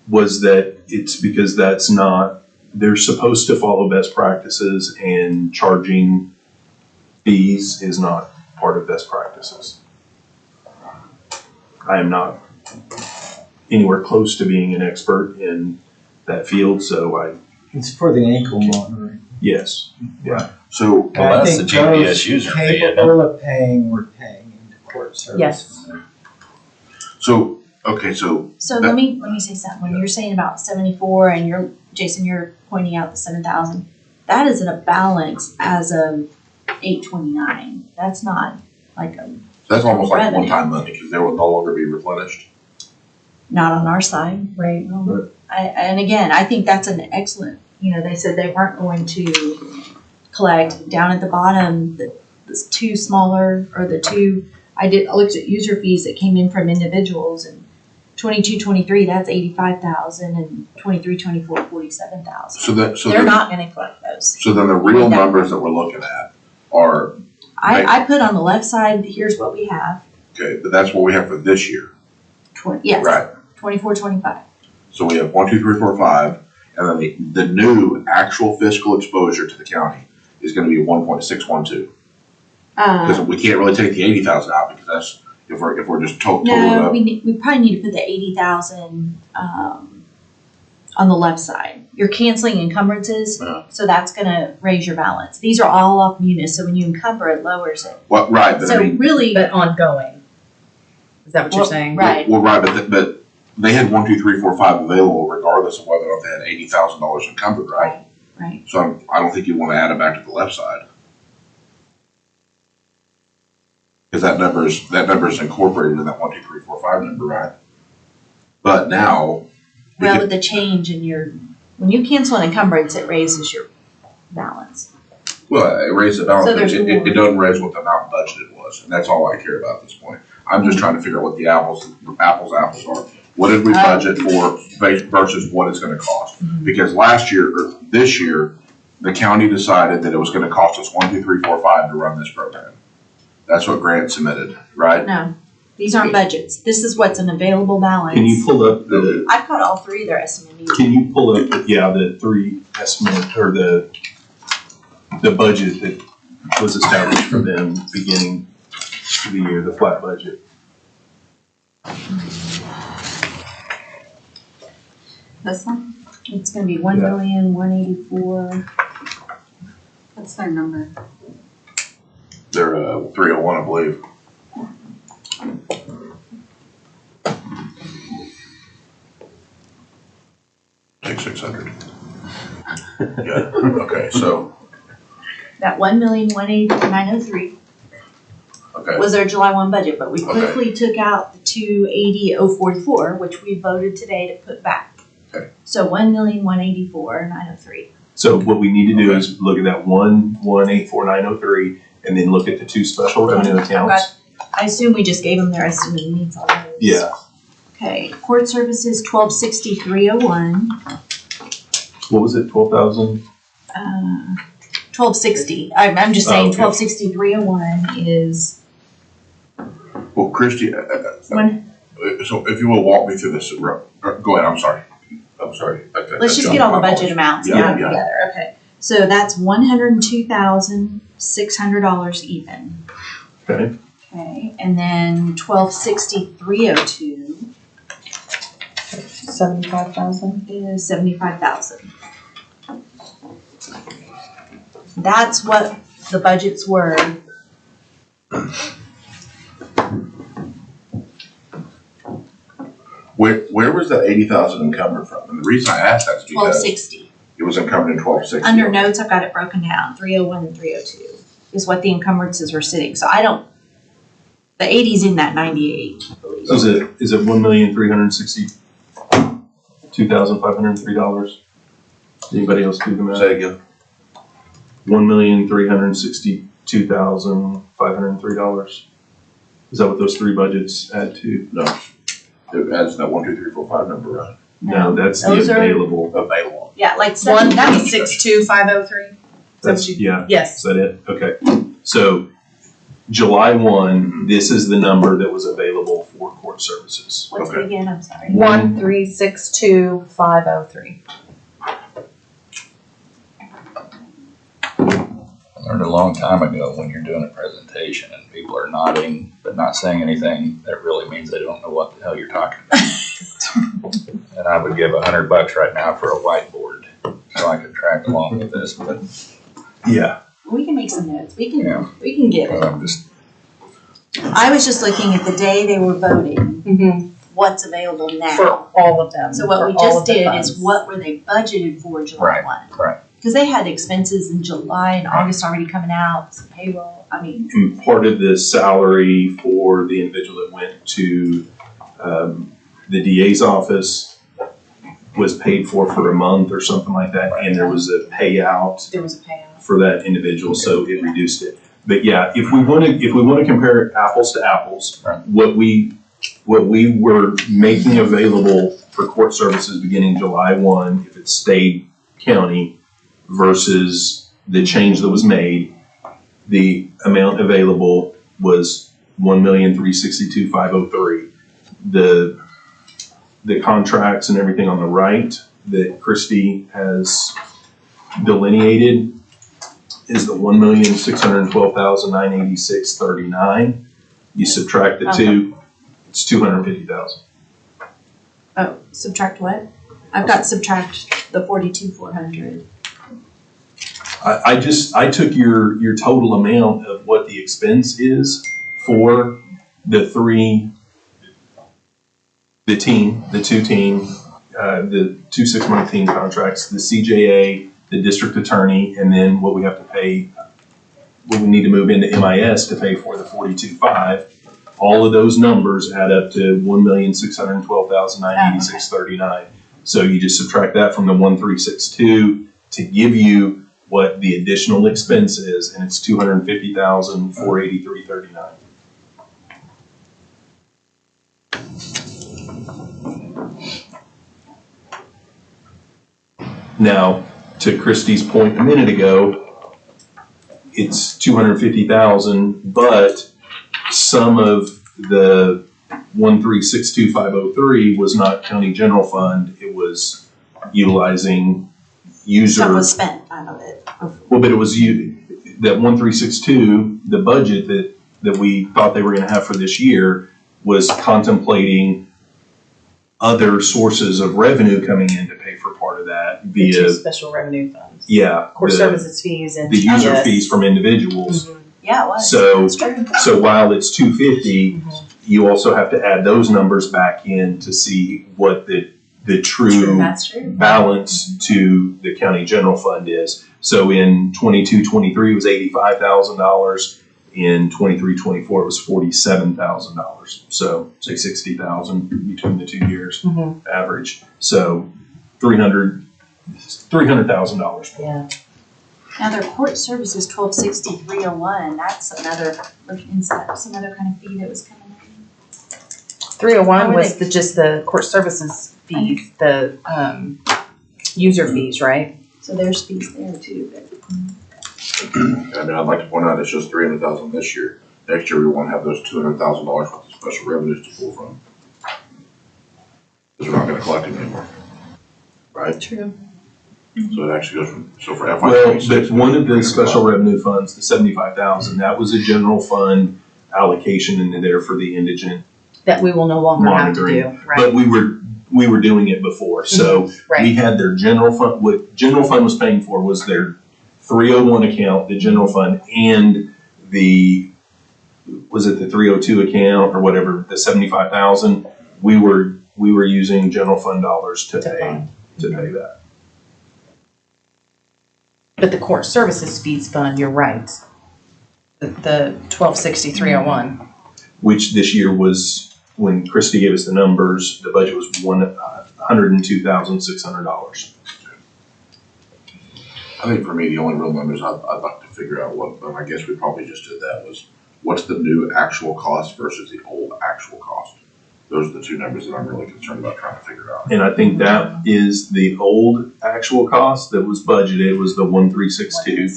was that it's because that's not, they're supposed to follow best practices and charging fees is not part of best practices. I am not anywhere close to being an expert in that field, so It's for the ankle monitoring. yes. So, Well, I that's think the GPS those user fee, isn't it? capable of paying, we're paying into court services. Yes. okay, so So let me say something. When you're saying about 74 and Jason, you're pointing out the 7,000, that is in a balance as of 8/29. That's not like that's almost like revenue. one-time money, because they will no longer be replenished. not on our side. Right. And again, I think that's an excellent, they said they weren't going to collect down at the bottom, the two smaller, or I looked at user fees that came in from individuals, and 22-23, that's 85,000, and 23-24, 47,000. So They're not gonna collect those. So then the real numbers that we're looking at are, I put on the left side, here's what we have, okay, but that's what we have for this year, yes, right? 24, 25. So we have 1, 2, 3, 4, 5, and then the new actual fiscal exposure to the county is gonna be 1.612. Because we can't really take the 80,000 out because that's, if we're just total it No, up. we probably need to put the 80,000, on the left side. You're canceling encumbrances, so that's gonna raise your balance. These are all off munis, so when you encumber, it lowers it. Well, right, but I So mean, really, But ongoing. Is that what you're Well, saying? right. well, right, but they had 1, 2, 3, 4, 5 available regardless of whether or not they had $80,000 encumbered, right? Right. So I don't think you wanna add it back to the left side. Cause that number's incorporated in that 1, 2, 3, 4, 5 number, right? But now. Well, with the change in when you cancel an encumbrance, it raises your balance. Well, it raised the balance, So but there's it more. doesn't raise what the amount budgeted was, and that's all I care about at this point. I'm just trying to figure out what the apples are. What did we budget for versus what it's gonna cost? Because last year, or this year, the county decided that it was gonna cost us 1, 2, 3, 4, 5 to run this program. That's what Grant submitted, right? No, these aren't budgets. This is what's an available balance. Can you pull up I've got all three of their estimated. can you pull up, the three estimate, or the budget that was established for them beginning of the year, the flat budget? This one? It's gonna be 1,184,000. What's their number? They're 301, I believe. Six hundred. Yeah, okay, so, That 1,184,903 okay, was their July 1 budget, but we Okay. quickly took out the 280,044, which we voted today to put back. Okay. So 1,184,903. So what we need to do is look at that 1,184,903 and then look at the two special revenue accounts. I assume we just gave them their estimated needs already. Yeah. Okay, court services 1263.01, What was it, 12,000? 1260. I'm just saying okay. 1263.01 is well, Christie, when, so if you will walk me through this, go ahead, I'm sorry. let's just get all the budget amounts Yeah, now yeah. together, okay. So that's $102,600 even. Okay. Okay, and then 1263.02 75,000. is 75,000. That's what the budgets were. Where was that 80,000 encumbered from? And the reason I asked that is because 1260. it was encumbered in 1260. Under notes, I've got it broken down. 301 and 302 is what the encumbrances were sitting. So the 80's in that 98, I believe. So is it $1,362,503? Anybody else do the math? Say again. $1,362,503. Is that what those three budgets add to? No, it adds that 1, 2, 3, 4, 5 number, right? No, that's the Those are- available. Available. Yeah, like 1.62503. That's, yeah, Yes. is that it? Okay. So July 1, this is the number that was available for court services. What's it again? I'm sorry. 1.362,503. I learned a long time ago when you're doing a presentation and people are nodding but not saying anything, that really means they don't know what the hell you're talking about. And I would give $100 right now for a whiteboard so I could track along with this, but Yeah. We can make some notes. We can get it. I'm just, I was just looking at the day they were voting, what's available now. For all of them. So what for we all just of the did funds. is what were they budgeted for July 1? right. Because they had expenses in July and August already coming out, some payroll, I mean. And part of the salary for the individual that went to the DA's office was paid for a month or something like that, and there was a payout There was a payout. for that individual, so it reduced it. But yeah, if we want to compare apples to apples, Right. what we were making available for court services beginning July 1, if it stayed county, versus the change that was made, the amount available was 1,362,503. The contracts and everything on the right that Christie has delineated is the 1,612,986.39. You subtract the two, it's 250,000. Oh, subtract what? I've got subtract the 42,400. I took your total amount of what the expense is for the two team, the 2 6-month team contracts, the CJA, the district attorney, and then what we have to pay, what we need to move into MIS to pay for the 42.5. All of those numbers add up to 1,612,986.39. So you just subtract that from the 1,362 to give you what the additional expense is, and it's 250,483.39. Now, to Christie's point a minute ago, it's 250,000, but some of the 1,362,503 was not county general fund. It was utilizing user. Some was spent out of it. Well, but it was that 1,362, the budget that we thought they were going to have for this year was contemplating other sources of revenue coming in to pay for part of that The via, two special revenue funds. yeah, Court the services fees and. the user Yes. fees from individuals. Yeah, it was. So, That's true. so while it's 250, you also have to add those numbers back in to see what the true That's true. balance to the county general fund is. So in 22-23 it was $85,000. In 23-24 it was $47,000. So say 60,000 between the 2 years average. So $300,000. Yeah. Now their court services 1263.01. That's another some other kind of fee that was coming in. 301 How was were just the court services fees, the user fees, right? So there's fees there too. But I mean, I'd like to point out it's just 300,000 this year. Next year we won't have those $200,000 worth of special revenues to pull from. Because we're not gonna collect them anymore. Right? true. So it actually goes from, so for FY Well, '26. but one of the special revenue funds, the 75,000, that was a general fund allocation in there for the indigent. That we will no longer have to do, Monitoring. right? But we were doing it before, so Right. we had their general fund, what general fund was paying for was their 301 account, the general fund, and was it the 302 account or whatever, the 75,000, we were using general fund dollars to pay that. But the court services fees fund, you're right. The 1263.01. Which this year was, when Christie gave us the numbers, the budget was $102,600. I think for me, the only real numbers I'd like to figure out and I guess we probably just did that, was what's the new actual cost versus the old actual cost? Those are the two numbers that I'm really concerned about trying to figure out. And I think that is the old actual cost that was budgeted was the 1,362.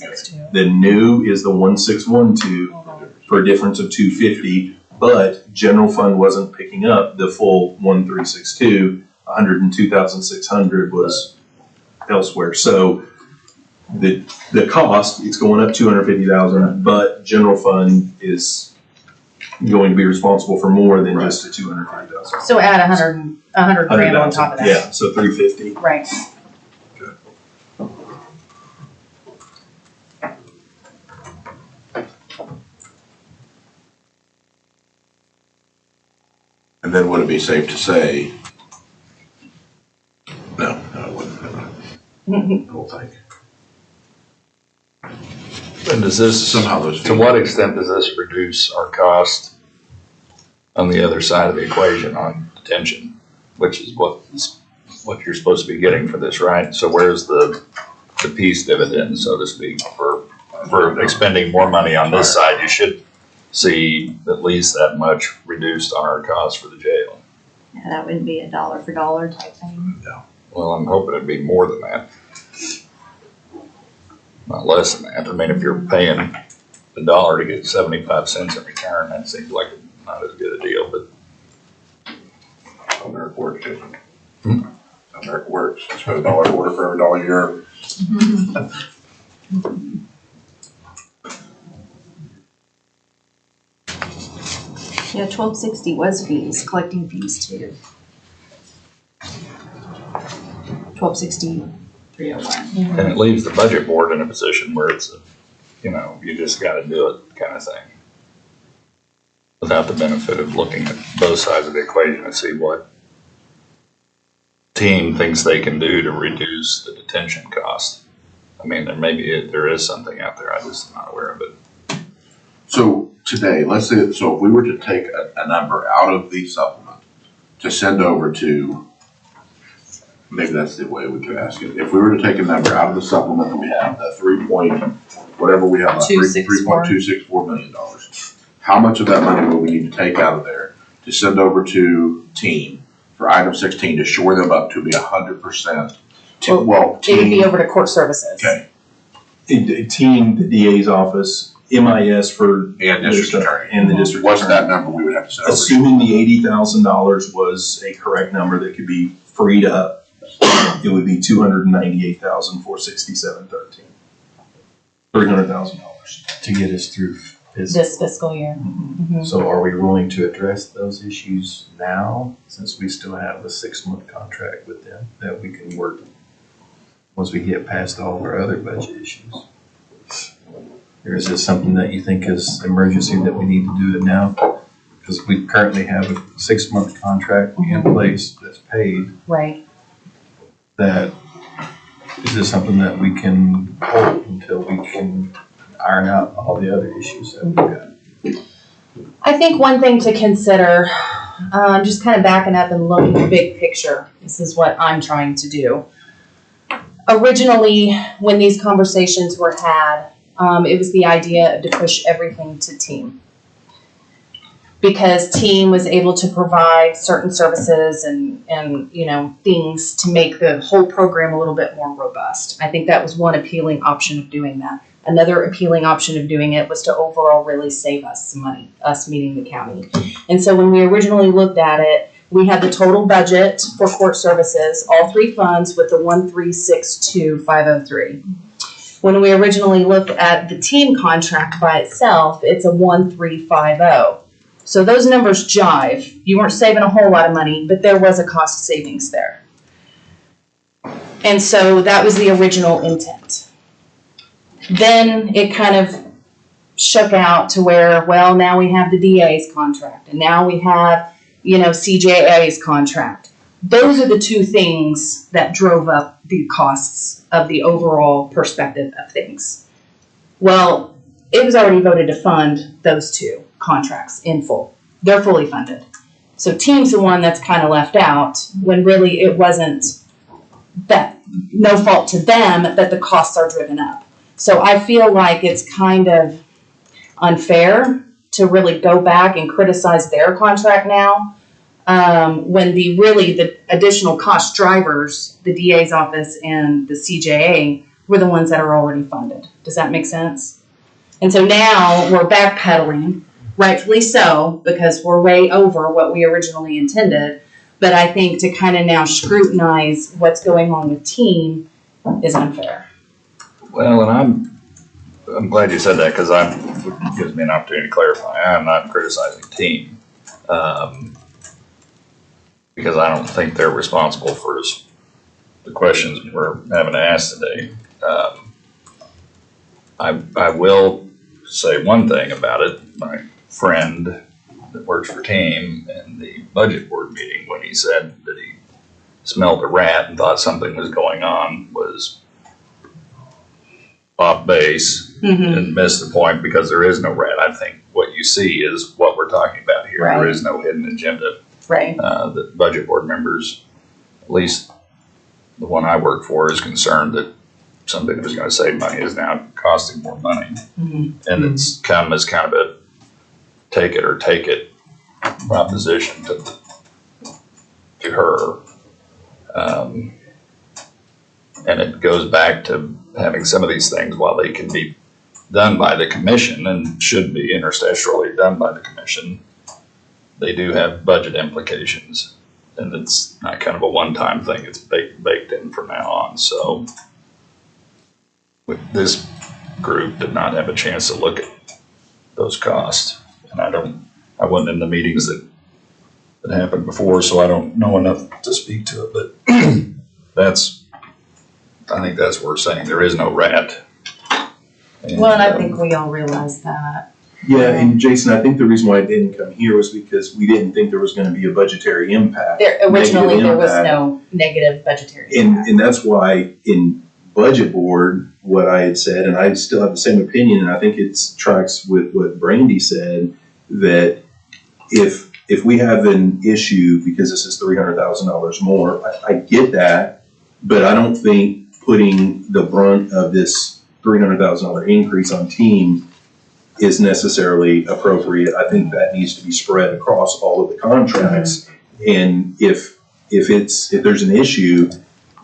The new is the 1,612 for a difference of 250, but general fund wasn't picking up the full 1,362. 102,600 was elsewhere. So the cost, it's going up 250,000, but general fund is going to be responsible for more than just the 250,000. So add 100 grand on top of that. Yeah, so 350. Right. And then would it be safe to say? No, it wouldn't. I don't think. And does this, Somehow those. to what extent does this reduce our cost on the other side of the equation on detention, which is what you're supposed to be getting for this, right? So where's the peace dividend, so to speak, for expending more money on this side? You should see at least that much reduced on our cost for the jail. Yeah, that wouldn't be a dollar for dollar type thing. Well, I'm hoping it'd be more than that. Not less than that. I mean, if you're paying the dollar to get 75 cents in return, that seems like not as good a deal, but America works, Jason. America works. Spend $1 a quarter for every dollar you earn. Yeah, 1260 was fees, collecting fees too. 1260, 301. and it leaves the budget board in a position where it's, you know, you just gotta do it kind of thing. Without the benefit of looking at both sides of the equation and see what team thinks they can do to reduce the detention cost. I mean, there is something out there, I just am not aware of it. So today, let's say, so if we were to take a number out of the supplement to send over to, maybe that's the way we could ask it. If we were to take a number out of the supplement that we have, the whatever we have, $3.264 million. How much of that money will we need to take out of there to send over to team for item 16 to shore them up to be 100%? It would be over to court services. Okay. Team, the DA's office, MIS for. And district attorney. And the district What's attorney. that number we would have to send over? Assuming the $80,000 was a correct number that could be freed up, it would be $298,467.13. $300,000. To get us through This fiscal year. So are we willing to address those issues now, since we still have a 6-month contract with them that we can work once we get past all of our other budget issues? Or is this something that you think is emergency that we need to do it now? Because we currently have a 6-month contract in place that's paid. Right. That, is this something that we can hold until we can iron out all the other issues that we've got? I think one thing to consider, just kind of backing up and looking big picture, this is what I'm trying to do. Originally, when these conversations were had, it was the idea to push everything to team. Because team was able to provide certain services and things to make the whole program a little bit more robust. I think that was one appealing option of doing that. Another appealing option of doing it was to overall really save us some money, us meaning the county. And so when we originally looked at it, we had the total budget for court services, all 3 funds with the 1,362,503. When we originally looked at the team contract by itself, it's a 1,350. So those numbers jive. You weren't saving a whole lot of money, but there was a cost savings there. And so that was the original intent. Then it kind of shook out to where, well, now we have the DA's contract, and now we have, CJA's contract. Those are the 2 things that drove up the costs of the overall perspective of things. Well, it was already voted to fund those 2 contracts in full. They're fully funded. So team's the one that's kind of left out when really it wasn't that, no fault to them that the costs are driven up. So I feel like it's kind of unfair to really go back and criticize their contract now, when the additional cost drivers, the DA's office and the CJA, were the ones that are already funded. Does that make sense? And so now we're backpedaling, rightfully so, because we're way over what we originally intended. But I think to kind of now scrutinize what's going on with team is unfair. Well, and I'm glad you said that, because it gives me an opportunity to clarify. I'm not criticizing team, because I don't think they're responsible for the questions we're having to ask today. I will say one thing about it. My friend that works for team in the budget board meeting, when he said that he smelled a rat and thought something was going on, was off base and missed the point, because there is no rat. I think what you see is what we're talking about here. Right. There is no hidden agenda. Right. The budget board members, at least the one I work for, is concerned that something that was going to save money is now costing more money. And it's come as kind of a take it or take it proposition to her. And it goes back to having some of these things, while they can be done by the commission and should be interstitially done by the commission, they do have budget implications. And it's not kind of a one-time thing, it's baked in from now on, so. This group did not have a chance to look at those costs. And I wasn't in the meetings that happened before, so I don't know enough to speak to it, but I think that's worth saying, there is no rat. Well, and I think we all realize that. Yeah, and Jason, I think the reason why it didn't come here was because we didn't think there was gonna be a budgetary impact. Originally, there was impact. no negative budgetary And, impact. and that's why in budget board, what I had said, and I still have the same opinion, and I think it tracks with what Brandy said, that if we have an issue, because this is $300,000 more, I get that, but I don't think putting the brunt of this $300,000 increase on team is necessarily appropriate. I think that needs to be spread across all of the contracts. And if there's an issue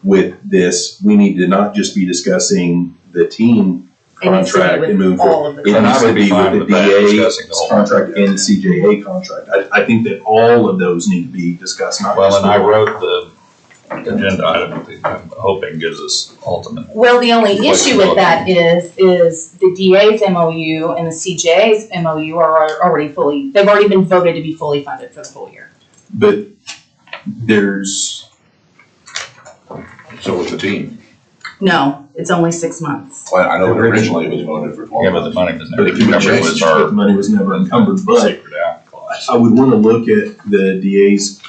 with this, we need to not just be discussing the team contract and move forward. It needs to be with the DA contract and the CJA contract. I think that all of those need to be discussed, not Well, just and I one. wrote the agenda item that I'm hoping gives us ultimate. Well, the only issue with that is the DA's MOU and the CJA's MOU are already they've already been voted to be fully funded for the full year. But there's, So with the team, No, it's only 6 months. well, I know originally it was voted for 12 Yeah, but the months. money was but never it can be covered changed, with but our the money was never encumbered, but secret out clause. I would wanna look at the DA's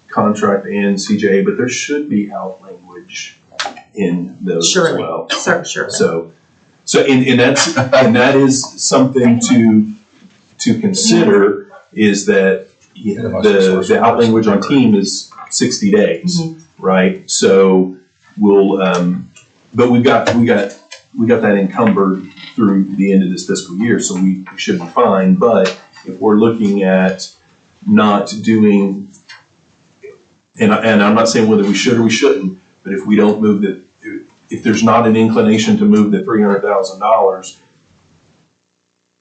contract and CJA, but there should be out language in those as Surely. well. Sure. So, and that is something to consider, is that the out language on team is 60 days, right? So we'll, but we got that encumbered through the end of this fiscal year, so we should be fine. But if we're looking at not doing, and I'm not saying whether we should or we shouldn't, but if we don't move if there's not an inclination to move the $300,000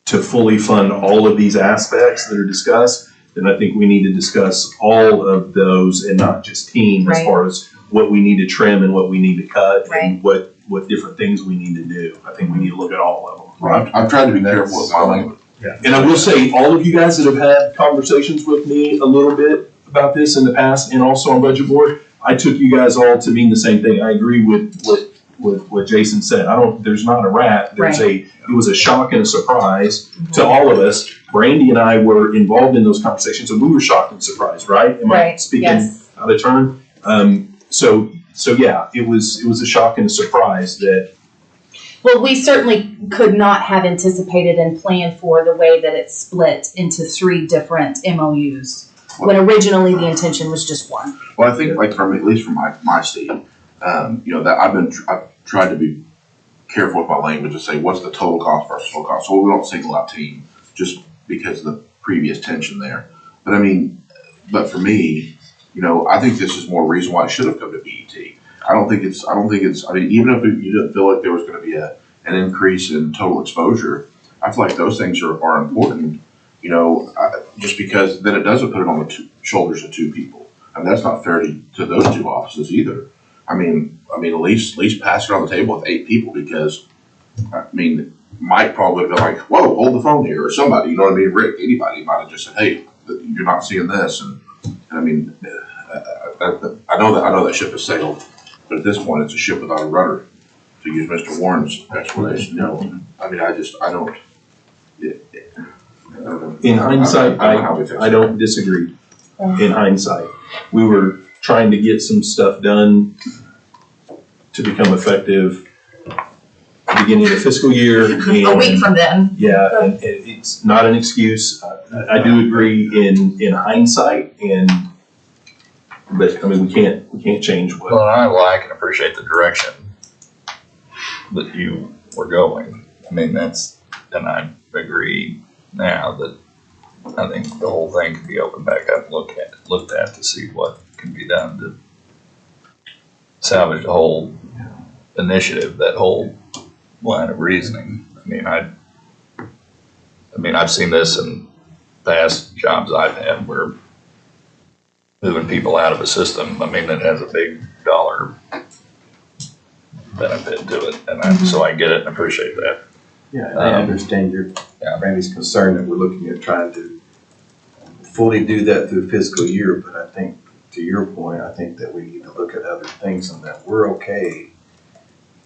to fully fund all of these aspects that are discussed, then I think we need to discuss all of those and not just team, as Right. far as what we need to trim and what we need to cut Right. and what different things we need to do. I think we need to look at all of them. I've tried to be careful with my language. And I will say, all of you guys that have had conversations with me a little bit about this in the past and also on budget board, I took you guys all to mean the same thing. I agree with what Jason said. There's not a rat. It was a shock and a surprise to all of us. Brandy and I were involved in those conversations, and we were shocked and surprised, right? Am I Right, speaking yes. out of turn? So yeah, it was a shock and a surprise that. Well, we certainly could not have anticipated and planned for the way that it's split into 3 different MOUs, when originally the intention was just one. Well, I think like at least from my seat, that I've tried to be careful with my language to say what's the total cost versus total cost, so we don't single out team just because of the previous tension there. But I mean, but for me, I think this is more reason why it should have come to BET. I don't think it's, I mean, even if you didn't feel like there was gonna be an increase in total exposure, I feel like those things are important, just because then it doesn't put it on the shoulders of 2 people. I mean, that's not fair to those 2 offices either. I mean, at least pass it on the table with 8 people, because, Mike probably would have been like, whoa, hold the phone here, or somebody, you know what I mean? Rick, anybody might have just said, hey, you're not seeing this, and I mean, I know that ship has sailed, but at this point, it's a ship without a rudder, to use Mr. Warren's explanation. I mean, I don't. In hindsight, I don't know how we fix it. I don't disagree. In hindsight, we were trying to get some stuff done to become effective beginning of the fiscal year. A week from then. Yeah, and it's not an excuse. I do agree in hindsight, but I mean, we can't change what. Well, I like and appreciate the direction that you were going. I mean, and I agree now that I think the whole thing can be opened back up and looked at to see what can be done to salvage the whole initiative, that whole line of reasoning. I mean, I mean, I've seen this in past jobs I've had where moving people out of a system, I mean, that has a big dollar benefit to it, and so I get it and appreciate that. Yeah, I understand Randy's concern that we're looking at trying to fully do that through fiscal year, but I think, to your point, I think that we need to look at other things and that we're okay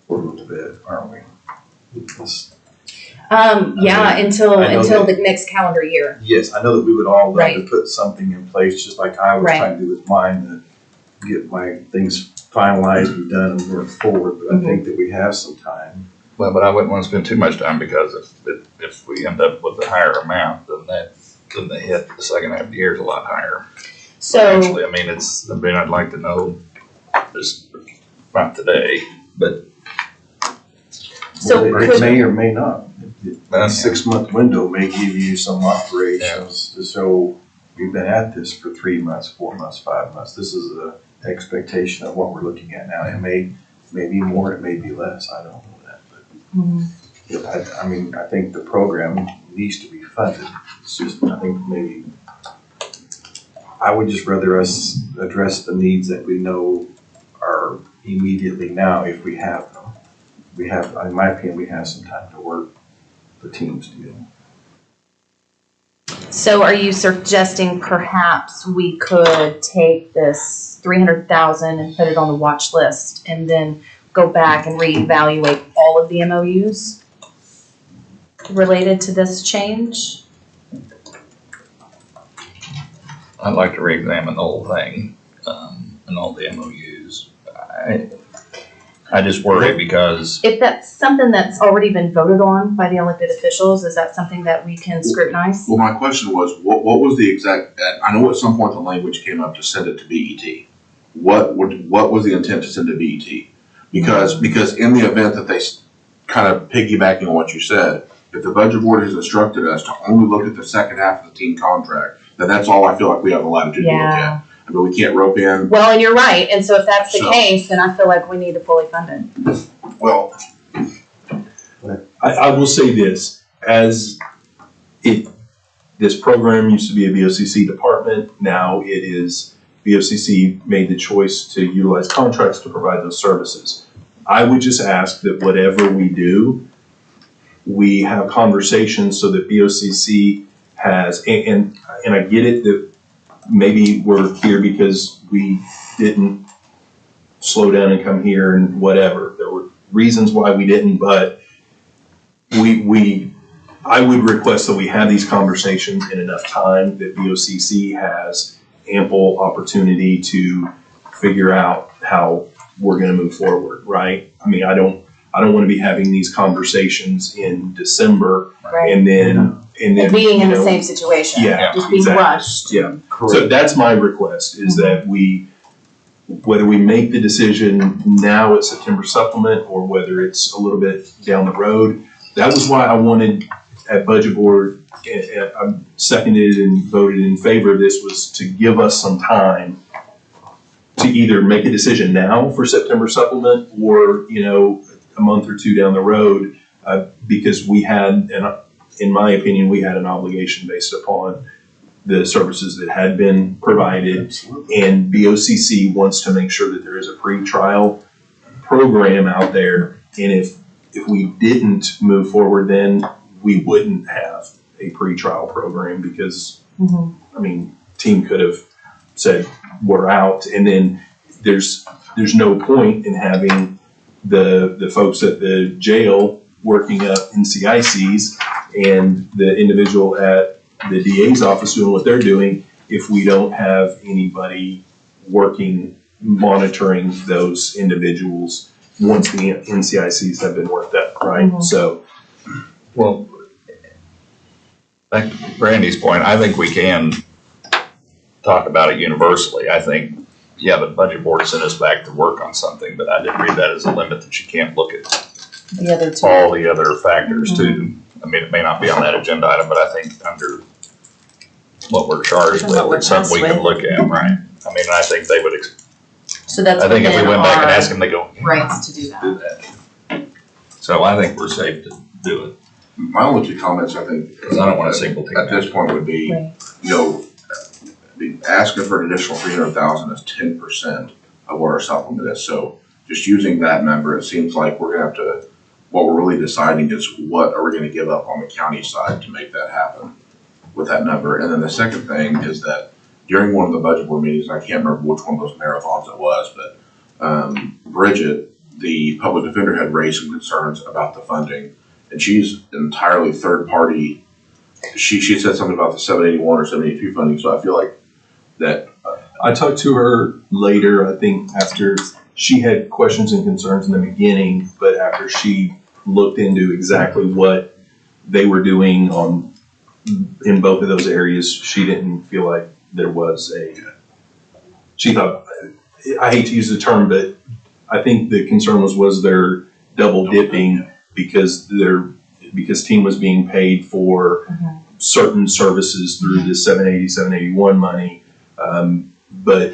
for a little bit, aren't we? Because Yeah, until I know the next calendar year. yes, I know that we would all love to Right. put something in place, just like I was Right. trying to do with mine, to get my things finalized and done and work forward, but I think that we have some time. Well, but I wouldn't want to spend too much time because if we end up with a higher amount, then the hit the second half of the year is a lot higher. So, Actually, I mean, I'd like to know, just not today, but. so Well, it could, may or may not. A Yeah. 6-month window may give you some operations to show we've been at this for 3 months, 4 months, 5 months. This is the expectation of what we're looking at now. It may be more, it may be less. I don't know that, but I mean, I think the program needs to be funded. It's just, I think maybe I would just rather us address the needs that we know are immediately now if we have them. We have, in my opinion, we have some time to work the teams together. so are you suggesting perhaps we could take this 300,000 and put it on the watch list and then go back and reevaluate all of the MOUs related to this change? I'd like to reexamine the whole thing, and all the MOUs. I just worry because, If that's something that's already been voted on by the elected officials, is that something that we can scrutinize? Well, my question was, what was the exact, I know at some point the language came up to send it to BET. What was the intent to send to BET? Because in the event that they kind of piggybacking on what you said, if the budget board has instructed us to only look at the second half of the team contract, then that's all I feel like we have the latitude to look Yeah. at. I mean, we can't rope in, Well, and you're right, and so if that's the So- case, then I feel like we need to fully fund it. well, I will say this, this program used to be a VOCC department, now it is, VOCC made the choice to utilize contracts to provide those services. I would just ask that whatever we do, we have conversations so that VOCC has, and I get it that maybe we're here because we didn't slow down and come here and whatever. There were reasons why we didn't, but I would request that we have these conversations in enough time that VOCC has ample opportunity to figure out how we're gonna move forward, right? I mean, I don't wanna be having these conversations in December Right. and then And being in you the know, same situation. Yeah, Just being exactly. rushed. Yeah. So that's my request, is that whether we make the decision now at September supplement or whether it's a little bit down the road, that was why I wanted at budget board, I seconded and voted in favor of this, was to give us some time to either make a decision now for September supplement or, a month or two down the road, because we had, in my opinion, we had an obligation based upon the services that had been provided. And BOCC wants to make sure that there is a pre-trial program out there. And if we didn't move forward, then we wouldn't have a pre-trial program because, I mean, team could have said, we're out. And then there's no point in having the folks at the jail working up NCICs and the individual at the DA's office doing what they're doing if we don't have anybody working, monitoring those individuals once the NCICs have been worked up, right? So, well, back to Brandy's point, I think we can talk about it universally. I think, yeah, the budget board sent us back to work on something, but I didn't read that as a limit that you can't look at The other two. all the other factors too. I mean, it may not be on that agenda item, but I think under what we're charged What we're with, it's something we tasked can look at, right? I mean, I think they would, So that's I think if we within went back and our asked them, they go, rights to do that. do that. So I think we're safe to do it. My only two comments, I think, Because I don't want to single team. at this point would be, Right. you know, asking for an additional 300,000 is 10% of what our supplement is. So just using that number, it seems like we're gonna have to, what we're really deciding is what are we gonna give up on the county side to make that happen with that number. And then the second thing is that during one of the budget board meetings, I can't remember which one of those marathons it was, but Bridget, the public defender, had raised some concerns about the funding, and she's entirely third party. She said something about the 781 or 782 funding, so I feel like that. I talked to her later, I think after she had questions and concerns in the beginning, but after she looked into exactly what they were doing in both of those areas, she didn't feel like there was she thought, I hate to use the term, but I think the concern was they're double dipping because team was being paid for certain services through the 780, 781 money. But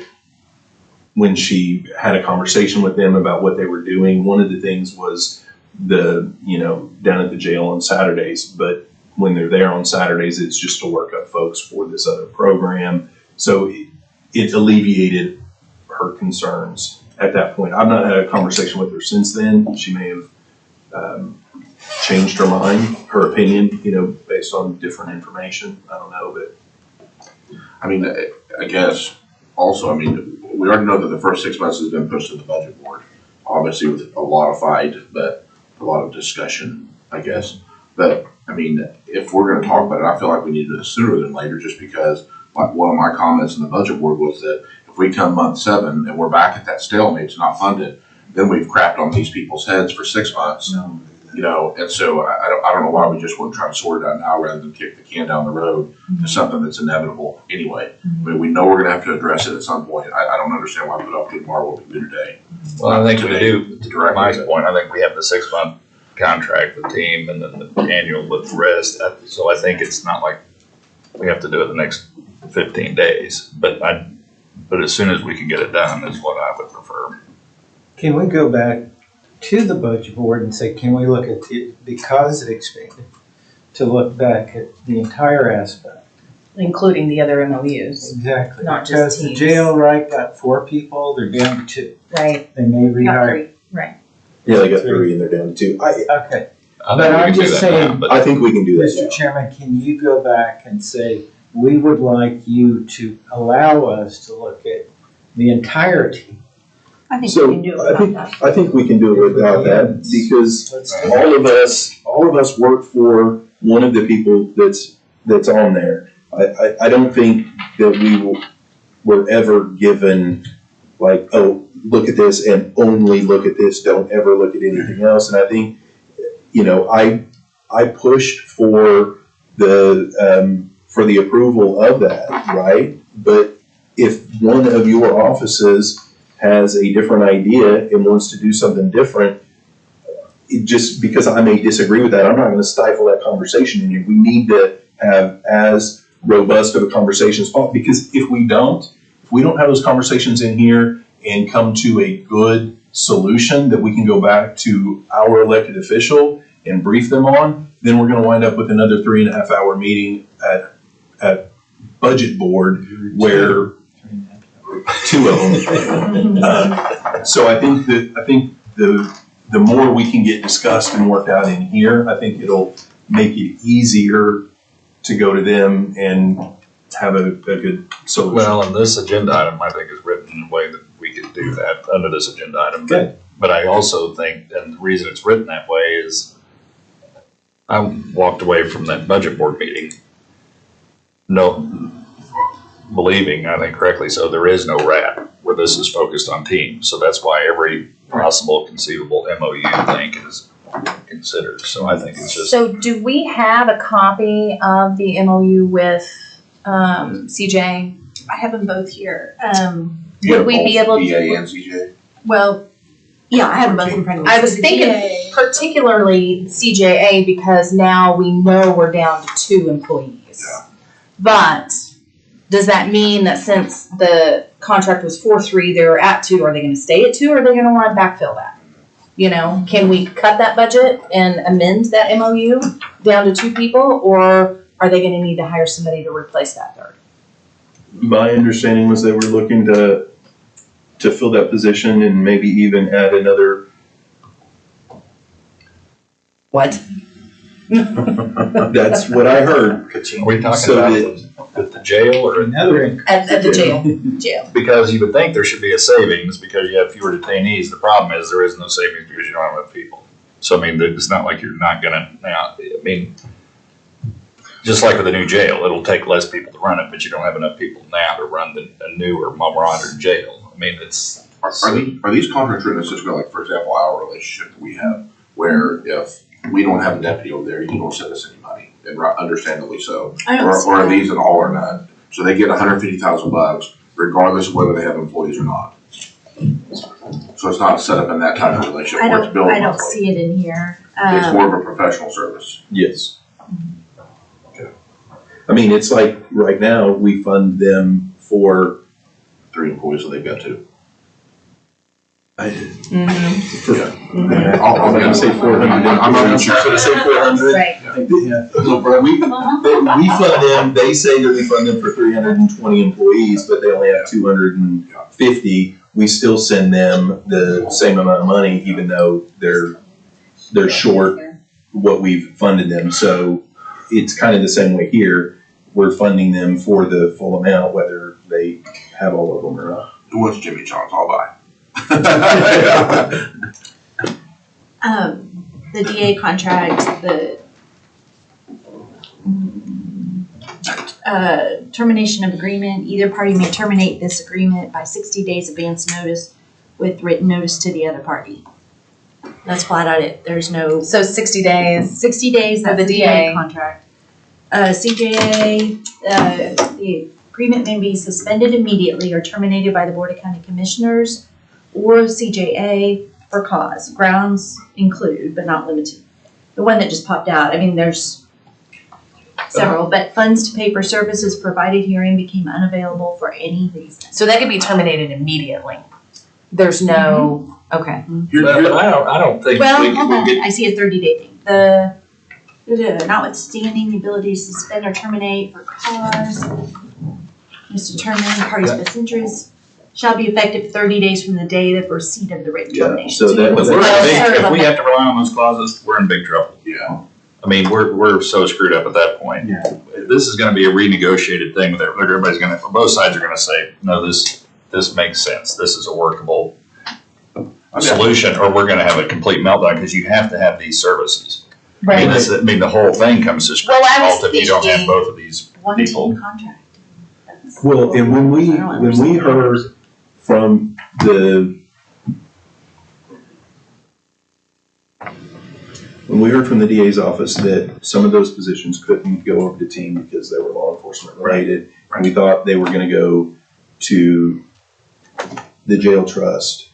when she had a conversation with them about what they were doing, one of the things was down at the jail on Saturdays, but when they're there on Saturdays, it's just to work up folks for this other program. So it alleviated her concerns at that point. I've not had a conversation with her since then. She may have changed her mind, her opinion, based on different information. I don't know, but I mean, I guess also, we already know that the first 6 months has been pushed to the budget board, obviously with a lot of fight, but a lot of discussion, I guess. But if we're going to talk about it, I feel like we need to do it sooner than later, just because like one of my comments in the budget board was that if we come month 7 and we're back at that stalemate, it's not funded, then we've crapped on these people's heads for 6 months. No. And so I don't know why we just wouldn't try to sort it out now rather than kick the can down the road to something that's inevitable anyway. We know we're going to have to address it at some point. I don't understand why we put up to tomorrow what we do today. Well, I think we do, to Directly. Mike's point, I think we have the 6-month contract with team and then the annual with the rest. So I think it's not like we have to do it the next 15 days, but as soon as we can get it done is what I would prefer. Can we go back to the budget board and say, can we look at it, because it expanded, to look back at the entire aspect? Including the other MOUs. Exactly. Not just Because the teams. jail, right, got 4 people, they're down to 2. Right. They may We got rehire. 3. Right. yeah, they got 3 and they're down to 2. Okay. I But think we I'm can do just that now, saying- but I think we can do that. Mr. Chairman, can you go back and say, we would like you to allow us to look at the entirety? I think So, we can do it I without think- that. I think we can do it without that because Let's do all of us work for one of the people that's on there. I don't think that we were ever given like, oh, look at this and only look at this, don't ever look at anything else. And I think, I pushed for the approval of that, right? But if one of your offices has a different idea and wants to do something different, just because I may disagree with that, I'm not going to stifle that conversation in here. We need to have as robust of a conversation as possible, because if we don't have those conversations in here and come to a good solution that we can go back to our elected official and brief them on, then we're going to wind up with another 3.5-hour meeting at budget board where 2 of them. So I think the more we can get discussed and worked out in here, I think it'll make it easier to go to them and have a good solution. well, and this agenda item, I think, is written in a way that we could do that under this agenda item. Good. But I also think, and the reason it's written that way is I walked away from that budget board meeting believing, I think correctly so, there is no RAP where this is focused on teams. So that's why every possible conceivable MOU thing is considered. So I think it's just. So do we have a copy of the MOU with CJ? I have them both here. Would we be able to? EA and CJ? Well, yeah, I have them both in front of me. I was The thinking GA particularly CJA because now we know we're down to 2 employees. Yeah. But does that mean that since the contract was for 3, they're at 2, are they going to stay at 2 or are they going to want to backfill that? You know, can we cut that budget and amend that MOU down to 2 people, or are they gonna need to hire somebody to replace that third? My understanding was they were looking to fill that position and maybe even add another. What? That's what I heard. Are we talking So about at the jail or? Another At the jail. Because you would think there should be a savings because you have fewer detainees. The problem is there is no savings because you don't have enough people. So I mean, it's not like you're not gonna, now, I mean, just like with a new jail, it'll take less people to run it, but you don't have enough people now to run a new or modern jail. I mean, it's. Are these contracts written in such a way, like, for example, our relationship that we have, where if we don't have a deputy over there, you don't send us any money, and understandably so. Or are these an all or none? So they get $150,000 regardless of whether they have employees or not. So it's not set up in that type of relationship where it's billed I don't monthly. see it in here. It's more of a professional service. Yes. Okay. I mean, it's like, right now, we fund them for. 3 employees, so they've got 2. I'm gonna say 400. I'm not even sure. Should I say 400? Right. Yeah. Look, bro, we fund them, they say that we fund them for 320 employees, but they only have 250. We still send them the same amount of money, even though they're short what we've funded them. So it's kind of the same way here. We're funding them for the full amount, whether they have all of them or not. Who wants Jimmy John's? I'll buy. The DA contract, the termination of agreement, either party may terminate this agreement by 60 days advance notice with written notice to the other party. That's flat out it. There's no. So 60 days. 60 days, For that's the the DA contract. CJA, the agreement may be suspended immediately or terminated by the Board of County Commissioners or CJA for cause. Grounds include, but not limited. The one that just popped out, I mean, there's several, but funds to pay for services provided herein became unavailable for any reason. So that could be terminated immediately. There's no, okay. But I don't think. Well, we hold on, get- I see a 30-day thing. The notwithstanding the ability to suspend or terminate for cause is determined parties' best interest shall be effective 30 days from the day of receipt of the written termination. So that was. If we have to rely on those clauses, we're in big trouble. Yeah. I mean, we're so screwed up at that point. Yeah. This is gonna be a renegotiated thing with everybody's gonna, both sides are gonna say, no, this makes sense. This is a workable solution, or we're gonna have a complete meltdown because you have to have these services. I mean, the whole thing comes to Well, I was halt if you don't have thinking both of these people. One-team contract. That's- Well, and when we heard from the DA's office that some of those positions couldn't go over to team because they were law enforcement related, and we thought they were gonna go to the jail trust.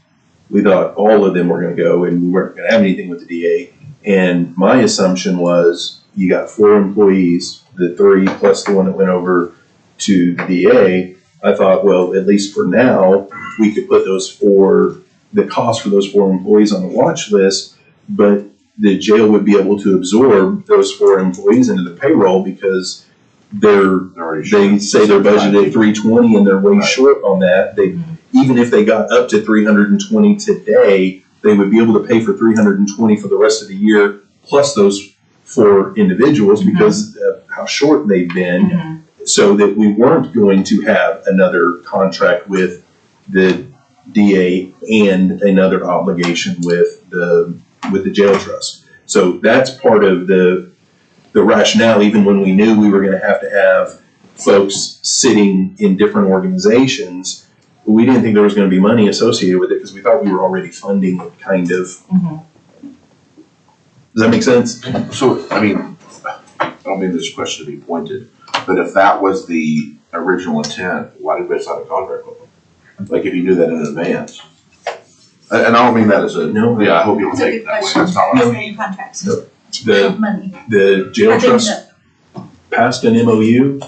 We thought all of them were gonna go, and we weren't gonna have anything with the DA. And my assumption was, you got 4 employees, the 3 plus the one that went over to the DA. I thought, well, at least for now, we could put the cost for those 4 employees on the watch list, but the jail would be able to absorb those 4 employees into the payroll because they say they're budgeted at 320 and they're way short on that. Even if they got up to 320 today, they would be able to pay for 320 for the rest of the year, plus those 4 individuals because of how short they've been, so that we weren't going to have another contract with the DA and another obligation with the jail trust. So that's part of the rationale, even when we knew we were gonna have folks sitting in different organizations. We didn't think there was gonna be money associated with it because we thought we were already funding it, kind of. Does that make sense? So, I mean, I don't mean this question to be pointed, but if that was the original intent, why did we sign a contract with them? Like, if you knew that in advance? And I don't mean that as a, No. yeah, I hope you don't That's a take it good that way. question. That's not what I mean. Same contracts. The- Money. The jail I think trust that- passed an MOU,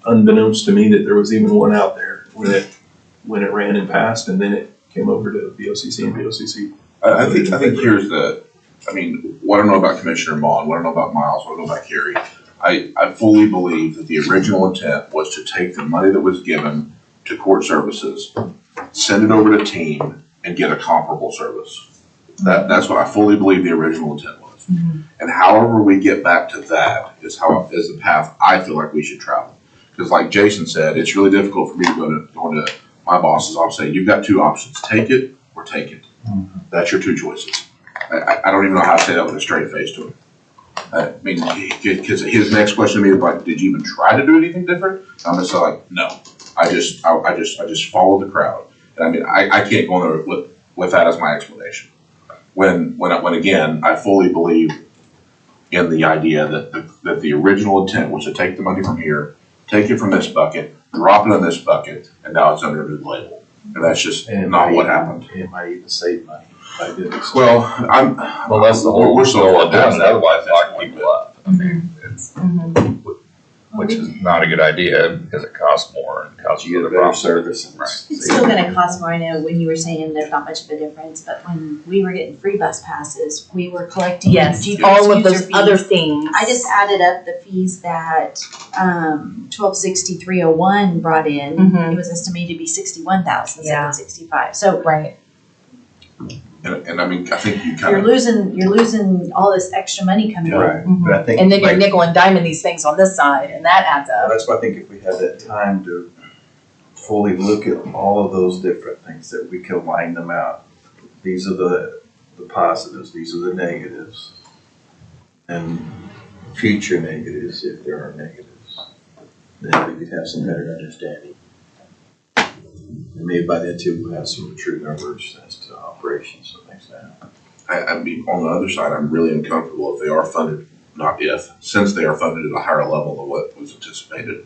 unbeknownst to me that there was even one out there when it ran and passed, and then it came over to BOCC and BOCC I think here's I mean, what I don't know about Commissioner Mon, what I don't know about Miles, what I don't know about Kerry, I fully believe that the original intent was to take the money that was given to court services, send it over to team, and get a comparable service. That's what I fully believe the original intent was. Mm-hmm. And however we get back to that is the path I feel like we should travel. Because like Jason said, it's really difficult for me to go to my bosses. I'll say, you've got two options, take it or take it. Mm-hmm. That's your two choices. I don't even know how to say that with a straight face to him. I mean, because his next question to me is like, did you even try to do anything different? I'm just like, no. I just followed the crowd. And I mean, I can't go in there with that as my explanation. When again, I fully believe in the idea that the original intent was to take the money from here, take it from this bucket, drop it in this bucket, and now it's under a new label. And that's just not what happened. It might even save money by doing so. Well, that's the whole, we're so goal far of doing it, past otherwise that. lock people up. I mean, it's, which is not a good idea because it costs more and costs You get a the better problem. service. Right. It's still gonna cost more. I know when you were saying there's not much of a difference, but when we were getting free bus passes, we were collecting Yes, GPS all of user those fees. other things. I just added up the fees that 126301 brought in. Mhm. It was estimated to be 61,765. So Right. And I mean, I think you kind you're of. losing all this extra money coming in. Right, but I think. And then you're like- nickel and diming these things on this side, and that adds Well, up. that's why I think if we had that time to fully look at all of those different things, that we can line them out. These are the positives, these are the negatives, and future negatives, if there are negatives. Then we could have some better understanding. And maybe by then too, we'll have some true numbers as to operations and things like that. I mean, on the other side, I'm really uncomfortable if they are funded, since they are funded at a higher level than what was anticipated.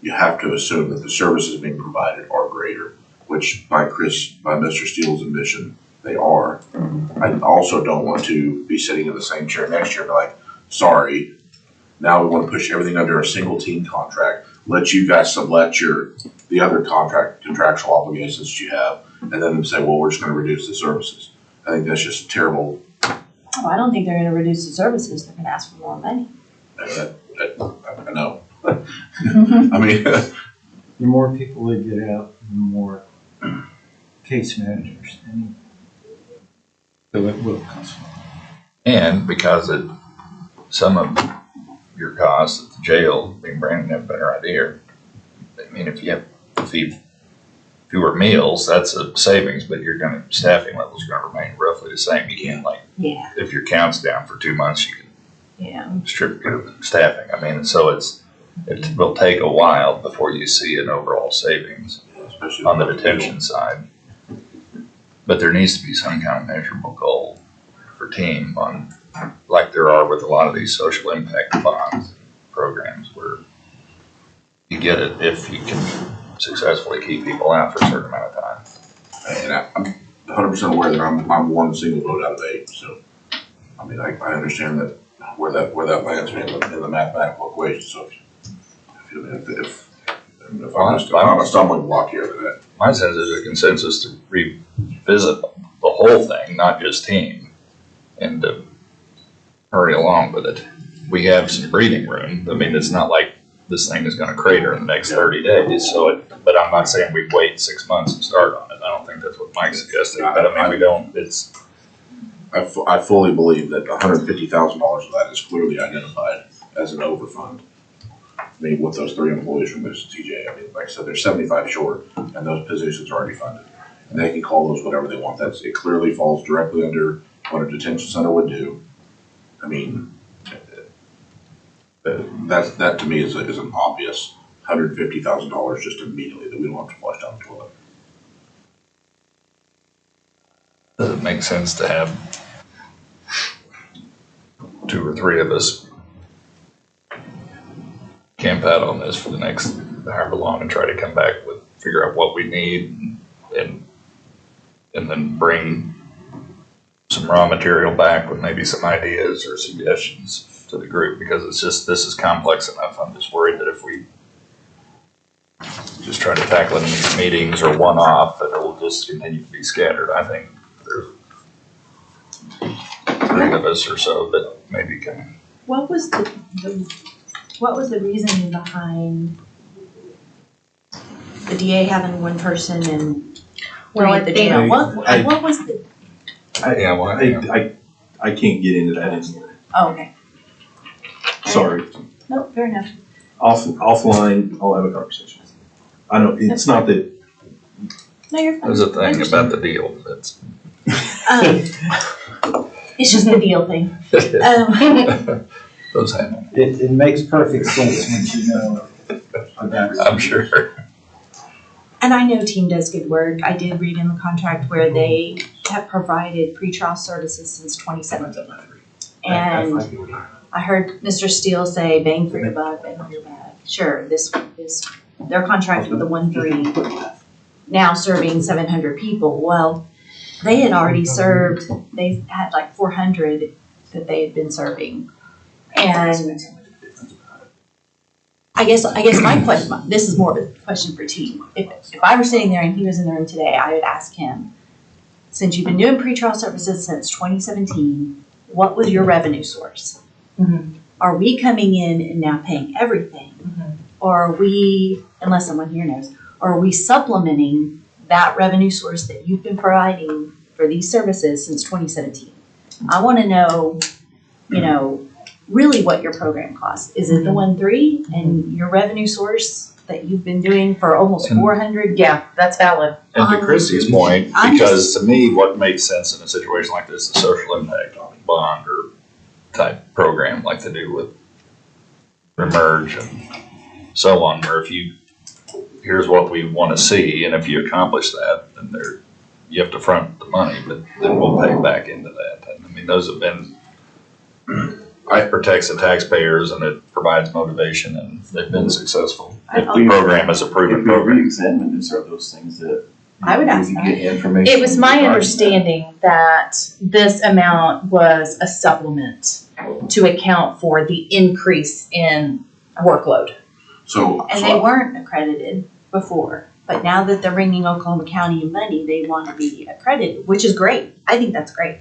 You have to assume that the services being provided are greater, which by Mr. Steele's admission, they are. I also don't want to be sitting in the same chair next year and be like, sorry, now we want to push everything under a single team contract, let you guys sublet the other contractual obligations that you have, and then say, well, we're just going to reduce the services. I think that's just terrible. Oh, I don't think they're gonna reduce the services. They're gonna ask for more money. I know. I mean, The more people that get out, the more case managers. So it will cost more. And because some of your costs at the jail, being Brandon have a better idea. I mean, if you have to feed fewer meals, that's a savings, but staffing levels are gonna remain roughly the same. You can't Yeah, if your count's down for 2 months, you can yeah. strip your staffing. I mean, so it will take a while before you see an overall savings especially on the detention side. But there needs to be some kind of measurable goal for team like there are with a lot of these social impact bonds programs where you get it if you can successfully keep people out for a certain amount of time. And I'm 100% aware that I'm one single vote out of 8. So, I mean, I understand that where that lands me in the mathematical equation. So, if I'm a stumbling block here, that My sense is a consensus to revisit the whole thing, not just team, and to hurry along with it. We have some breathing room. I mean, it's not like this thing is gonna crater in the next 30 days, but I'm not saying we wait 6 months and start on it. I don't think that's what Mike suggested, but I mean, we don't, I fully believe that $150,000 of that is clearly identified as an overfund. I mean, with those 3 employees from Mrs. TJ, I mean, like I said, they're 75 short, and those positions are already funded. And they can call those whatever they want. It clearly falls directly under what a detention center would do. I mean, that to me is an obvious $150,000 just immediately that we don't have to flush down the toilet. does it make sense to have 2 or 3 of us camp out on this for the next however long and try to come back figure out what we need and then bring some raw material back with maybe some ideas or suggestions to the group, because this is complex enough. I'm just worried that if we just try to tackle it in these meetings or one-off, that it will just continue to be scattered. I think there's 3 of us or so that maybe can. What was what was the reasoning behind the DA having one person and Well, three at the jail? What was the? I can't get into that anymore. Oh, okay. Sorry. No, fair enough. Offline, I'll have a conversation. I know, it's not that, No, you're fine. There's a thing about the deal that's. It's just the deal thing. Those happen. It makes perfect sense once you know about. I'm sure. And I know team does good work. I did read in the contract where they have provided pretrial services since 2017. And I heard Mr. Steele say, bang for your buck, bang for your buck. Sure, their contract with the 1-3 now serving 700 people. Well, they had already served, they had like 400 that they had been serving. And I guess my question, this is more of a question for T. If I were sitting there and he was in the room today, I would ask him, since you've been doing pretrial services since 2017, what was your revenue source? Mhm. Are we coming in and now paying everything? Or are we, unless someone here knows, or are we supplementing that revenue source that you've been providing for these services since 2017? I want to know, really what your program costs. Is it the 1-3 and your revenue source that you've been doing for almost 400? Yeah, that's valid. And to Chrissy's point, because to me, what makes sense in a situation like this is social impact bond or type program like they do with Remerge and so on, where here's what we want to see, and if you accomplish that, then you have to front the money, but then we'll pay back into that. And I mean, those have been, it protects the taxpayers and it provides motivation, and they've been successful. If the program is a proven program. Re-examine this, are those things that I would ask we that. can get information. It was my regarding understanding that this amount was a supplement to account for the increase in workload. And they weren't accredited before, but now that they're bringing Oklahoma County money, they want to be accredited, which is great. I think that's great.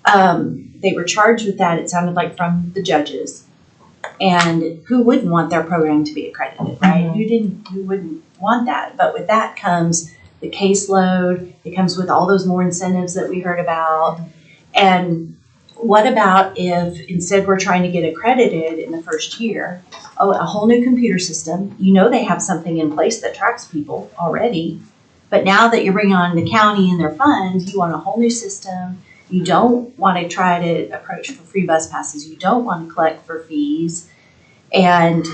They were charged with that, it sounded like, from the judges. And who wouldn't want their program to be accredited, right? Who wouldn't want that? But with that comes the caseload, it comes with all those more incentives that we heard about. And what about if instead we're trying to get accredited in the first year, a whole new computer system, they have something in place that tracks people already, but now that you're bringing on the county and their funds, you want a whole new system. You don't want to try to approach for free bus passes. You don't want to collect for fees. And,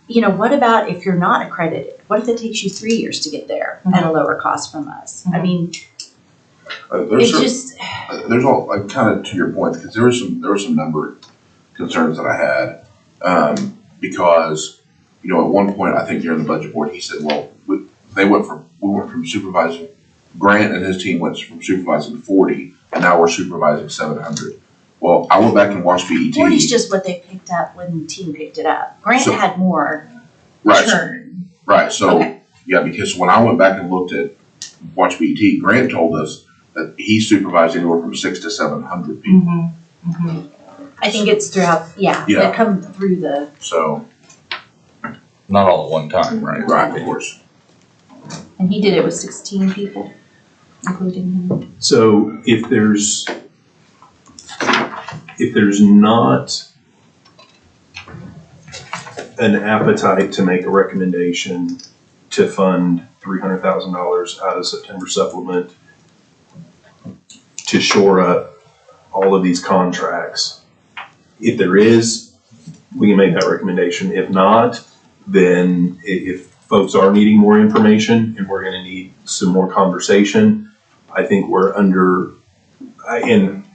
what about if you're not accredited? What if it takes you 3 years to get there at a lower cost from us? I mean, there's all, like, kind of to your point, because there were some number of concerns that I had, because, at one point, I think during the budget board, he said, well, we went from supervising, Grant and his team went from supervising 40, and now we're supervising 700. Well, I went back and watched BET. 40 is just what they picked up when the team picked it up. Grant had more churn. Right, so, yeah, because when I went back and watched BET, Grant told us that he supervised anywhere from 600 to 700 people. I think it's throughout, they come through the. So. Not all at one time, right? Right, of course. And he did it with 16 people, including him. So if there's not an appetite to make a recommendation to fund $300,000 out of September supplement to shore up all of these contracts, if there is, we can make that recommendation. If not, then if folks are needing more information and we're going to need some more conversation, I think we're under, and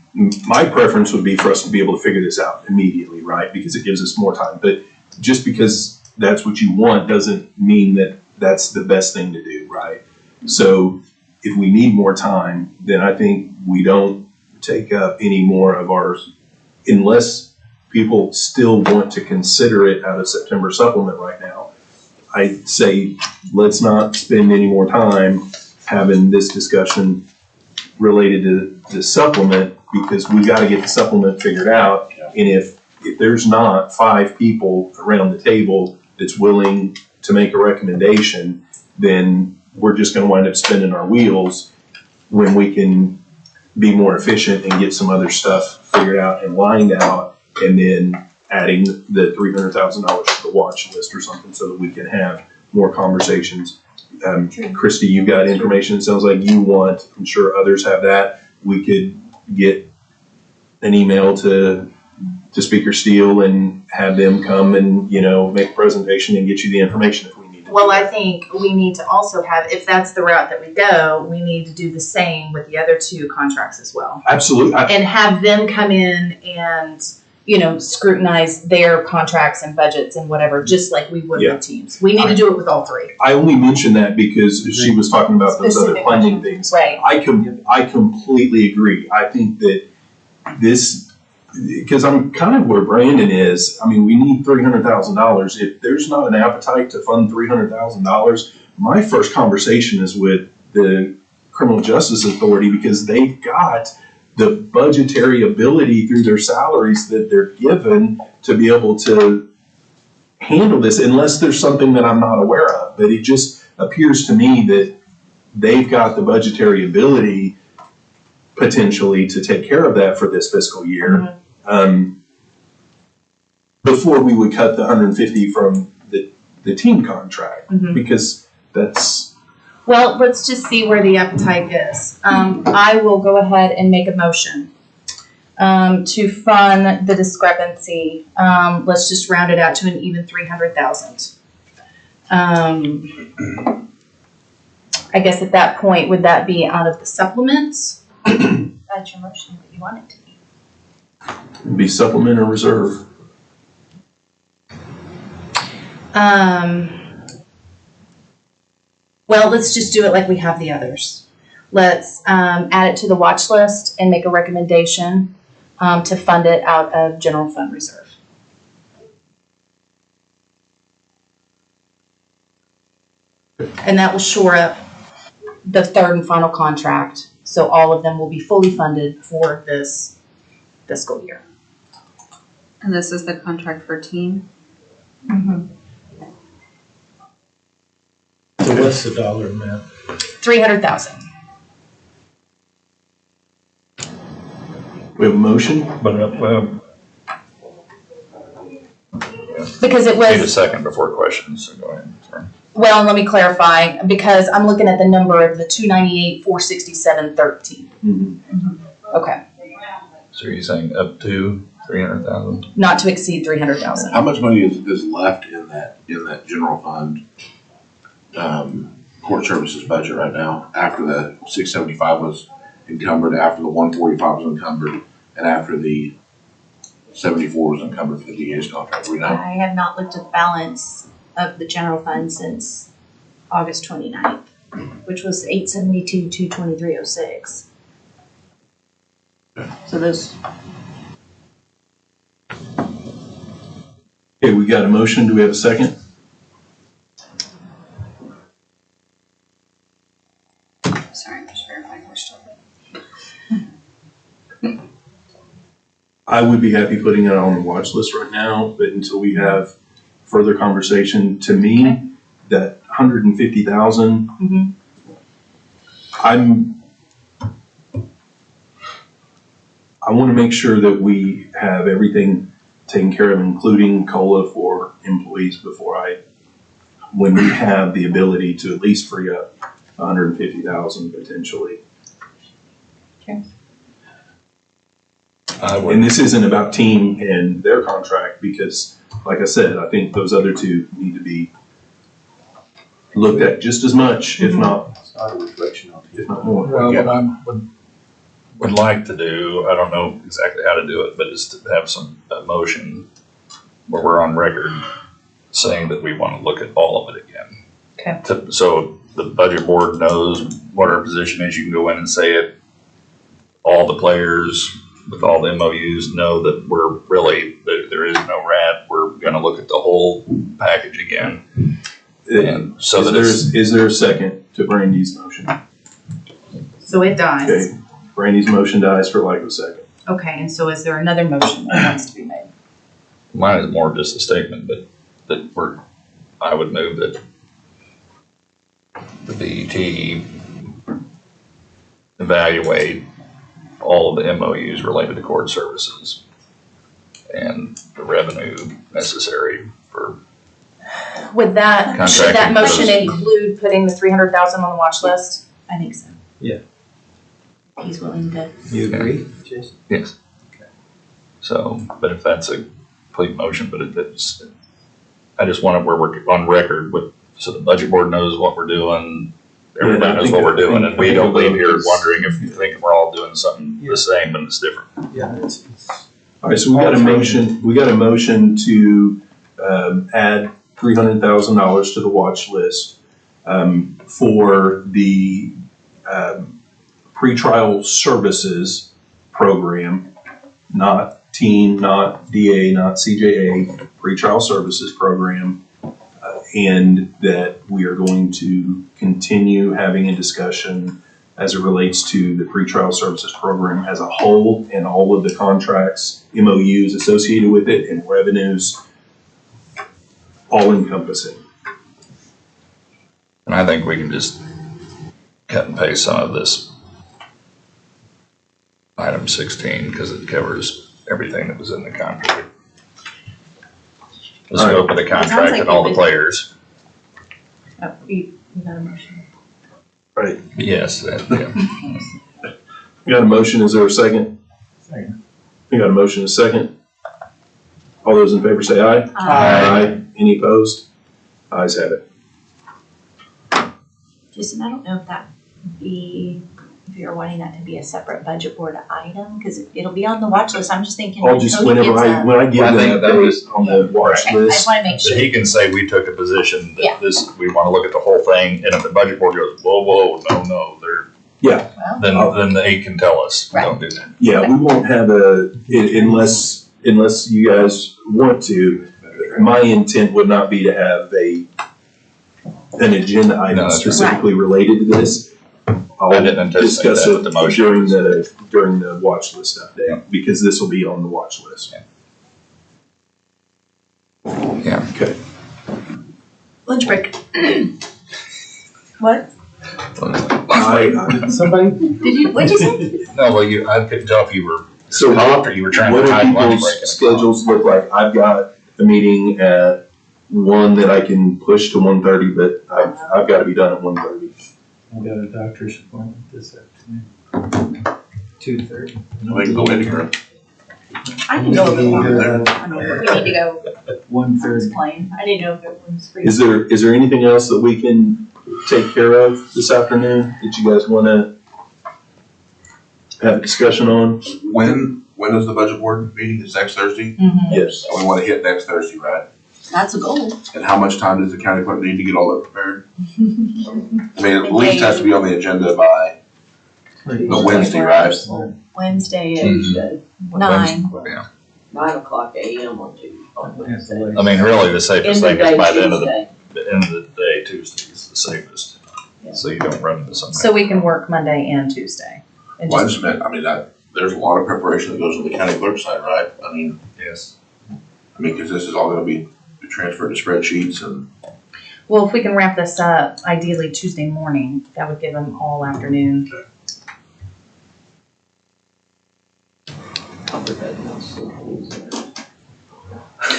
my preference would be for us to be able to figure this out immediately, right? Because it gives us more time. But just because that's what you want doesn't mean that that's the best thing to do, right? So if we need more time, then I think we don't take up any more of ours, unless people still want to consider it out of September supplement right now. I say, let's not spend any more time having this discussion related to the supplement. because we gotta get the supplement figured out. And if there's not 5 people around the table that's willing to make a recommendation, then we're just gonna wind up spinning our wheels when we can be more efficient and get some other stuff figured out and lined out, and then adding the $300,000 to the watch list or something so that we can have more conversations. Christy, you've got information, it sounds like you want, I'm sure others have that. We could get an email to Speaker Steele and have them come and, make a presentation and get you the information if we need to. Well, I think we need to also have, if that's the route that we go, we need to do the same with the other 2 contracts as well. Absolutely. And have them come in and, scrutinize their contracts and budgets and whatever, just like we would with teams. We need to do it with all 3. I only mentioned that because she was talking about those other Specific funding things. Right. I completely agree. I think that this, because I'm kind of where Brandon is. I mean, we need $300,000. If there's not an appetite to fund $300,000, my first conversation is with the Criminal Justice Authority, because they've got the budgetary ability through their salaries that they're given to be able to handle this, unless there's something that I'm not aware of. But it just appears to me that they've got the budgetary ability potentially to take care of that for this fiscal year. Before we would cut the 150 from the team contract, because that's. Well, let's just see where the appetite is. I will go ahead and make a motion to fund the discrepancy. Let's just round it out to an even 300,000. I guess at that point, would that be out of the supplements? That's your motion, what you want it to be. Be supplement or reserve. Well, let's just do it like we have the others. Let's add it to the watch list and make a recommendation to fund it out of general fund reserve. And that will shore up the 3rd and final contract, so all of them will be fully funded for this fiscal year. And this is the contract for team? So what's the dollar amount? 300,000. We have a motion? Because it was. Need a second before questions, so go ahead. Sorry. Well, let me clarify, because I'm looking at the number of the 298, 467, 13. Okay, So you're saying up to 300,000? not to exceed 300,000. How much money is left in that general fund, court services budget right now, after the 675 was encumbered, after the 145 was encumbered, and after the 74 was encumbered for the DA's contract? We know. I have not looked at the balance of the general fund since August 29th, which was 872, 223.06. So those. Okay, we got a motion. Do we have a second? Sorry, I'm just verifying we're still. I would be happy putting it on the watch list right now, but until we have further conversation, to me, that 150,000, I want to make sure that we have everything taken care of, including COLA for employees when we have the ability to at least free up 150,000 potentially. Okay. And this isn't about team and their contract, because like I said, I think those other 2 need to be looked at just as much, if not, It's not a reflection on if not more. Well, what I would like to do, I don't know exactly how to do it, but is to have some motion where we're on record saying that we want to look at all of it again. Okay. So the budget board knows what our position is. You can go in and say it. All the players with all the MOUs know that we're really, there is no rat. We're going to look at the whole package again. And so is there a second to Brandy's motion? So it dies. Okay, Brandy's motion dies for lack of a second. Okay, and so is there another motion that needs to be made? Mine is more just a statement, but I would move that the BET evaluate all of the MOUs related to court services and the revenue necessary for, Should that Contracting motion those. include putting the 300,000 on the watch list? I think so. Yeah. He's willing to. You agree, Jason? yes. So, but if that's a complete motion, but it's, I just want it where we're on record with, so the budget board knows what we're doing, everybody knows what we're doing, and we don't leave here wondering if you think we're all doing something the same and it's different. Yeah, it's. All right, so we got a motion to, add $300,000 to the watch list, for the, pretrial services program, not teen, not DA, not CJA, pretrial services program. And that we are going to continue having a discussion as it relates to the pretrial services program as a whole and all of the contracts, MOUs associated with it and revenues, all encompassing. And I think we can just cut and paste some of this item 16 because it covers everything that was in the contract. The scope of the contract and all the players. Oh, you got a motion? Right. Yes, yeah. We got a motion, is there a second? Second. We got a motion, and a second. All those in favor say aye. Aye. Any opposed? Ayes have it. Jason, I don't know if that would be, if you're wanting that to be a separate budget board item, because it'll be on the watch list. I'm just thinking. I'll just, when when I give I them think that that was- on the watch Okay, I just list. want to make So sure. he can say we took a position Yeah. that this, we want to look at the whole thing, and if the budget board goes, whoa, no, they're, Yeah, then they can tell us, Right. don't do that. yeah, we won't have unless you guys want to. My intent would not be to have an agenda No, item that's right. specifically related to this. I didn't anticipate discuss that it with the motion. during the watch list update, because this will be on the watch list. Yeah. Okay. Lunch break. What? Somebody? Did you, what'd you say? No, well, I couldn't tell if you were So stopped or you were trying what to do hide lunch people's break. schedules look like? I've got a meeting at 1 that I can push to 1:30, but I've got to be done at 1:30. I got a doctor's appointment this afternoon. 2:30. We can go in here. I didn't know if it was. Uh, I don't know, we need to go 1:30. plane. I didn't know if it was free. Is there anything else that we can take care of this afternoon that you guys want to have a discussion on? When is the budget board meeting? It's next Thursday? Yes. And we want to hit next Thursday, right? That's a goal. And how much time does the county clerk need to get all that prepared? I mean, at least has to be on the agenda by the Wednesday, right? Wednesday Mm-hmm. at 9. 9:00 a.m. on Wednesday. I mean, really, the safest thing is by the end of Tuesday. the end of the day, Tuesday is the safest. Yeah. So you don't run into something. So we can work Monday and Tuesday. And Well, I just- just meant, I mean, there's a lot of preparation that goes on the county clerk side, right? I mean, Yes. because this is all gonna be transferred to spreadsheets and. Well, if we can wrap this up, ideally Tuesday morning, that would give them all afternoon.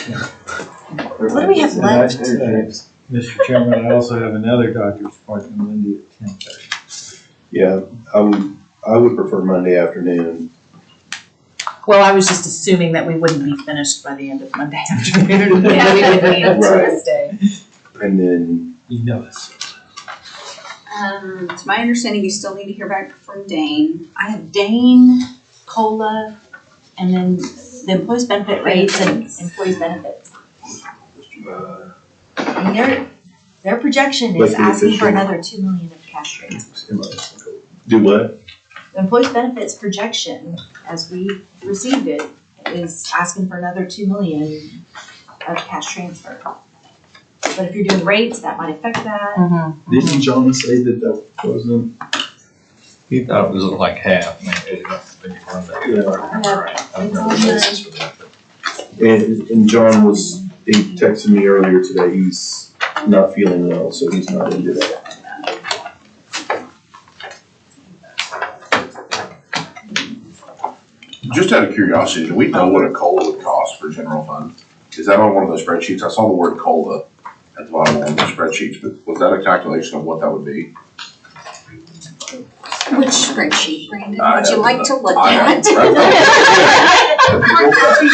What do we have left? Mr. Chairman, I also have another doctor's appointment Monday at 10:30. Yeah, I would prefer Monday afternoon. Well, I was just assuming that we wouldn't be finished by the end of Monday afternoon. That we would meet on Right. Tuesday. And then, You know this. To my understanding, you still need to hear back from Dane. I have Dane, COLA, and then the employees benefit rates and employees benefits. And their projection is What's the asking for official? another 2 million of cash transfer. do what? The employees benefits projection, as we received it, is asking for another 2 million of cash transfer. But if you're doing rates, that might affect that. Mm-hmm. Didn't John say that wasn't? He thought it was like half, maybe. then you run that. Yeah. I don't know the basis for that, but And John he texted me earlier today, he's not feeling well, so he's not in today. Just out of curiosity, do we know what a COLA would cost for general fund? Is that on one of those spreadsheets? I saw the word COLA at the bottom of one of the spreadsheets, but was that a calculation of what that would be? Which spreadsheet, Brandon, would you like to look I at?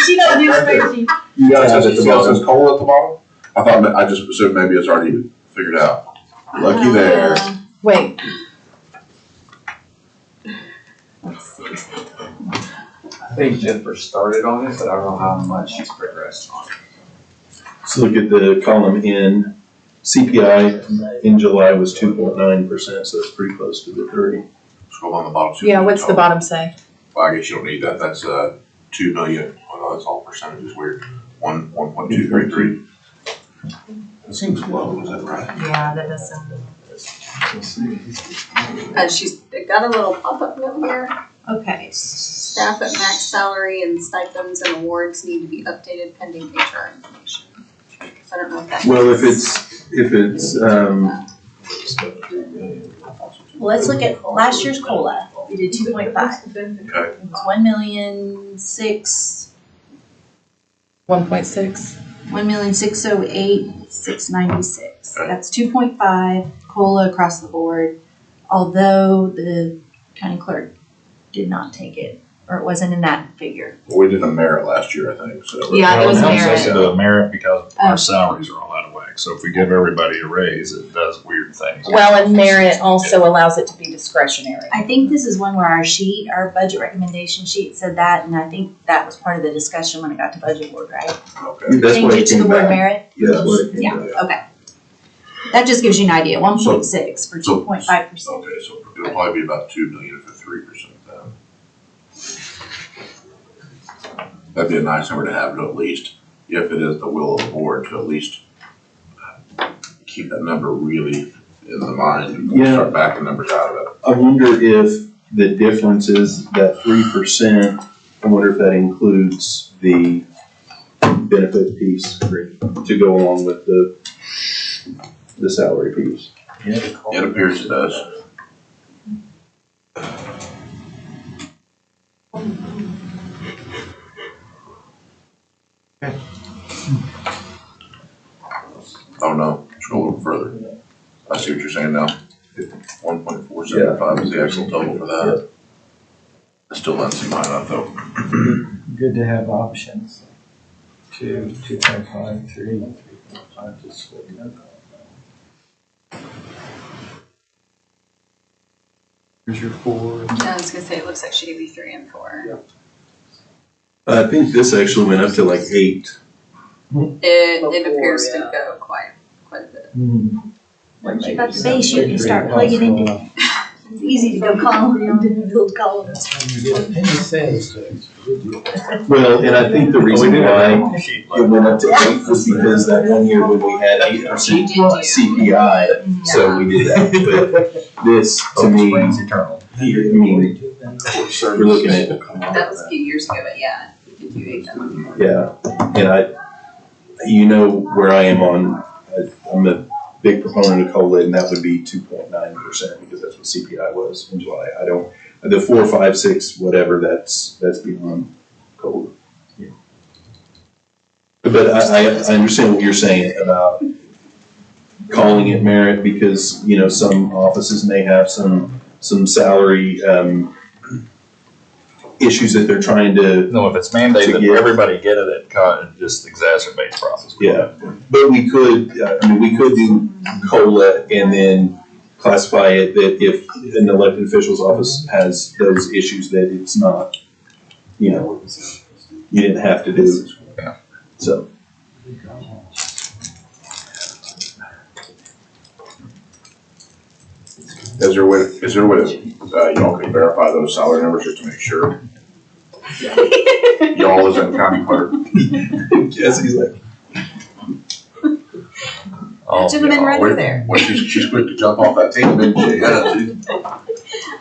She doesn't do spreadsheets. You guys have it says COLA at the bottom? I thought, I just assumed maybe it's already figured out. Lucky there. Wait. I think Jennifer started on it, but I don't know how much she's progressed on it. So look at the column N, CPI in July was 2.9%, so it's pretty close to the 3. Scroll on the bottom. Yeah, what's the bottom say? Well, I guess you don't need that. That's 2 million. Oh no, that's all percentages weird. 1.233. That seems low, is that right? Yeah, that does sound. They got a little pop-up note here. Okay. Staff at max salary and stipends and awards need to be updated pending HR information. I don't know if that. Well, if it's, Well, let's look at last year's COLA. We did 2.5. Okay. It was 1,006,000. 1.6. 1,608,696. Okay. That's 2.5 COLA across the board, although the county clerk did not take it, or it wasn't in that figure. We did a merit last year, I think, so. Yeah, it was Well, merit. also the merit because Oh. our salaries are all out of whack. So if we give everybody a raise, it does weird things. Well, and merit also allows it to be discretionary. I think this is one where our budget recommendation sheet said that, and I think that was part of the discussion when it got to budget board, right? Okay. that's Change what it it to the came word back. merit? Yeah, that's what it came Yeah, back. okay. That just gives you an idea, 1.6 for 2.5%. Okay, so it'll probably be about 2 million for 3% then. That'd be a nice number to have, to at least, if it is the will of the board, to at least keep that number really in the mind and Yeah. start backing numbers out of it. I wonder if the difference is that 3%, I wonder if that includes the benefit piece to go along with the salary piece. It appears it does. Oh no, scroll a little further. I see what you're saying now. 1.475 is the actual total for that. That still doesn't seem high enough though. Good to have options. 2, 2.5, 3, 3.5, just split it up. Here's your 4. Yeah, I was gonna say, it looks like she gave you 3 and 4. I think this actually went up to like 8. It appears to go quite a bit. Once you got the base, you can start plugging into, it's easy to go column, build columns. Well, and I think the reason why it went up to 8 was because that one year when we had 8% CPI, so we did that. But this, to me, I mean, we're looking at, That was a few years ago, but yeah, you do 8 them. yeah, and where I am on, I'm a big proponent of COLA, and that would be 2.9% because that's what CPI was in July. The 4, 5, 6, whatever, that's beyond COLA. Yeah. But I understand what you're saying about calling it merit because, some offices may have some salary, issues that they're trying to. No, if it's mandated that everybody get it, it just exacerbates problems. Yeah, but we could do COLA and then classify it that if an elected official's office has those issues that it's not, you didn't have to do. Yeah. So. Is there a way to, y'all can verify those salary numbers just to make sure? Y'all as in county clerk. Yes, he's like. Gentleman right over there. Well, she's quick to jump off that table, didn't she? Yeah.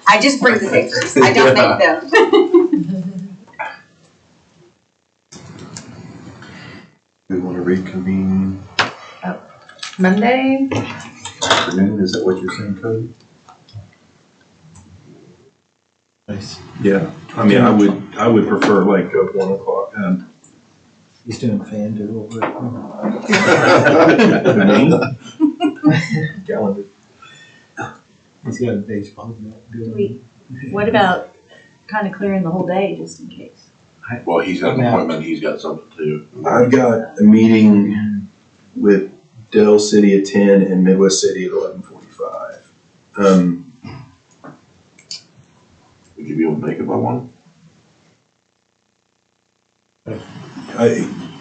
I just bring the papers, I don't make them. We want to reconvene Monday? afternoon, is that what you're saying, Cody? Nice. Yeah, I mean, I would prefer like 1 o'clock. He's doing fan duel over Calendar. He's got a baseball game doing. What about kind of clearing the whole day just in case? Well, he's got an I'm out. appointment, he's got something too. I've got a meeting with Dell City at 10 and Midwest City at 11:45. Would you be able to make it by 1?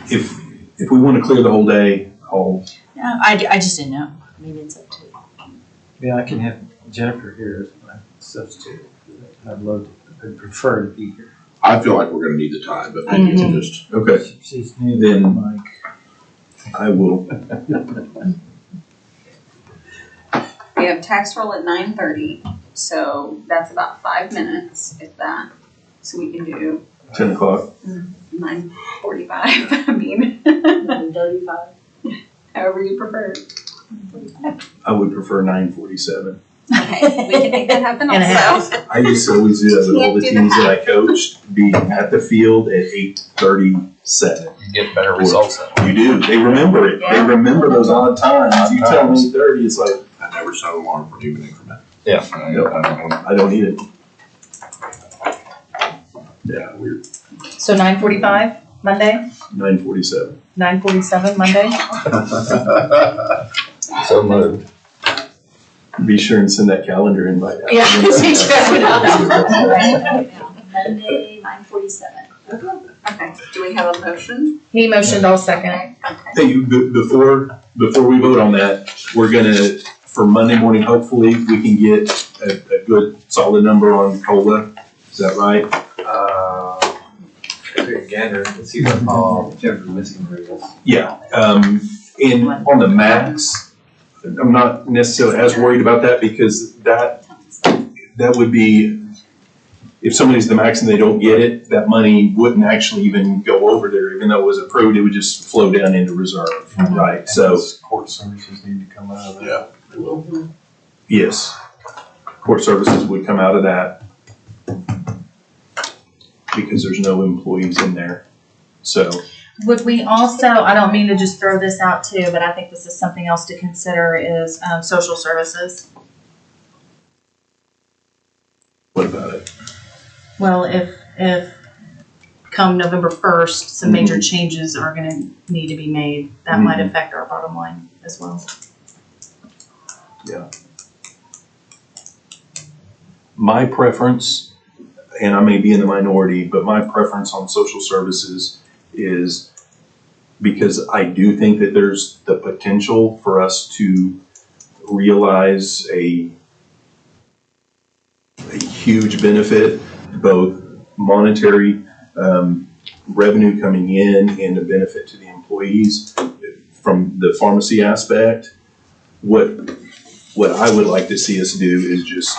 If we want to clear the whole day, Yeah, I just didn't know. I mean, it's up to. Yeah, I can have Jennifer here as my substitute. I'd prefer to be here. I feel like we're gonna need the time, but maybe we can just, okay, She's new Then- to Mike. I will. We have tax roll at 9:30, so that's about 5 minutes, if that. So we can do 10 o'clock. 9:45, I mean, 35. however you prefer. I would prefer 9:47. Okay, we can make that happen And a also. I used to always do that with all the Can't do teams that I coached, be at the field at 8:37. You get better results that way. You do, they remember it, they remember those odd times, you tell them 8:30, it's like, I never set an alarm for even increment. Yeah. I don't need it. Yeah, weird, So 9:45, Monday? 9:47. 9:47, Monday? So moved. Be sure and send that calendar invite out. Yeah. Monday, 9:47. Okay, do we have a motion? He motioned, all second. Hey, before we vote on that, we're gonna, for Monday morning, hopefully, we can get a good solid number on COLA, is that right? Gander, let's see what, Jennifer's missing here. Yeah, and on the max, I'm not necessarily as worried about that because that would be, if somebody's the max and they don't get it, that money wouldn't actually even go over there, even though it was approved, it would just flow down into reserve, right? So, Court services need to come out of that. Yeah, it will. yes, court services would come out of that because there's no employees in there, so. Would we also, I don't mean to just throw this out too, but I think this is something else to consider is social services. What about it? Well, if come November 1st, some major changes are gonna need to be made, that might affect our bottom line as well. Yeah. My preference, and I may be in the minority, but my preference on social services is because I do think that there's the potential for us to realize a huge benefit, both monetary revenue coming in and a benefit to the employees from the pharmacy aspect. What I would like to see us do is just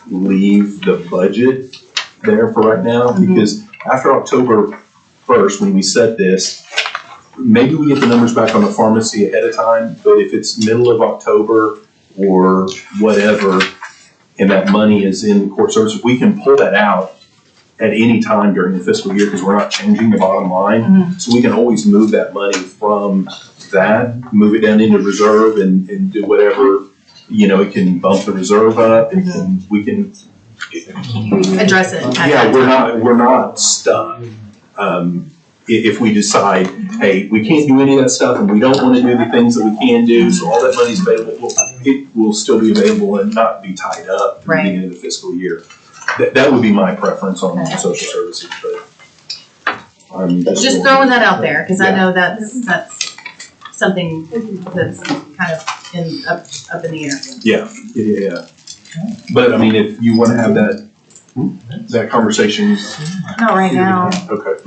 leave the budget there for right now, because after October 1st, when we set this, maybe we get the numbers back on the pharmacy ahead of time, but if it's middle of October or whatever, and that money is in court services, we can pull that out at any time during the fiscal year because we're not changing the bottom line. So we can always move that money from that, move it down into reserve and do whatever, it can bump the reserve up and we can. Address it. Yeah, we're not stuck. If we decide, hey, we can't do any of that stuff and we don't want to do the things that we can do, so all that money's available, it will still be available and not be tied up through the beginning of the fiscal year. That would be my preference on social services, but. Just throwing that out there, because I know that's something that's kind of up in the air. Yeah. But I mean, if you want to have that conversation. Not right now. Okay.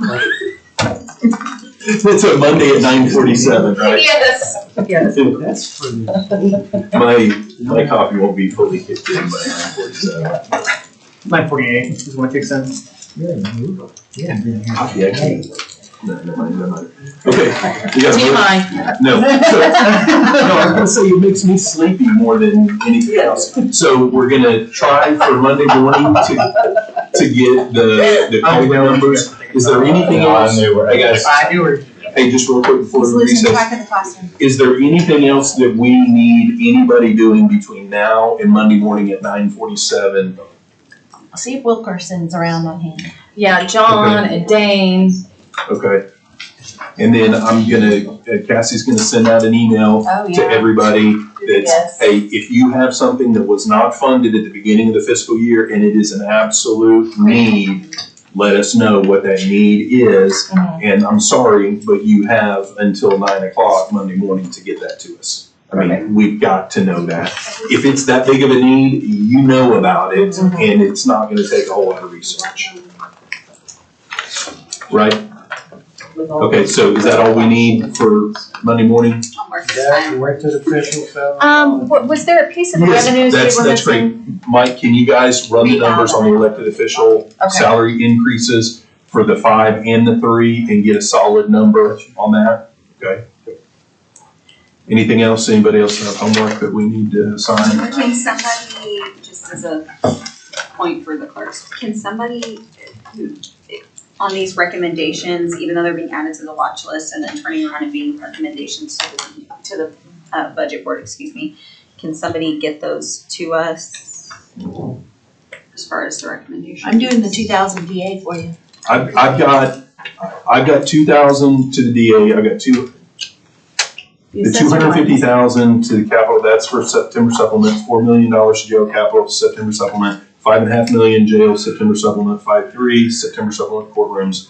It's a Monday at 9:47, right? Yes. That's pretty. My coffee won't be fully kicked in by 9:47. 9:48 is when it kicks in. Yeah, Coffee, I can't. No, never mind. Okay, we got TMI. no. So, no, I was gonna say it makes me sleepy more than anything else. So we're gonna try for Monday morning to get the call numbers. Is there anything else? Hey guys, hey, just real quick before He's we losing recess. track of the classroom. Is there anything else that we need anybody doing between now and Monday morning at 9:47? See if Wilkerson's around on hand. Yeah, John and Dane. Okay. And then I'm gonna, Cassie's gonna send out an email Oh, to everybody that's, Yes. hey, if you have something that was not funded at the beginning of the fiscal year and it is an absolute need, let us know what that need is. And I'm sorry, but you have until 9 o'clock Monday morning to get that to us. I mean, we've got to know that. If it's that big of a need, you know about it, and it's not gonna take a whole lot of research. Right? Okay, so is that all we need for Monday morning? Yeah, elected officials salary. Was there a piece of the revenues we That's were great. missing? Mike, can you guys run the numbers on the elected official salary increases for the 5 and the 3 and get a solid number on that? Okay. Anything else? Anybody else have homework that we need to sign? Can somebody, just as a point for the clerks, can somebody, on these recommendations, even though they're being added to the watch list and then turning around and being recommendations to the budget board, can somebody get those to us as far as the recommendations? I'm doing the 2,000 DA for you. I've got 2,000 to the DA. I've got the 250,000 to the capital. That's for September supplement. $4 million to jail capital September supplement. $5.5 million jail September supplement. 5.3 September supplement courtrooms.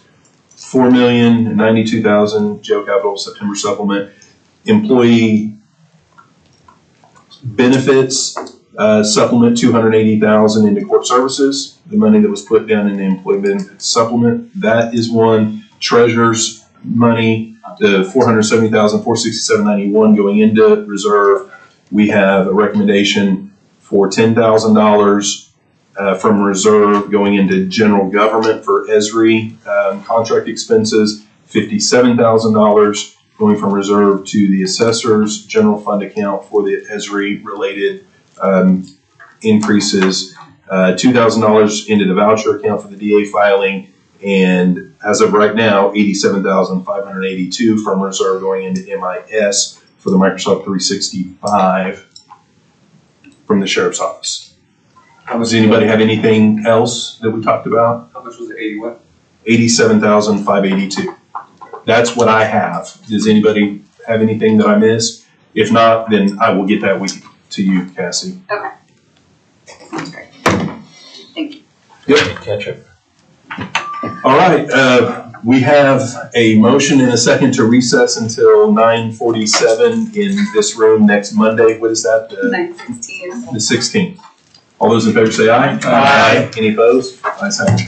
$4,092,000 jail capital September supplement. Employee benefits supplement $280,000 into court services. The money that was put down in the employee benefits supplement, that is one. Treasurer's money, the $470,467.91 going into reserve. We have a recommendation for $10,000 from reserve going into general government for Esri contract expenses. $57,000 going from reserve to the assessor's general fund account for the Esri related increases. $2,000 into the voucher account for the DA filing. And as of right now, $87,582 from reserve going into MIS for the Microsoft 365 from the sheriff's office. Does anybody have anything else that we talked about? How much was it, 80 what? $87,582. That's what I have. Does anybody have anything that I missed? If not, then I will get that to you, Cassie. Okay. Sounds great. Thank you. Yep. Ketchup. All right, we have a motion and a second to recess until 9:47 in this room next Monday. What is that? 9:16. The 16th. All those in favor say aye. Aye. Any opposed? Ayes have it.